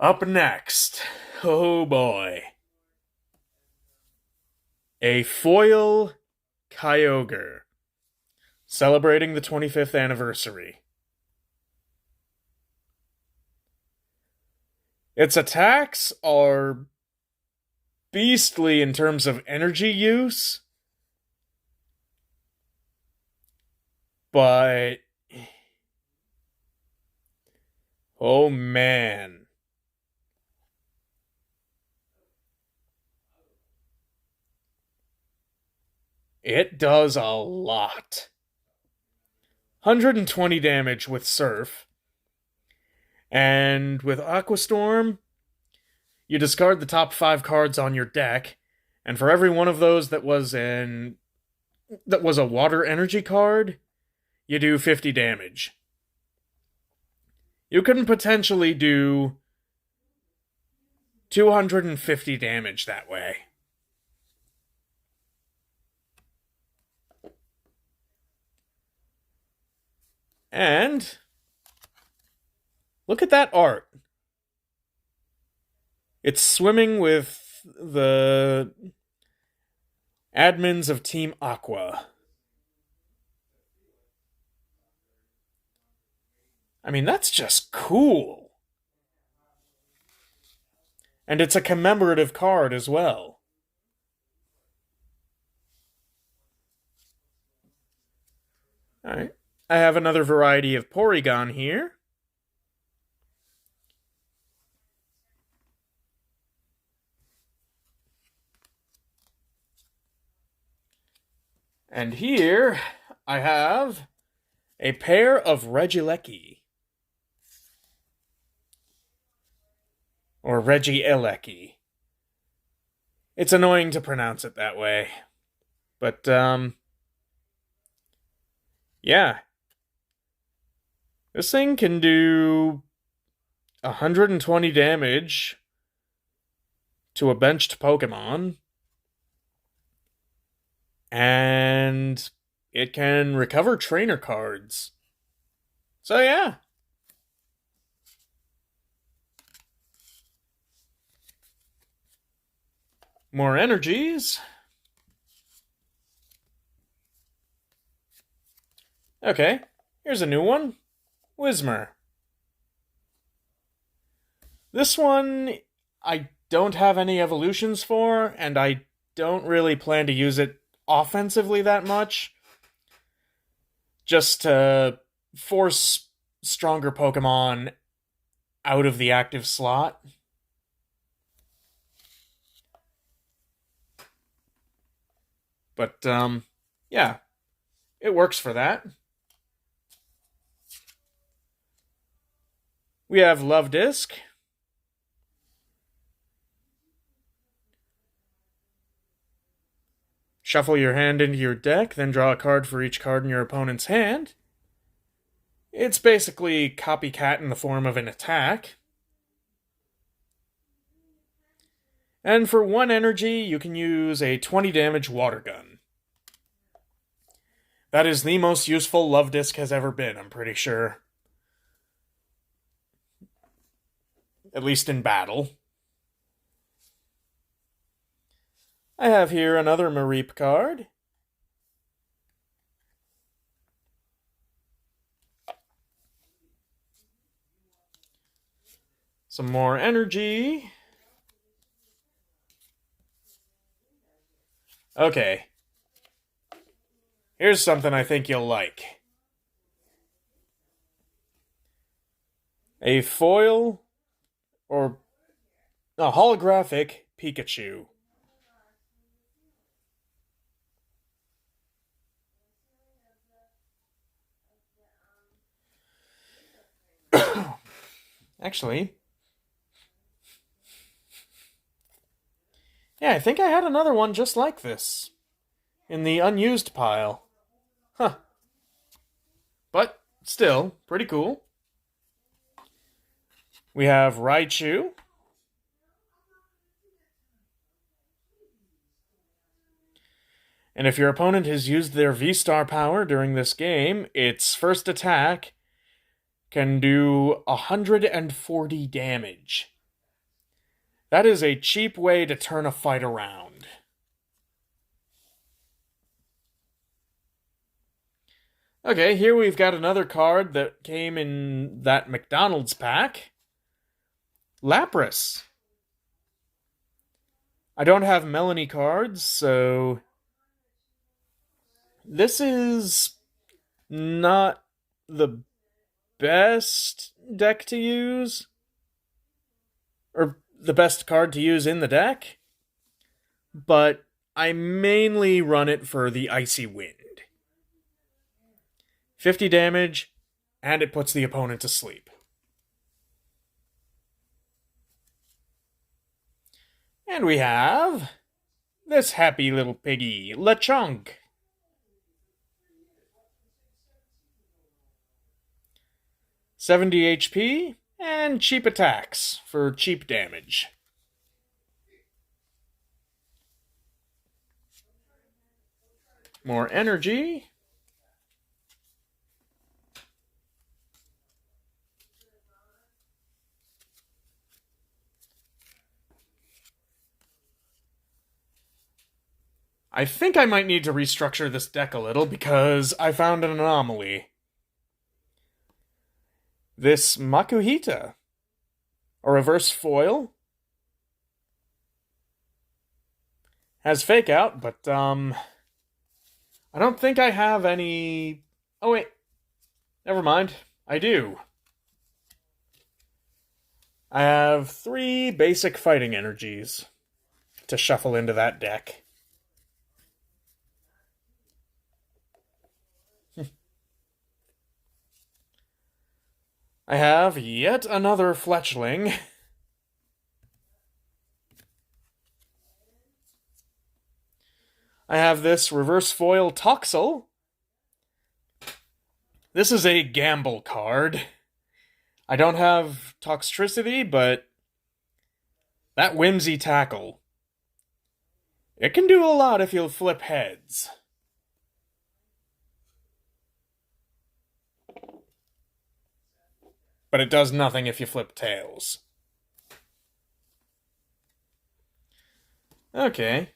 Up next. Oh boy. A foil Kyogre. Celebrating the 25th anniversary. Its attacks are beastly in terms of energy use, but oh man. It does a lot. 120 damage with Surf. And with Aqua Storm, you discard the top 5 cards on your deck, and for every one of those that was a water energy card, you do 50 damage. You can potentially do 250 damage that way. And look at that art. It's swimming with the admins of Team Aqua. I mean, that's just cool. And it's a commemorative card as well. Alright. I have another variety of Porygon here. And here I have a pair of Regieleki. Or Regieleki. It's annoying to pronounce it that way. But, yeah. This thing can do 120 damage to a benched Pokemon. And it can recover trainer cards. So yeah. More energies. Okay, here's a new one. Whismur. This one I don't have any evolutions for, and I don't really plan to use it offensively that much. just to force stronger Pokemon out of the active slot. But, yeah, it works for that. We have Love Disc. Shuffle your hand into your deck, then draw a card for each card in your opponent's hand. It's basically Copycat in the form of an attack. And for 1 energy, you can use a 20 damage water gun. That is the most useful Love Disc has ever been, I'm pretty sure. At least in battle. I have here another Mareep card. Some more energy. Okay. Here's something I think you'll like. A foil or a holographic Pikachu. Actually, yeah, I think I had another one just like this in the unused pile. Huh. But still, pretty cool. We have Raichu. And if your opponent has used their V-Star power during this game, its first attack can do 140 damage. That is a cheap way to turn a fight around. Okay, here we've got another card that came in that McDonald's pack. Lapras. I don't have Melanie cards, so this is not the best deck to use, or the best card to use in the deck, but I mainly run it for the Icy Wind. 50 damage, and it puts the opponent to sleep. And we have this happy little piggy, Lechonk. $70 HP, and cheap attacks for cheap damage. More energy. I think I might need to restructure this deck a little because I found an anomaly. This Makuhita, a reverse foil, has Fake Out, but I don't think I have any... Oh wait, never mind, I do. I have 3 basic fighting energies to shuffle into that deck. I have yet another Fletchling. I have this reverse foil Toxel. This is a gamble card. I don't have Toxtricity, but that Whimsy Tackle, it can do a lot if you'll flip heads. But it does nothing if you flip tails. Okay.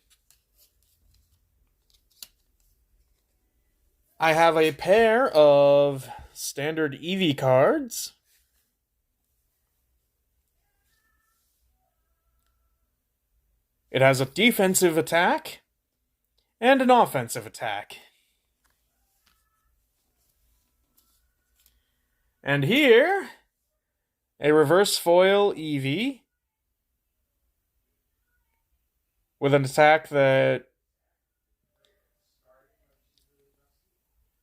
I have a pair of standard Eevee cards. It has a defensive attack and an offensive attack. And here, a reverse foil Eevee with an attack that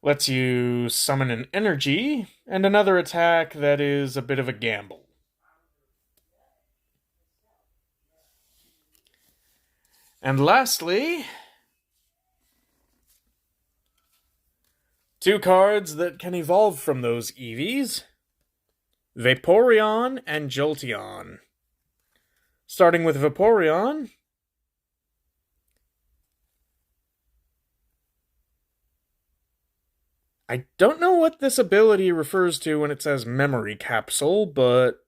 lets you summon an energy, and another attack that is a bit of a gamble. And lastly, two cards that can evolve from those Eevees, Vaporeon and Jolteon. Starting with Vaporeon, I don't know what this ability refers to when it says Memory Capsule, but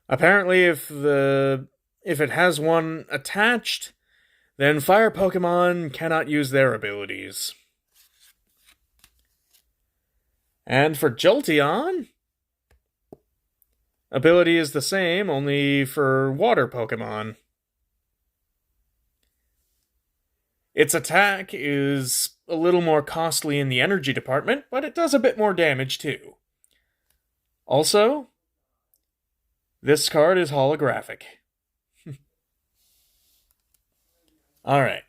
apparently if it has one attached, then Fire Pokemon cannot use their abilities. And for Jolteon, ability is the same, only for Water Pokemon. Its attack is a little more costly in the energy department, but it does a bit more damage too. Also, this card is holographic. Alright.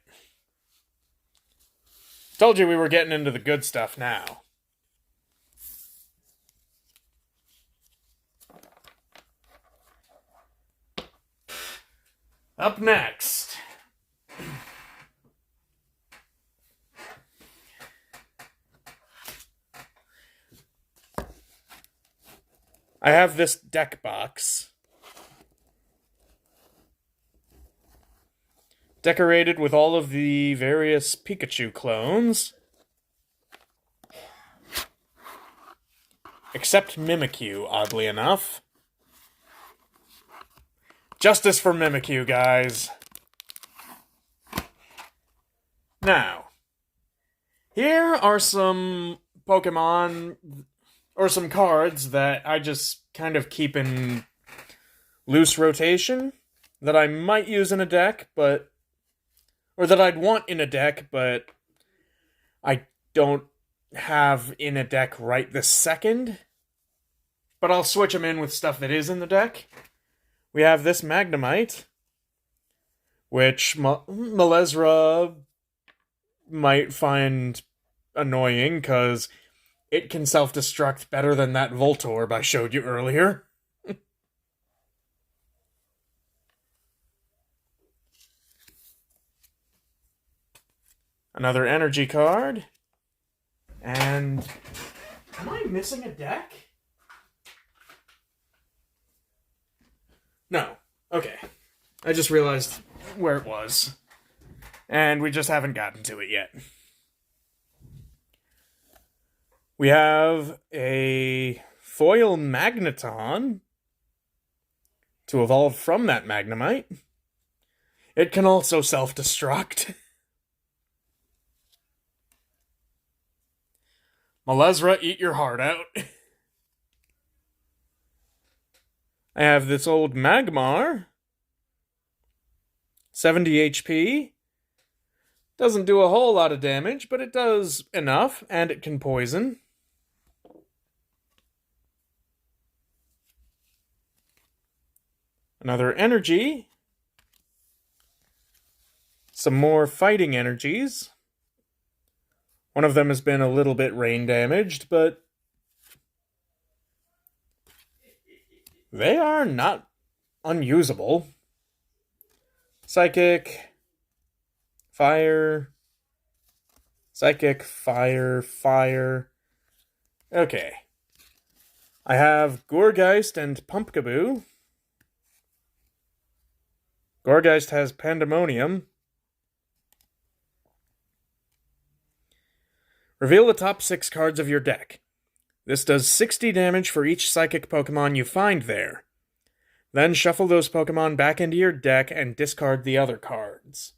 Told you we were getting into the good stuff now. Up next, I have this deck box decorated with all of the various Pikachu clones, except Mimikyu, oddly enough. Justice for Mimikyu, guys. Now, here are some Pokemon, or some cards that I just kind of keep in loose rotation, that I might use in a deck, or that I'd want in a deck, but I don't have in a deck right this second. But I'll switch them in with stuff that is in the deck. We have this Magnemite, which Malezra might find annoying, because it can self-destruct better than that Voltorb I showed you earlier. Another energy card. And am I missing a deck? No. Okay. I just realized where it was. And we just haven't gotten to it yet. We have a foil Magneton to evolve from that Magnemite. It can also self-destruct. Malezra, eat your heart out. I have this old Magmar. 70 HP. Doesn't do a whole lot of damage, but it does enough, and it can poison. Another energy. Some more fighting energies. One of them has been a little bit rain damaged, but they are not unusable. Psychic, fire, psychic, fire, fire. Okay. I have Gourgeist and Pumpkaboo. Gourgeist has Pandemonium. Reveal the top 6 cards of your deck. This does 60 damage for each psychic Pokemon you find there. Then shuffle those Pokemon back into your deck and discard the other cards.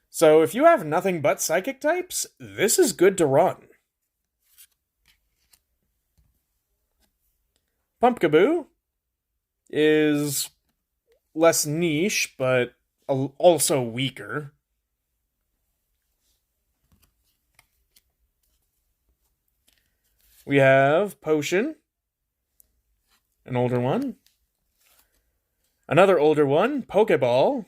So if you have nothing but psychic types, this is good to run. Pumpkaboo is less niche, but also weaker. We have Potion, an older one. Another older one, Pokeball.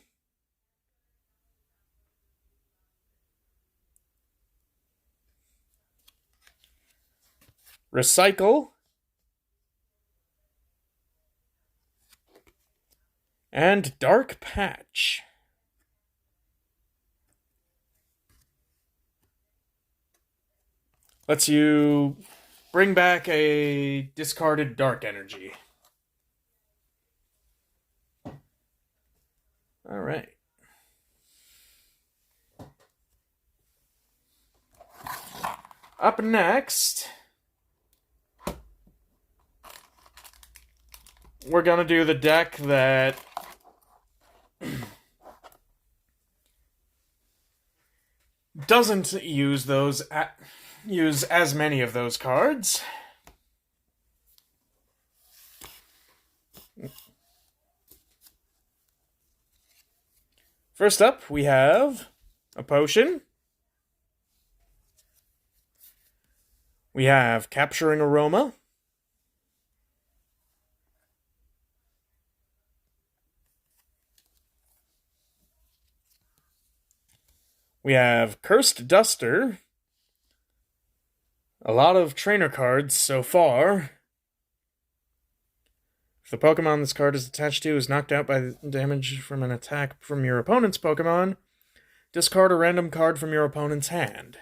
Recycle. And Dark Patch. Lets you bring back a discarded Dark Energy. Alright. Up next, we're gonna do the deck that doesn't use as many of those cards. First up, we have a Potion. We have Capturing Aroma. We have Cursed Duster. A lot of trainer cards so far. If the Pokemon this card is attached to is knocked out by damage from an attack from your opponent's Pokemon, discard a random card from your opponent's hand.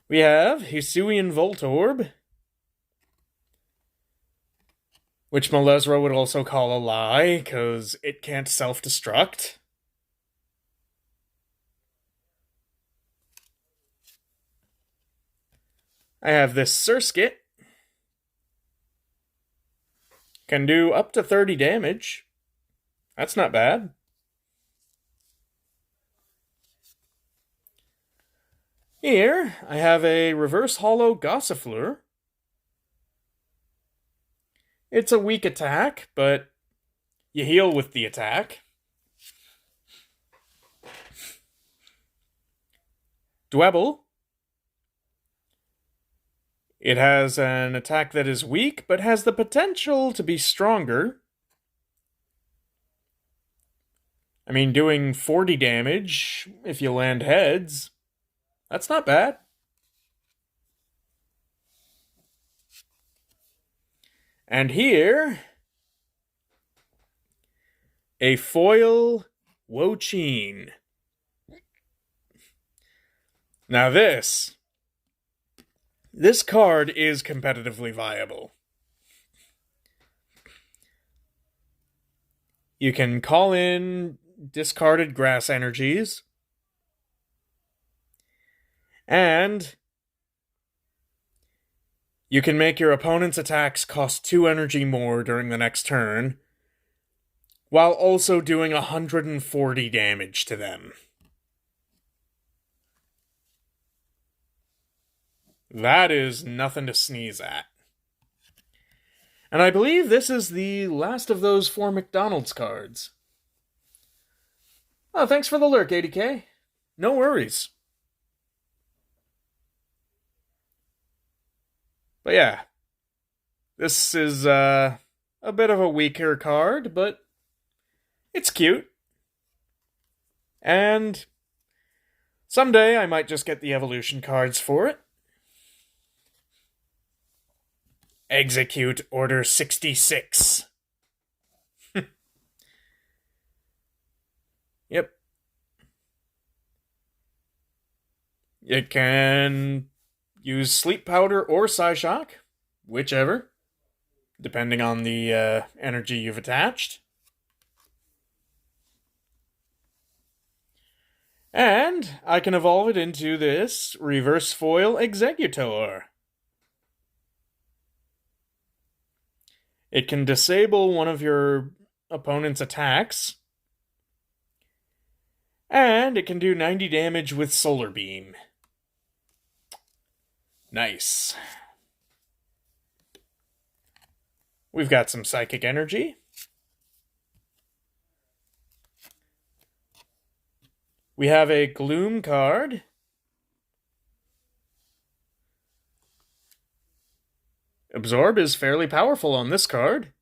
We have Hisuian Voltorb, which Malezra would also call a lie, because it can't self-destruct. I have this Surskit. Can do up to 30 damage. That's not bad. Here, I have a Reverse Hollow Gossifleur. It's a weak attack, but you heal with the attack. Dwebble. It has an attack that is weak, but has the potential to be stronger. I mean, doing 40 damage if you land heads, that's not bad. And here, a foil Wocheen. Now this card is competitively viable. You can call in discarded grass energies, and you can make your opponent's attacks cost 2 energy more during the next turn, while also doing 140 damage to them. That is nothing to sneeze at. And I believe this is the last of those 4 McDonald's cards. Oh, thanks for the lurk, 80K. No worries. But yeah, this is a bit of a weaker card, but it's cute. And someday I might just get the evolution cards for it. Execute Order 66. Yep. It can use Sleep Powder or Psyshock, whichever, depending on the energy you've attached. And I can evolve it into this Reverse Foil Executor. It can disable one of your opponent's attacks, and it can do 90 damage with Solar Beam. Nice. We've got some Psychic Energy. We have a Gloom card. Absorb is fairly powerful on this card.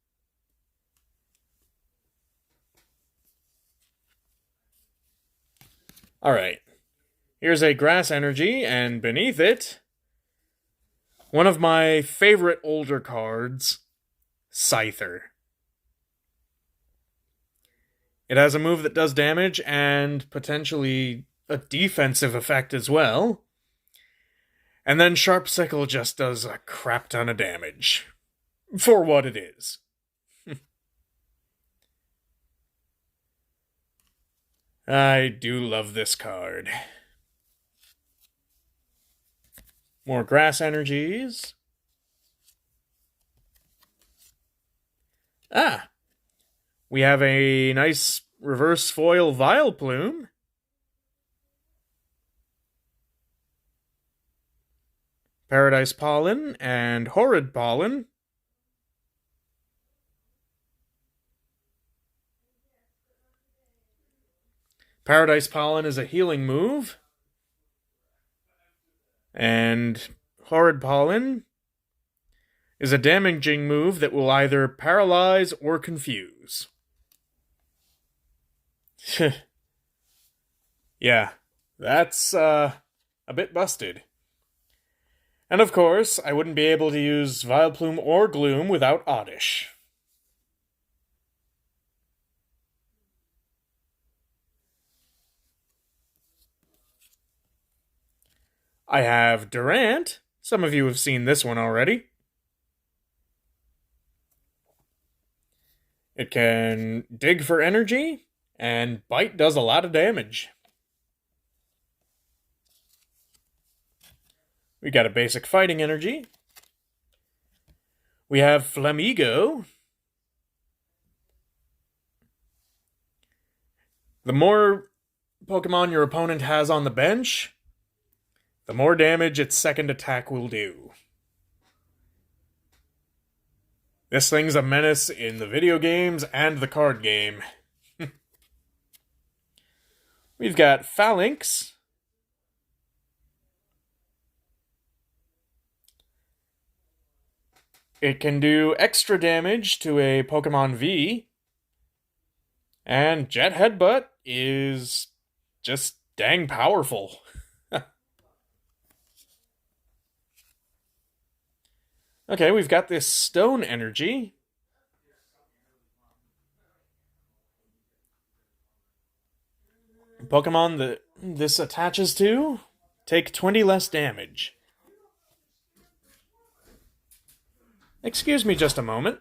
Alright. Here's a Grass Energy, and beneath it, one of my favorite older cards, Scyther. It has a move that does damage and potentially a defensive effect as well. And then Sharp Sickle just does a crap ton of damage. For what it is. I do love this card. More Grass Energies. We have a nice reverse foil Vileplume. Paradise Pollen and Horrid Pollen. Paradise Pollen is a healing move. And Horrid Pollen is a damaging move that will either paralyze or confuse. Yeah, that's a bit busted. And of course, I wouldn't be able to use Vileplume or Gloom without Oddish. I have Durant. Some of you have seen this one already. It can dig for energy, and Bite does a lot of damage. We got a basic fighting energy. We have Flamigo. The more Pokemon your opponent has on the bench, the more damage its second attack will do. This thing's a menace in the video games and the card game. We've got Phalanx. It can do extra damage to a Pokemon V. And Jet Headbutt is just dang powerful. Okay, we've got this Stone Energy. Pokemon that this attaches to take 20 less damage. Excuse me just a moment.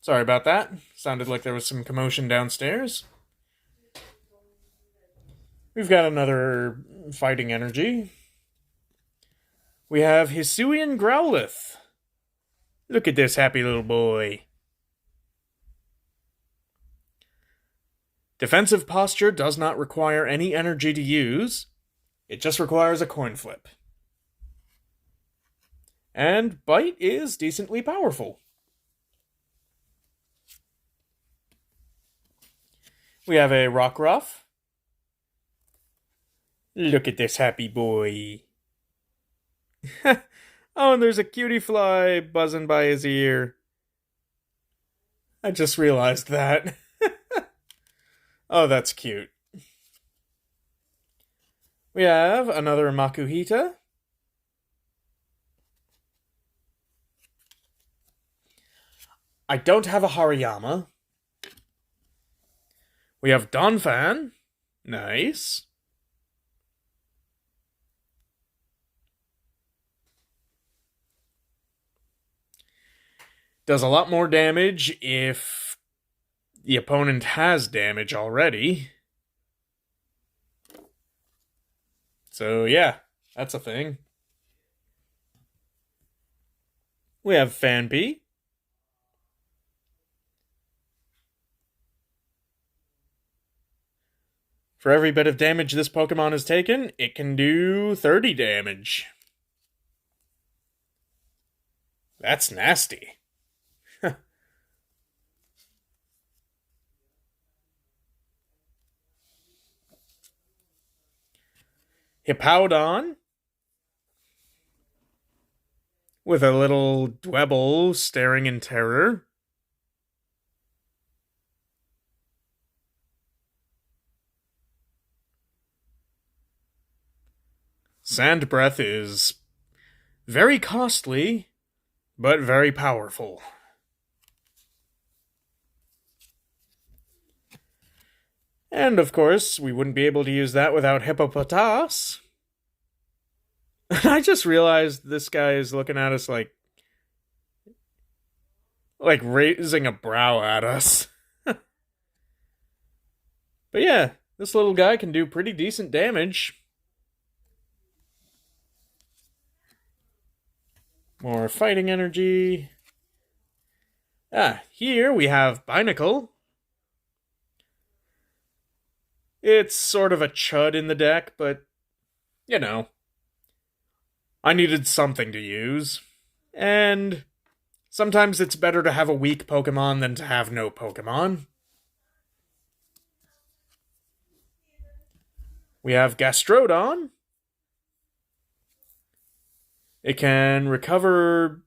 Sorry about that. Sounded like there was some commotion downstairs. We've got another fighting energy. We have Hisuian Growlithe. Look at this happy little boy. Defensive posture does not require any energy to use. It just requires a coin flip. And Bite is decently powerful. We have a Rockruff. Look at this happy boy. Oh, and there's a cutie fly buzzing by his ear. I just realized that. Oh, that's cute. We have another Makuhita. I don't have a Hariyama. We have Donphan. Nice. Does a lot more damage if the opponent has damage already. So yeah, that's a thing. We have Phanpy. For every bit of damage this Pokemon has taken, it can do 30 damage. That's nasty. Hippowdon, with a little Dwebble staring in terror. Sand Breath is very costly, but very powerful. And of course, we wouldn't be able to use that without Hippopotas. I just realized this guy is looking at us like raising a brow at us. But yeah, this little guy can do pretty decent damage. More fighting energy. Here we have Binacle. It's sort of a chud in the deck, but, you know, I needed something to use. And sometimes it's better to have a weak Pokemon than to have no Pokemon. We have Gastrodon. It can recover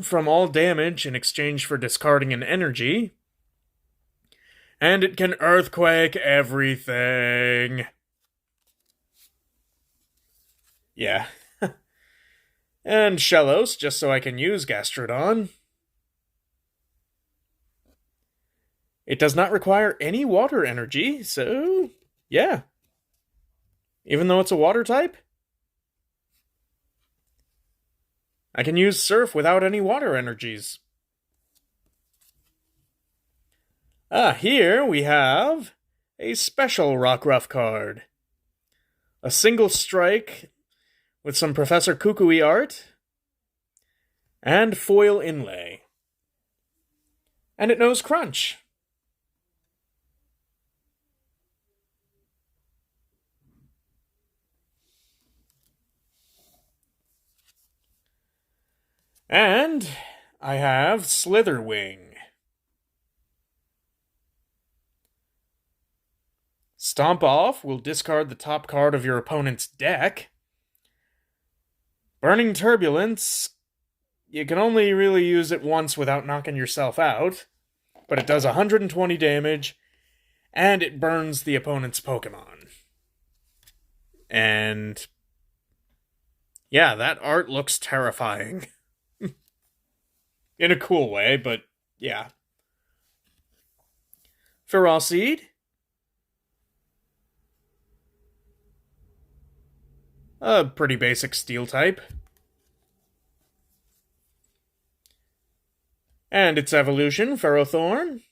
from all damage in exchange for discarding an energy. And it can Earthquake everything. Yeah. And Shellos, just so I can use Gastrodon. It does not require any water energy, so yeah. Even though it's a water type, I can use Surf without any water energies. Here we have a special Rockruff card. A single strike with some Professor Kukui art and foil inlay. And it knows Crunch. And I have Slitherwing. Stomp Off will discard the top card of your opponent's deck. Burning Turbulence, you can only really use it once without knocking yourself out, but it does 120 damage, and it burns the opponent's Pokemon. And yeah, that art looks terrifying. In a cool way, but yeah. Ferocity. A pretty basic steel type. And its evolution, Ferrothorn.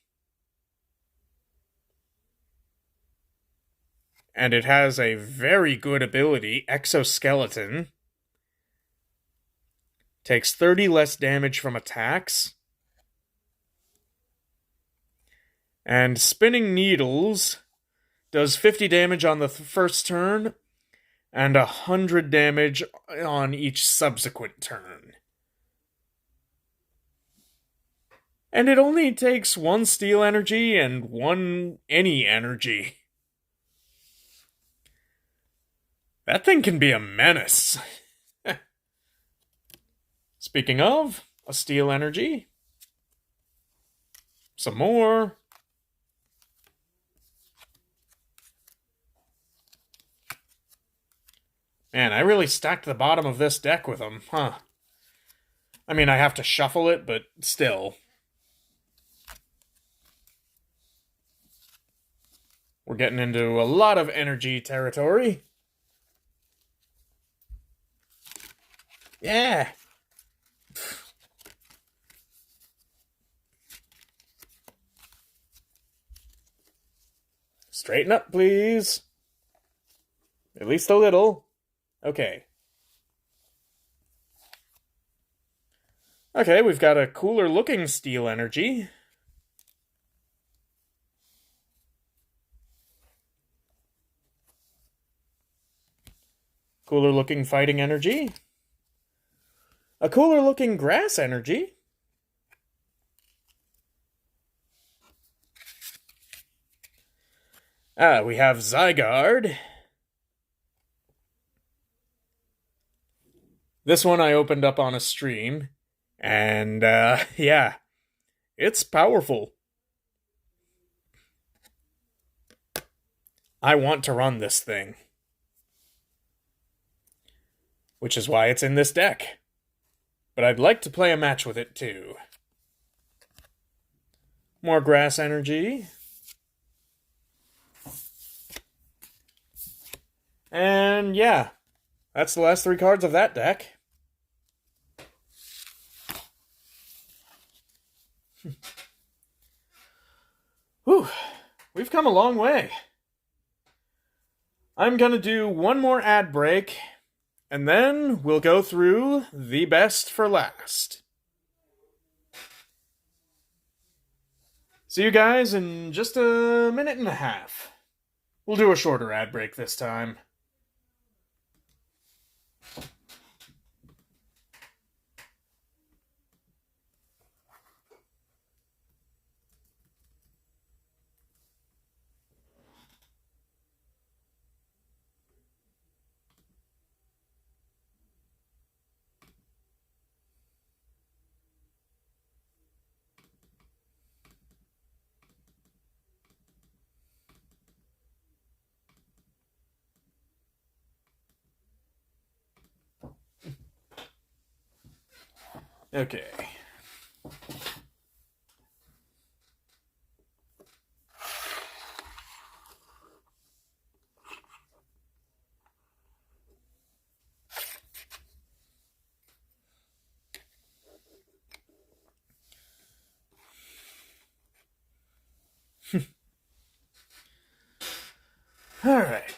And it has a very good ability, Exoskeleton. Takes 30 less damage from attacks. And Spinning Needles does 50 damage on the first turn and 100 damage on each subsequent turn. And it only takes 1 steel energy and 1 any energy. That thing can be a menace. Speaking of, a steel energy. Some more. Man, I really stacked the bottom of this deck with them, huh? I mean, I have to shuffle it, but still. We're getting into a lot of energy territory. Yeah. Straighten up, please. At least a little. Okay. Okay, we've got a cooler looking steel energy. Cooler looking fighting energy. A cooler looking grass energy. We have Zygarde. This one I opened up on a stream, and yeah, it's powerful. I want to run this thing, which is why it's in this deck. But I'd like to play a match with it too. More grass energy. And yeah, that's the last 3 cards of that deck. Whew, we've come a long way. I'm gonna do one more ad break, and then we'll go through the best for last. See you guys in just a minute and a half. We'll do a shorter ad break this time. Okay. All right.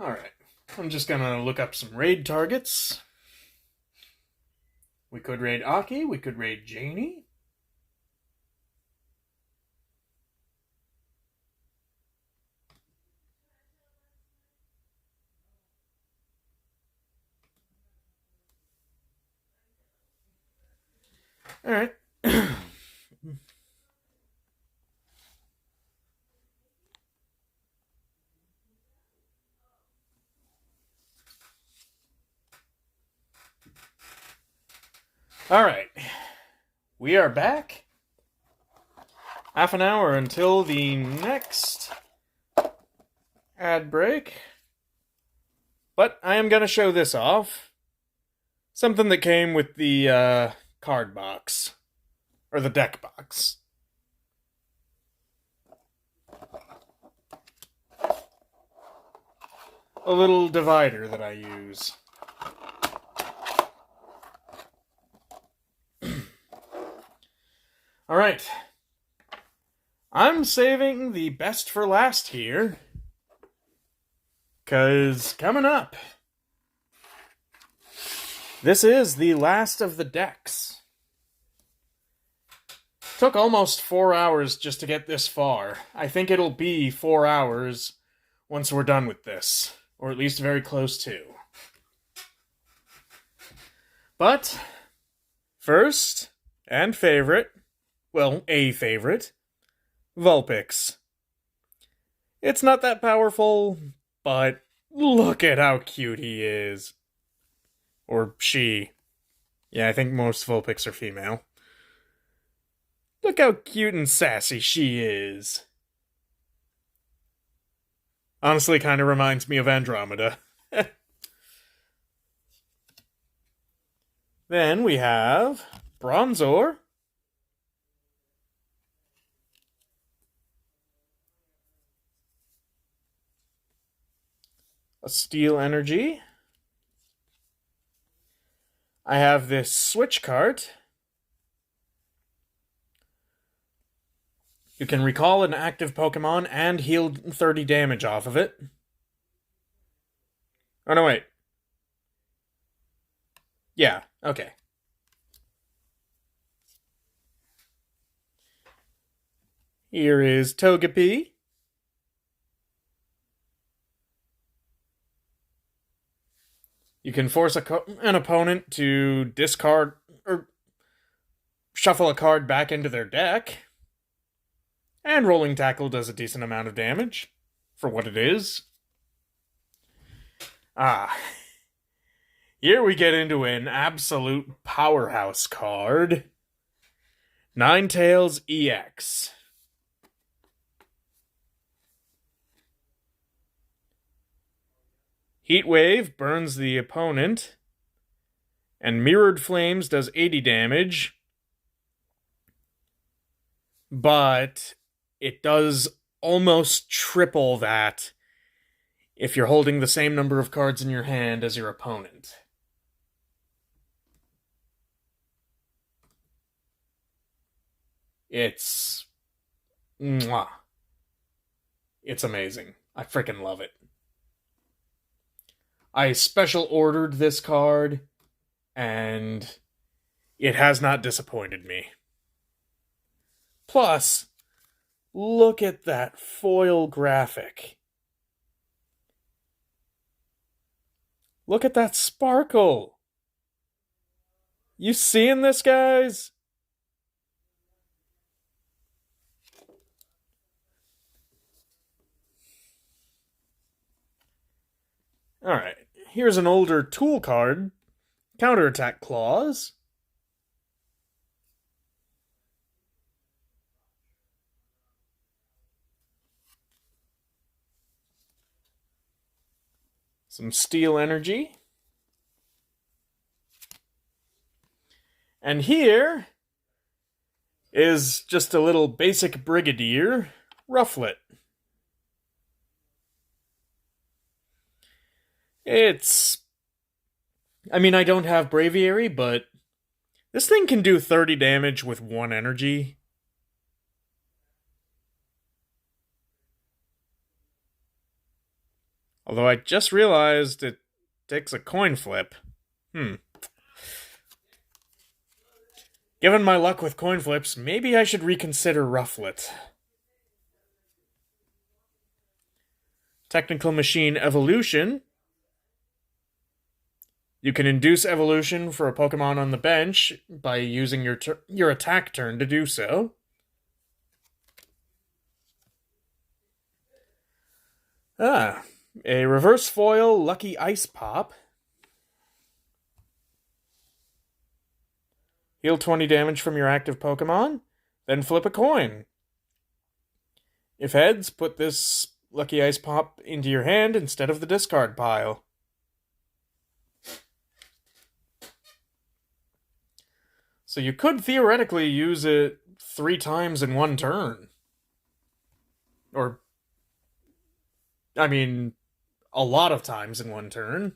Alright, I'm just gonna look up some raid targets. We could raid Aki, we could raid Janie. Alright. Alright. We are back. Half an hour until the next ad break. But I am going to show this off. Something that came with the card box. Or the deck box. A little divider that I use. Alright. I'm saving the best for last here. 'Cause coming up, this is the last of the decks. Took almost 4 hours just to get this far. I think it'll be 4 hours once we're done with this. Or at least very close to. But, first, and favorite, well, a favorite, Vulpix. It's not that powerful, but look at how cute he is. Or she. Yeah, I think most Vulpix are female. Look how cute and sassy she is. Honestly, kind of reminds me of Andromeda. Then we have Bronzor. A Steel Energy. I have this Switch cart. You can recall an active Pokemon and heal 30 damage off of it. Oh, no, wait. Yeah, okay. Here is Togepi. You can force an opponent to discard or shuffle a card back into their deck. And Rolling Tackle does a decent amount of damage for what it is. Here we get into an absolute powerhouse card. Ninetales EX. Heat Wave burns the opponent, and Mirrored Flames does 80 damage, but it does almost triple that if you're holding the same number of cards in your hand as your opponent. It's mwah. It's amazing. I freaking love it. I special ordered this card, and it has not disappointed me. Plus, look at that foil graphic. Look at that sparkle. You seeing this, guys? Alright, here's an older tool card. Counterattack Claws. Some Steel Energy. And here is just a little basic Brigadier, Rufflet. I don't have Braviary, but this thing can do 30 damage with 1 energy. Although I just realized it takes a coin flip. Given my luck with coin flips, maybe I should reconsider Rufflet. Technical Machine Evolution. You can induce evolution for a Pokemon on the bench by using your attack turn to do so. A reverse foil Lucky Ice Pop. Heal 20 damage from your active Pokemon, then flip a coin. If heads, put this Lucky Ice Pop into your hand instead of the discard pile. So you could theoretically use it 3 times in 1 turn. A lot of times in 1 turn.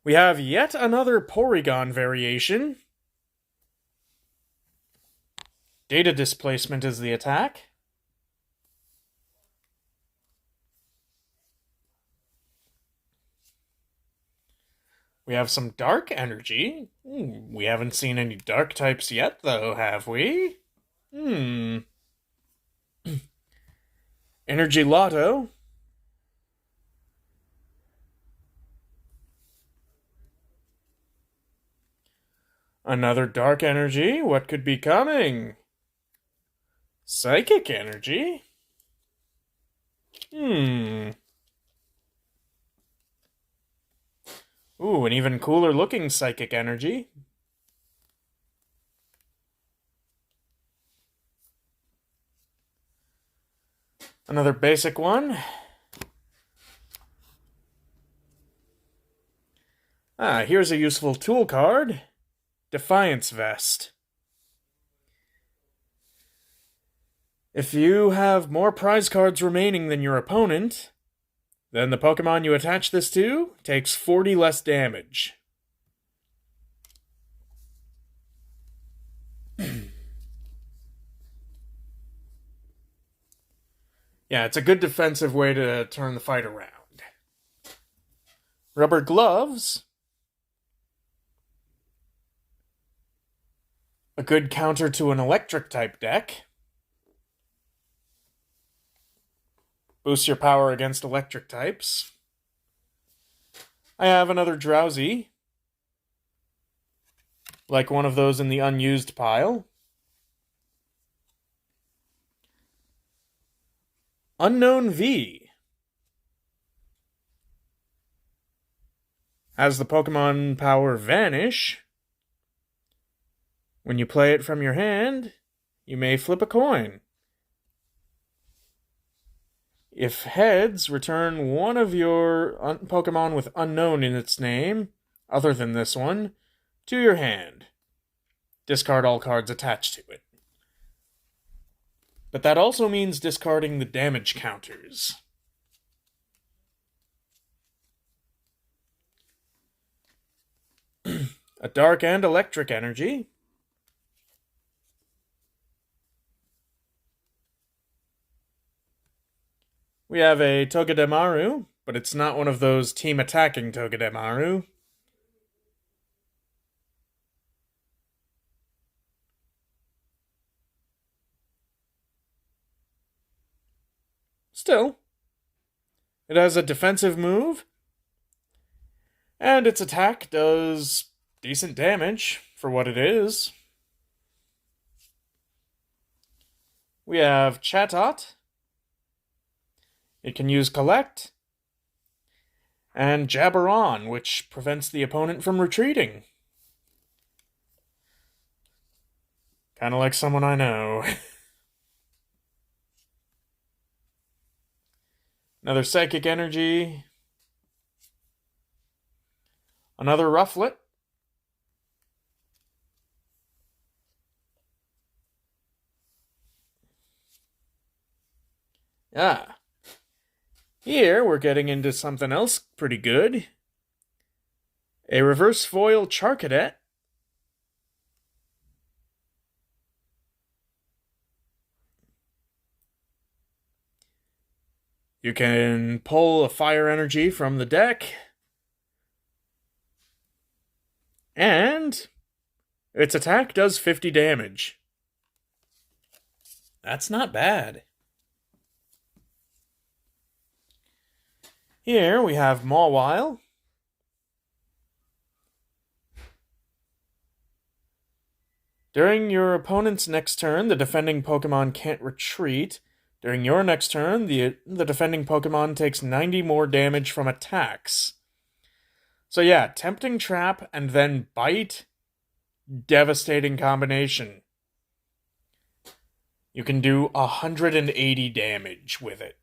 We have yet another Porygon variation. Data Displacement is the attack. We have some Dark Energy. We haven't seen any Dark types yet, though, have we? Energy Lotto. Another Dark Energy. What could be coming? Psychic Energy? Ooh, an even cooler looking Psychic Energy. Another basic one. Here's a useful tool card. Defiance Vest. If you have more prize cards remaining than your opponent, then the Pokemon you attach this to takes 40 less damage. Yeah, it's a good defensive way to turn the fight around. Rubber Gloves. A good counter to an electric type deck. Boosts your power against electric types. I have another Drowsy, like one of those in the unused pile. Unknown V. Has the Pokemon power Vanish. When you play it from your hand, you may flip a coin. If heads, return one of your Pokemon with unknown in its name, other than this one, to your hand. Discard all cards attached to it. But that also means discarding the damage counters. A dark and electric energy. We have a Togedemaru, but it's not one of those team attacking Togedemaru. Still, it has a defensive move, and its attack does decent damage for what it is. We have Chatot. It can use Collect, and Jabber On, which prevents the opponent from retreating. Kind of like someone I know. Another Psychic Energy. Another Rufflet. Here we're getting into something else pretty good. A Reverse Foil Charcadet. You can pull a fire energy from the deck. And its attack does 50 damage. That's not bad. Here we have Mawile. During your opponent's next turn, the defending Pokemon can't retreat. During your next turn, the defending Pokemon takes 90 more damage from attacks. So yeah, Tempting Trap and then Bite. Devastating combination. You can do 180 damage with it.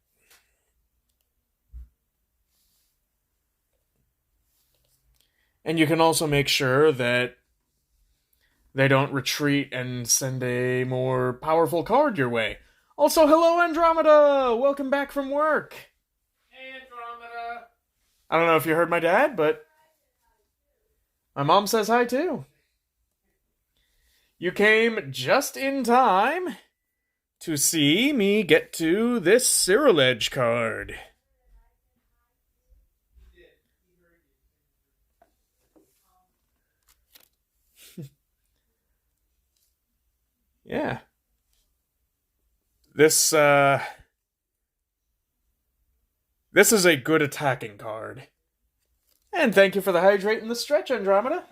And you can also make sure that they don't retreat and send a more powerful card your way. Also, hello Andromeda! Welcome back from work! Hey, Andromeda! I don't know if you heard my dad, but my mom says hi too. You came just in time to see me get to this Cyriledge card. Yeah. This is a good attacking card. And thank you for the hydrate and the stretch, Andromeda.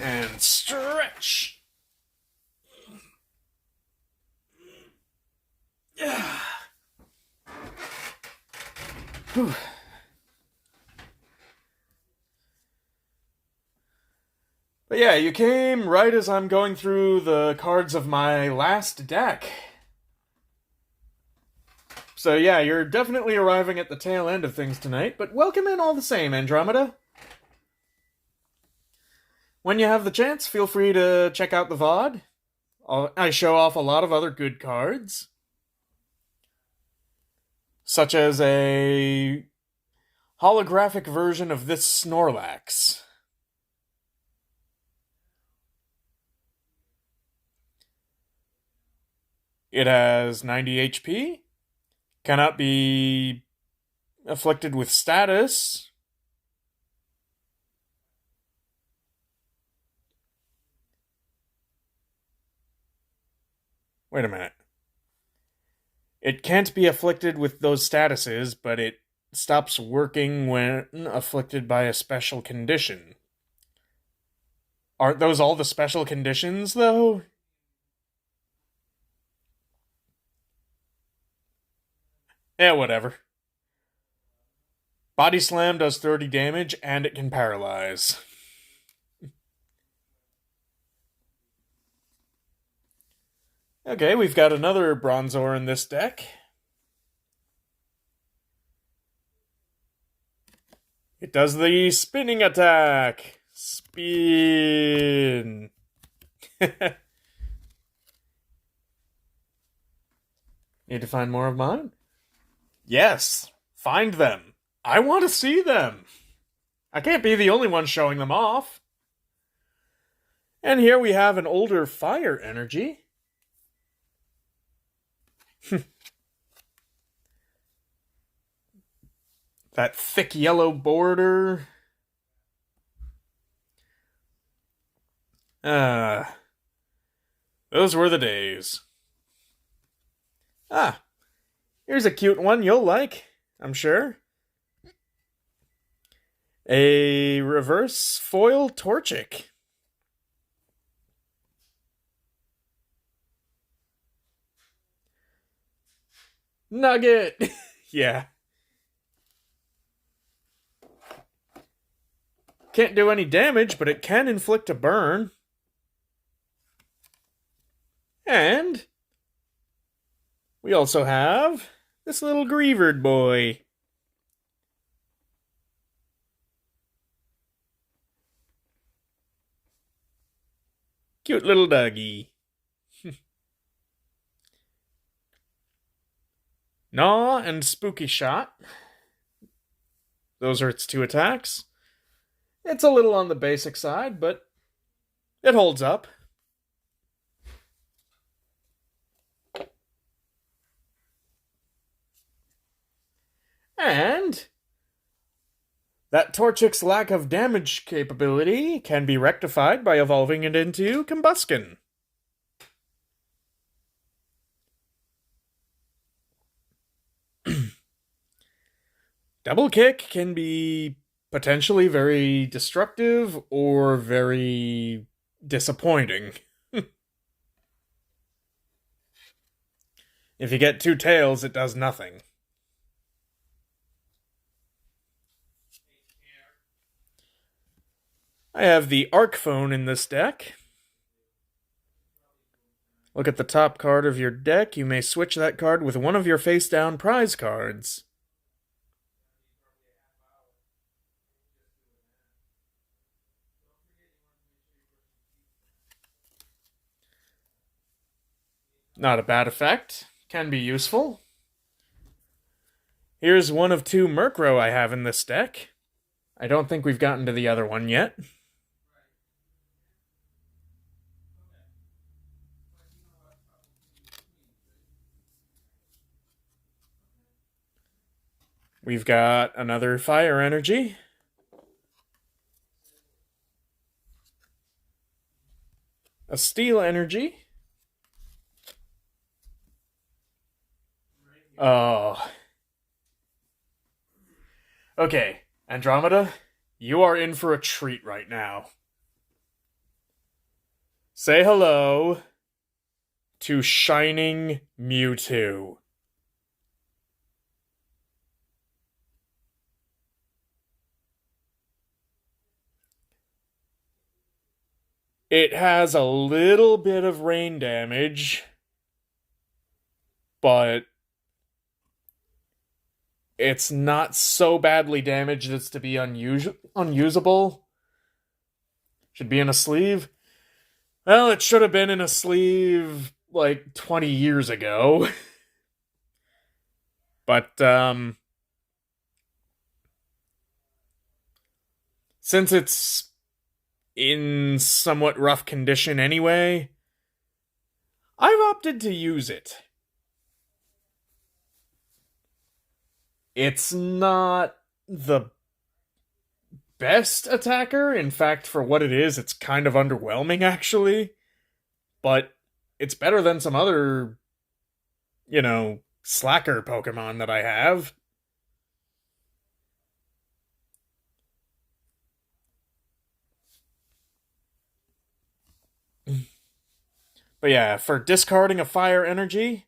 And stretch. Yeah. Whew. But yeah, you came right as I'm going through the cards of my last deck. So yeah, you're definitely arriving at the tail end of things tonight, but welcome in all the same, Andromeda. When you have the chance, feel free to check out the VOD. I show off a lot of other good cards, such as a holographic version of this Snorlax. It has 90 HP, cannot be afflicted with status, Wait a minute. It can't be afflicted with those statuses, but it stops working when afflicted by a special condition. Aren't those all the special conditions, though? Yeah, whatever. Body Slam does 30 damage, and it can paralyze. Okay, we've got another Bronzor in this deck. It does the spinning attack. Spin. Need to find more of mine? Yes, find them. I want to see them. I can't be the only one showing them off. And here we have an older fire energy. That thick yellow border. Those were the days. Here's a cute one you'll like, I'm sure. A reverse foil Torchic. Nugget! Yeah. Can't do any damage, but it can inflict a burn. And we also have this little Grievered boy. Cute little doggy. Gnaw and Spooky Shot. Those are its two attacks. It's a little on the basic side, but it holds up. And that Torchic's lack of damage capability can be rectified by evolving it into Combuskin. Double Kick can be potentially very destructive or very disappointing. If you get two tails, it does nothing. I have the Arc Phone in this deck. Look at the top card of your deck. You may switch that card with one of your face-down prize cards. Not a bad effect. Can be useful. Here's one of two Murkrow I have in this deck. I don't think we've gotten to the other one yet. We've got another Fire Energy. A Steel Energy. Oh. Okay, Andromeda, you are in for a treat right now. Say hello to Shining Mewtwo. It has a little bit of rain damage, but it's not so badly damaged as to be unusable. Should be in a sleeve. Well, it should have been in a sleeve like 20 years ago. But, since it's in somewhat rough condition anyway, I've opted to use it. It's not the best attacker. In fact, for what it is, it's kind of underwhelming, actually. But it's better than some other, slacker Pokemon that I have. But yeah, for discarding a fire energy,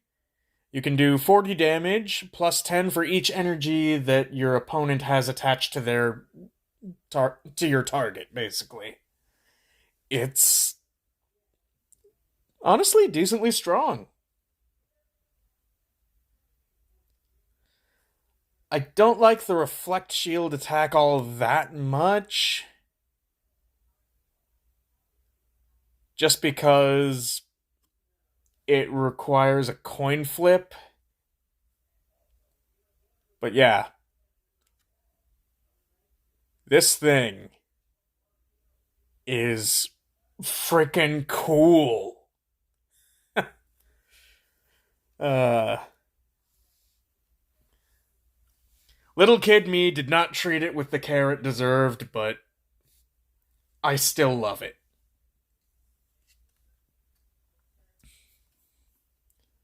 you can do 40 damage plus 10 for each energy that your opponent has attached to to your target, basically. It's honestly decently strong. I don't like the reflect shield attack all that much. Just because it requires a coin flip. But yeah, this thing is freaking cool. uh Little kid me did not treat it with the care it deserved, but I still love it.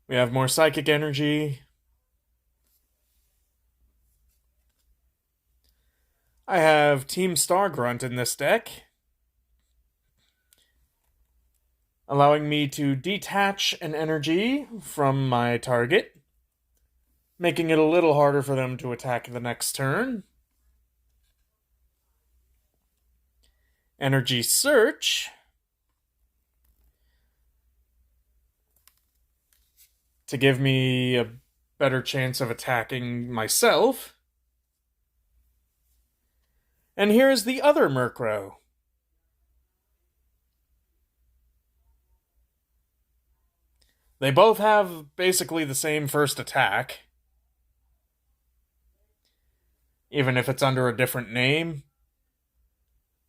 We have more psychic energy. I have Team Star Grunt in this deck, allowing me to detach an energy from my target, making it a little harder for them to attack the next turn. Energy Search to give me a better chance of attacking myself. And here's the other Murkrow. They both have basically the same first attack, even if it's under a different name.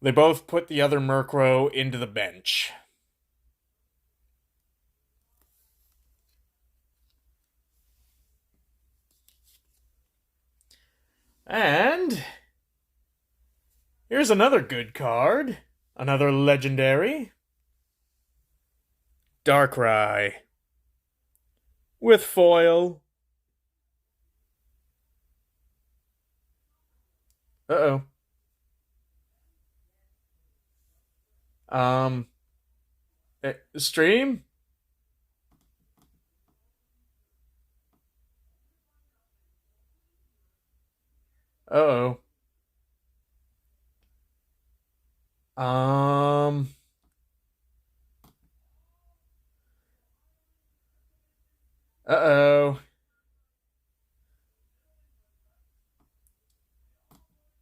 They both put the other Murkrow into the bench. And here's another good card. Another legendary. Darkrai. With foil. Uh-oh. Stream? Uh-oh. Uh-oh.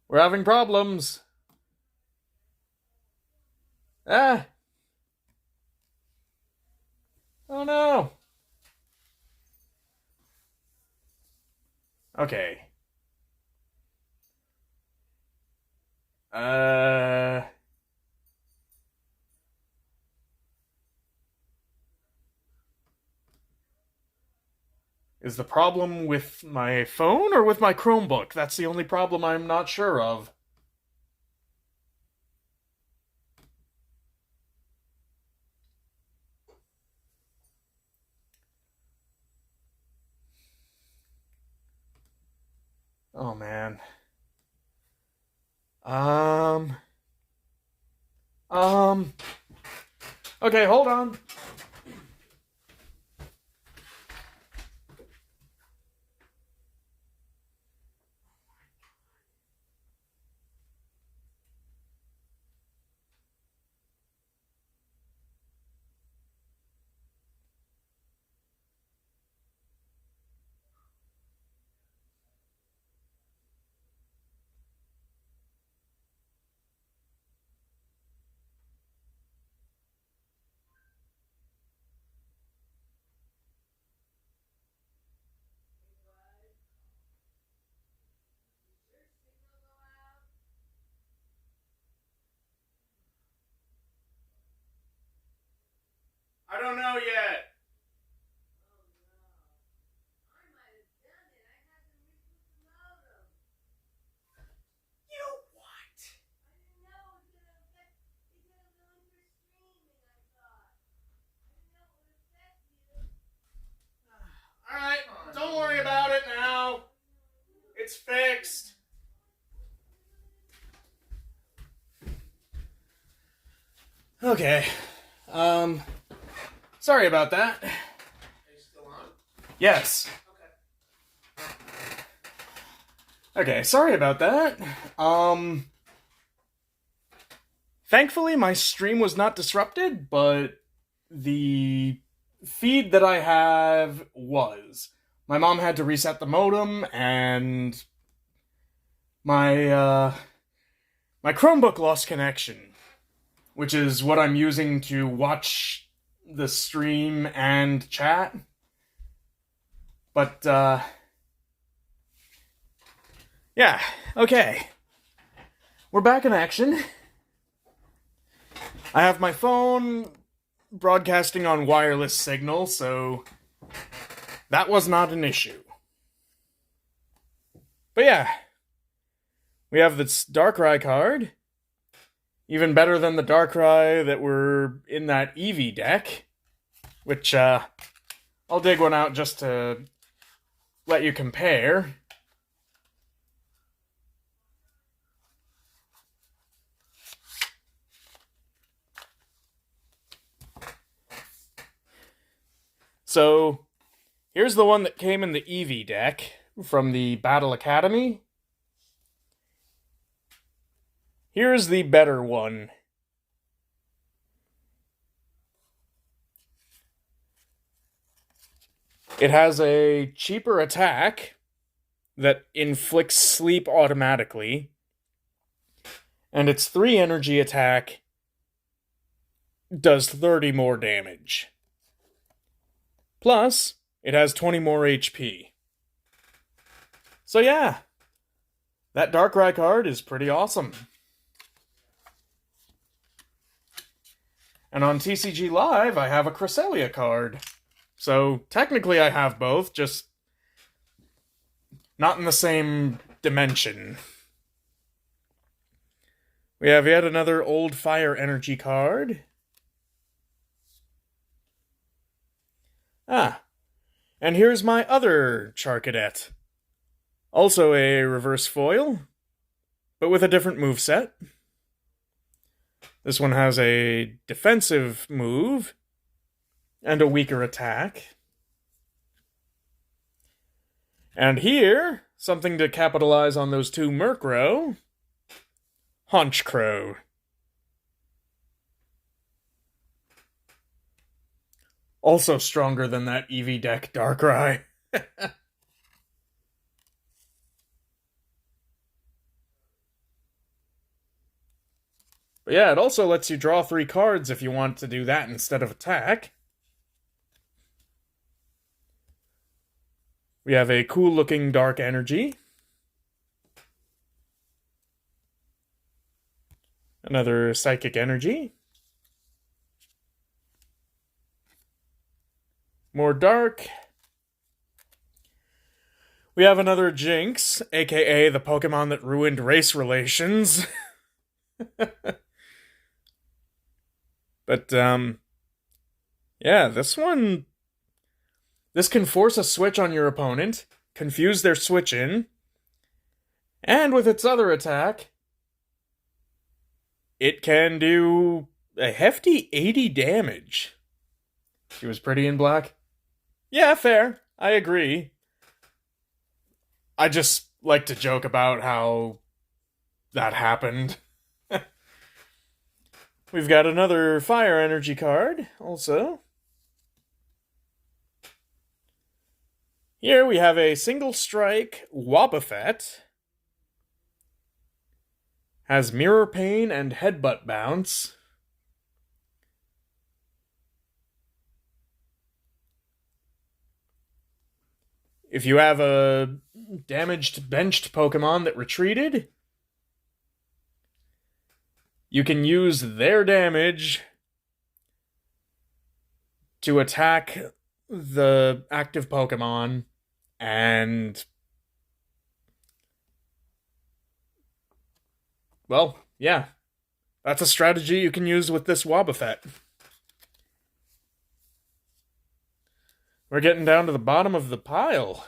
We're having problems. Ah. Oh no. Okay. Uh... Is the problem with my phone or with my Chromebook? That's the only problem I'm not sure of. Oh man. Um. Um. Okay, hold on. I don't know yet. You what? Okay. Um, Sorry about that. Are you still on? Yes. Okay, sorry about that. Thankfully my stream was not disrupted, but the feed that I have was. My mom had to reset the modem, and my Chromebook lost connection, which is what I'm using to watch the stream and chat. But yeah, okay. We're back in action. I have my phone broadcasting on wireless signal, so that was not an issue. But yeah, we have this Darkrai card. Even better than the Darkrai that were in that Eevee deck, which I'll dig one out just to let you compare. So, here's the one that came in the Eevee deck from the Battle Academy. Here's the better one. It has a cheaper attack that inflicts sleep automatically, and its 3 energy attack does 30 more damage. Plus, it has 20 more HP. So yeah, that Darkrai card is pretty awesome. And on TCG Live, I have a Cresselia card. So technically I have both, just not in the same dimension. We have yet another old fire energy card. And here's my other Charcadet. Also a reverse foil, but with a different moveset. This one has a defensive move and a weaker attack. And here, something to capitalize on those 2 Murkrow, Honchkrow. Also stronger than that Eevee deck Darkrai. But yeah, it also lets you draw 3 cards if you want to do that instead of attack. We have a cool looking Dark Energy. Another Psychic Energy. More Dark. We have another Jinx, aka the Pokemon that ruined race relations. But, yeah, this can force a switch on your opponent, confuse their switch in, and with its other attack, it can do a hefty 80 damage. She was pretty in black? Yeah, fair. I agree. I just like to joke about how that happened. We've got another fire energy card, also. Here we have a single strike Wobbuffet. Has Mirror Pain and Headbutt Bounce. If you have a damaged benched Pokemon that retreated, you can use their damage to attack the active Pokemon, and well, yeah, that's a strategy you can use with this Wobbuffet. We're getting down to the bottom of the pile.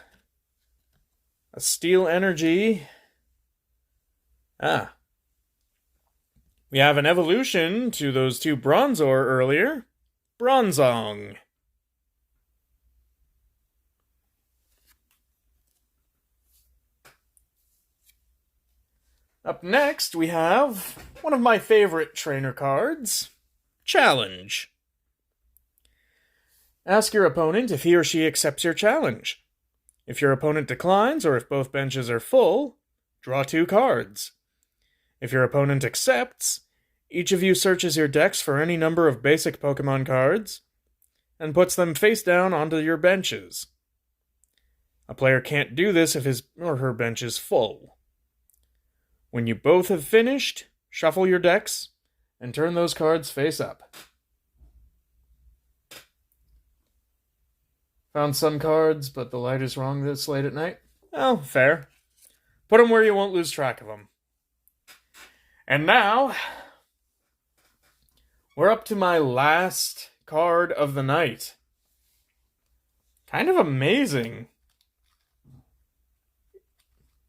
A Steel Energy. We have an evolution to those two Bronzor earlier. Bronzong. Up next, we have one of my favorite trainer cards, Challenge. Ask your opponent if he or she accepts your challenge. If your opponent declines, or if both benches are full, draw 2 cards. If your opponent accepts, each of you searches your decks for any number of basic Pokemon cards and puts them face down onto your benches. A player can't do this if his or her bench is full. When you both have finished, shuffle your decks and turn those cards face up. Found some cards, but the light is wrong this late at night. Oh, fair. Put them where you won't lose track of them. And now, we're up to my last card of the night. Kind of amazing.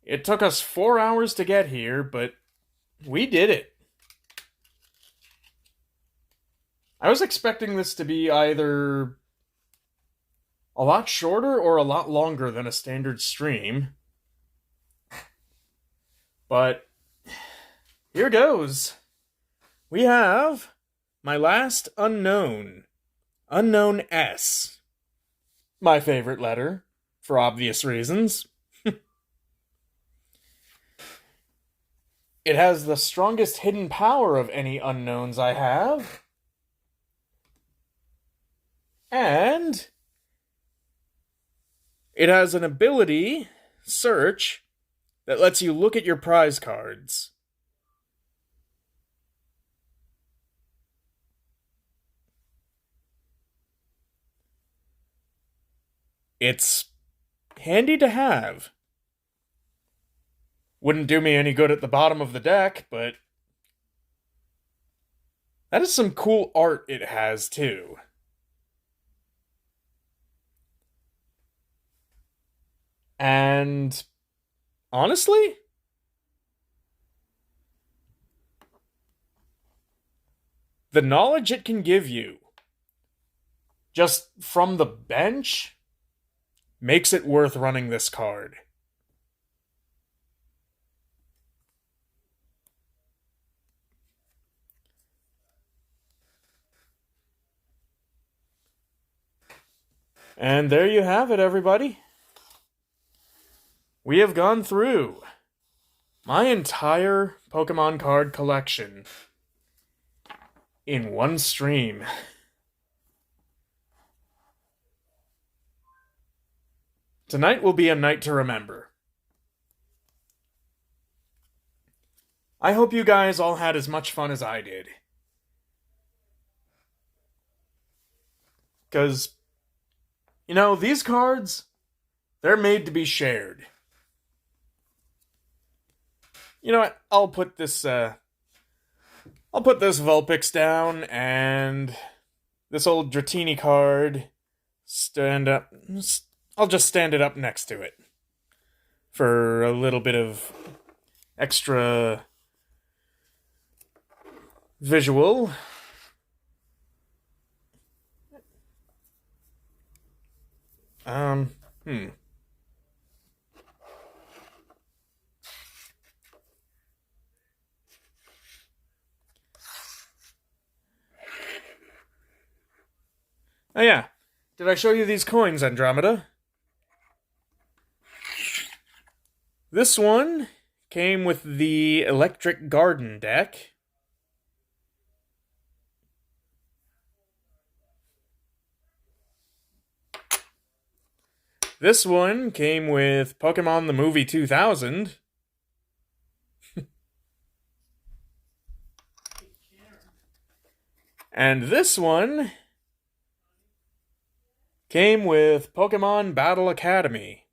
It took us 4 hours to get here, but we did it. I was expecting this to be either a lot shorter or a lot longer than a standard stream. But here goes. We have my last unknown. Unknown S. My favorite letter, for obvious reasons. It has the strongest hidden power of any unknowns I have. And it has an ability, Search, that lets you look at your prize cards. It's handy to have. Wouldn't do me any good at the bottom of the deck, but that is some cool art it has, too. And honestly, the knowledge it can give you just from the bench makes it worth running this card. And there you have it, everybody. We have gone through my entire Pokemon card collection in one stream. Tonight will be a night to remember. I hope you guys all had as much fun as I did. Because, you know, these cards, they're made to be shared. You know what? I'll put this Vulpix down, and this old Dratini card stand up. I'll just stand it up next to it for a little bit of extra visual. Oh yeah, did I show you these coins, Andromeda? This one came with the Electric Garden deck. This one came with Pokemon the Movie 2000. And this one came with Pokemon Battle Academy.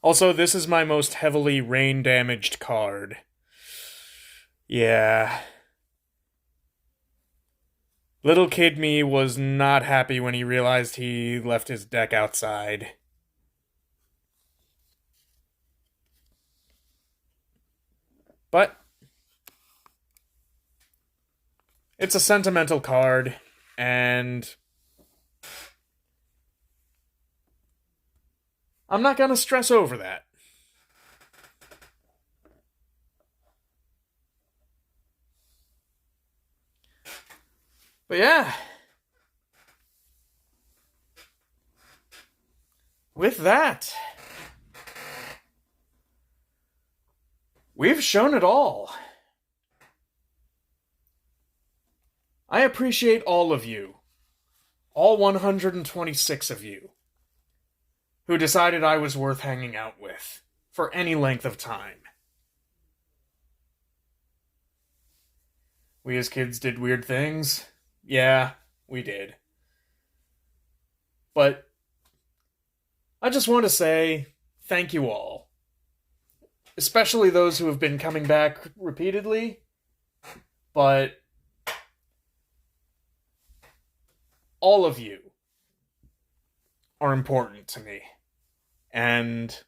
Also, this is my most heavily rain-damaged card. Yeah. Little kid me was not happy when he realized he left his deck outside. But it's a sentimental card, and I'm not gonna stress over that. But yeah, with that, we've shown it all. I appreciate all of you, all 126 of you, who decided I was worth hanging out with for any length of time. We as kids did weird things. Yeah, we did. But I just want to say thank you all. Especially those who have been coming back repeatedly. But all of you are important to me. And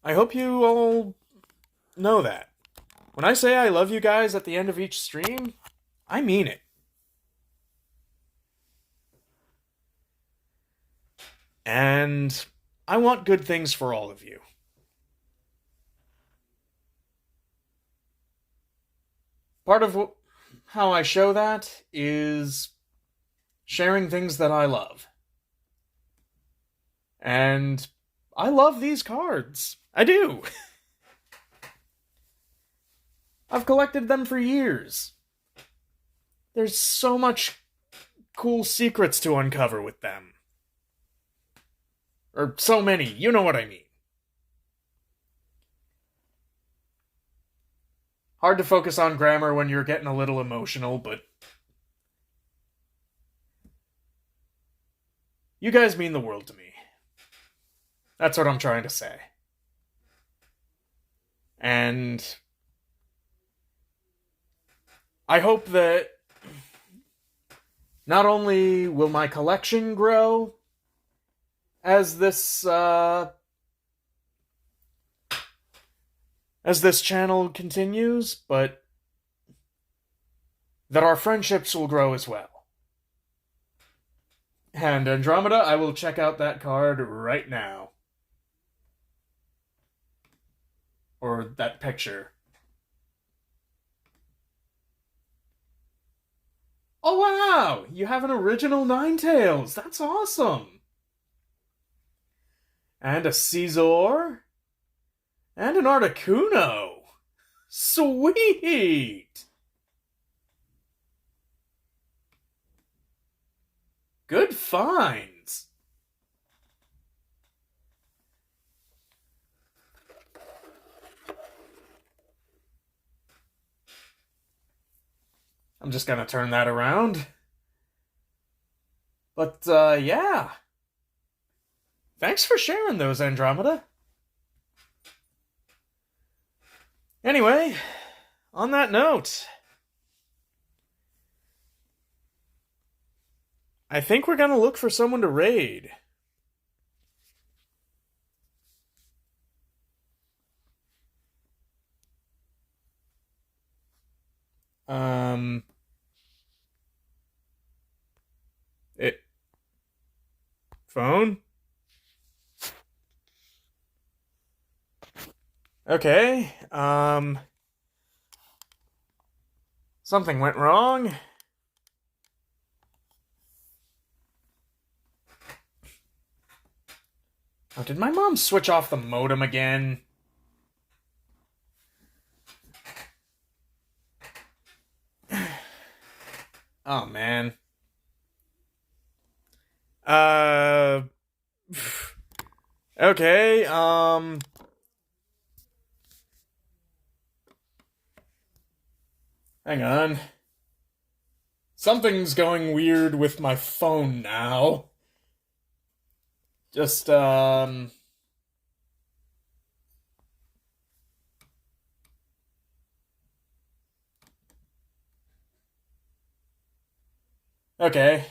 I hope you all know that. When I say I love you guys at the end of each stream, I mean it. And I want good things for all of you. Part of how I show that is sharing things that I love. And I love these cards. I do. I've collected them for years. There's so much cool secrets to uncover with them. Or so many, you know what I mean. Hard to focus on grammar when you're getting a little emotional, but you guys mean the world to me. That's what I'm trying to say. And I hope that not only will my collection grow as this channel continues, but that our friendships will grow as well. And Andromeda, I will check out that card right now. Or that picture. Oh wow! You have an original Ninetales! That's awesome! And a Caesar. And an Articuno! Sweet! Good finds! I'm just gonna turn that around. But, yeah. Thanks for sharing those, Andromeda. Anyway, on that note, I think we're gonna look for someone to raid. Phone? Okay, something went wrong. Oh, did my mom switch off the modem again? Oh, man. Okay, hang on. Something's going weird with my phone now. Just, Okay.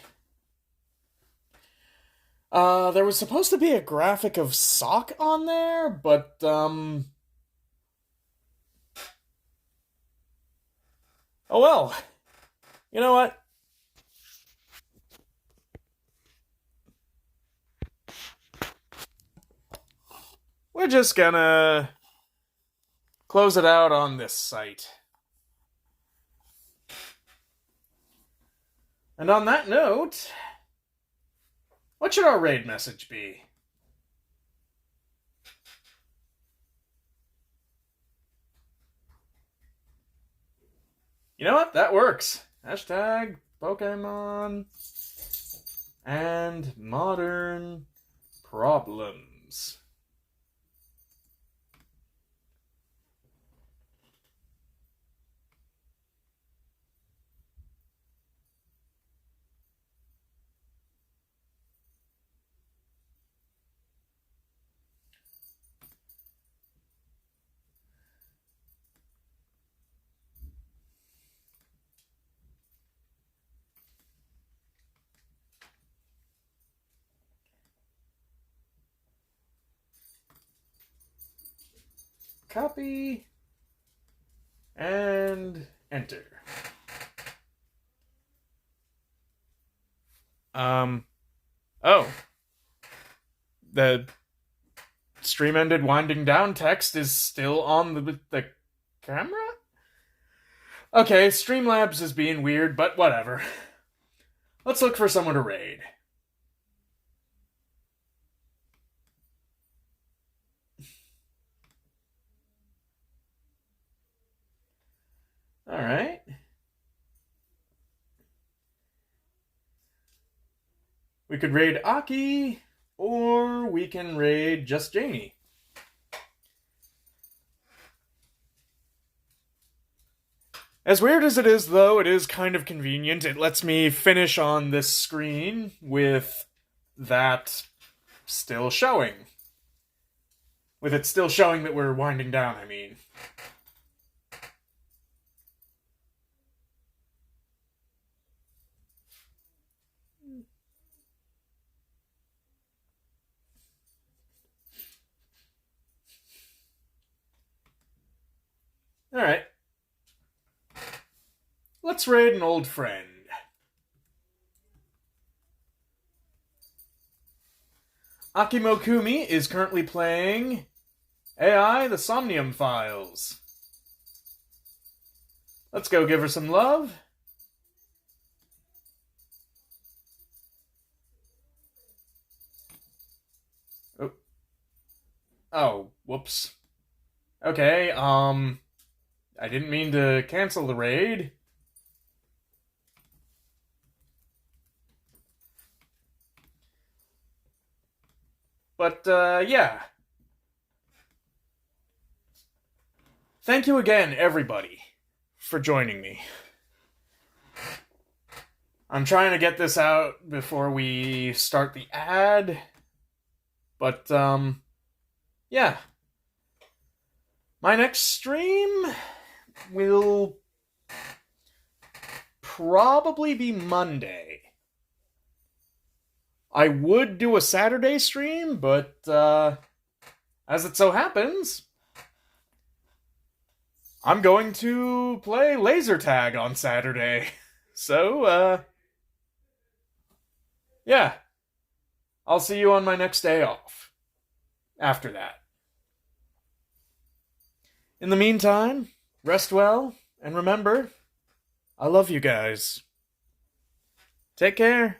There was supposed to be a graphic of Sock on there, but, oh well. You know what? We're just gonna close it out on this site. And on that note, what should our raid message be? You know what? That works. Hashtag Pokemon and modern problems. Copy and enter. Oh. The stream ended winding down text is still on the camera? Okay, Streamlabs is being weird, but whatever. Let's look for someone to raid. Alright. We could raid Aki, or we can raid just Janie. As weird as it is, though, it is kind of convenient. It lets me finish on this screen with that still showing. With it still showing that we're winding down, I mean. Alright. Let's raid an old friend. Akimokumi is currently playing AI The Somnium Files. Let's go give her some love. Oh, whoops. Okay, I didn't mean to cancel the raid. But, yeah. Thank you again, everybody, for joining me. I'm trying to get this out before we start the ad. But, yeah. My next stream will probably be Monday. I would do a Saturday stream, but as it so happens, I'm going to play laser tag on Saturday. So, yeah. I'll see you on my next day off. After that. In the meantime, rest well, and remember, I love you guys. Take care.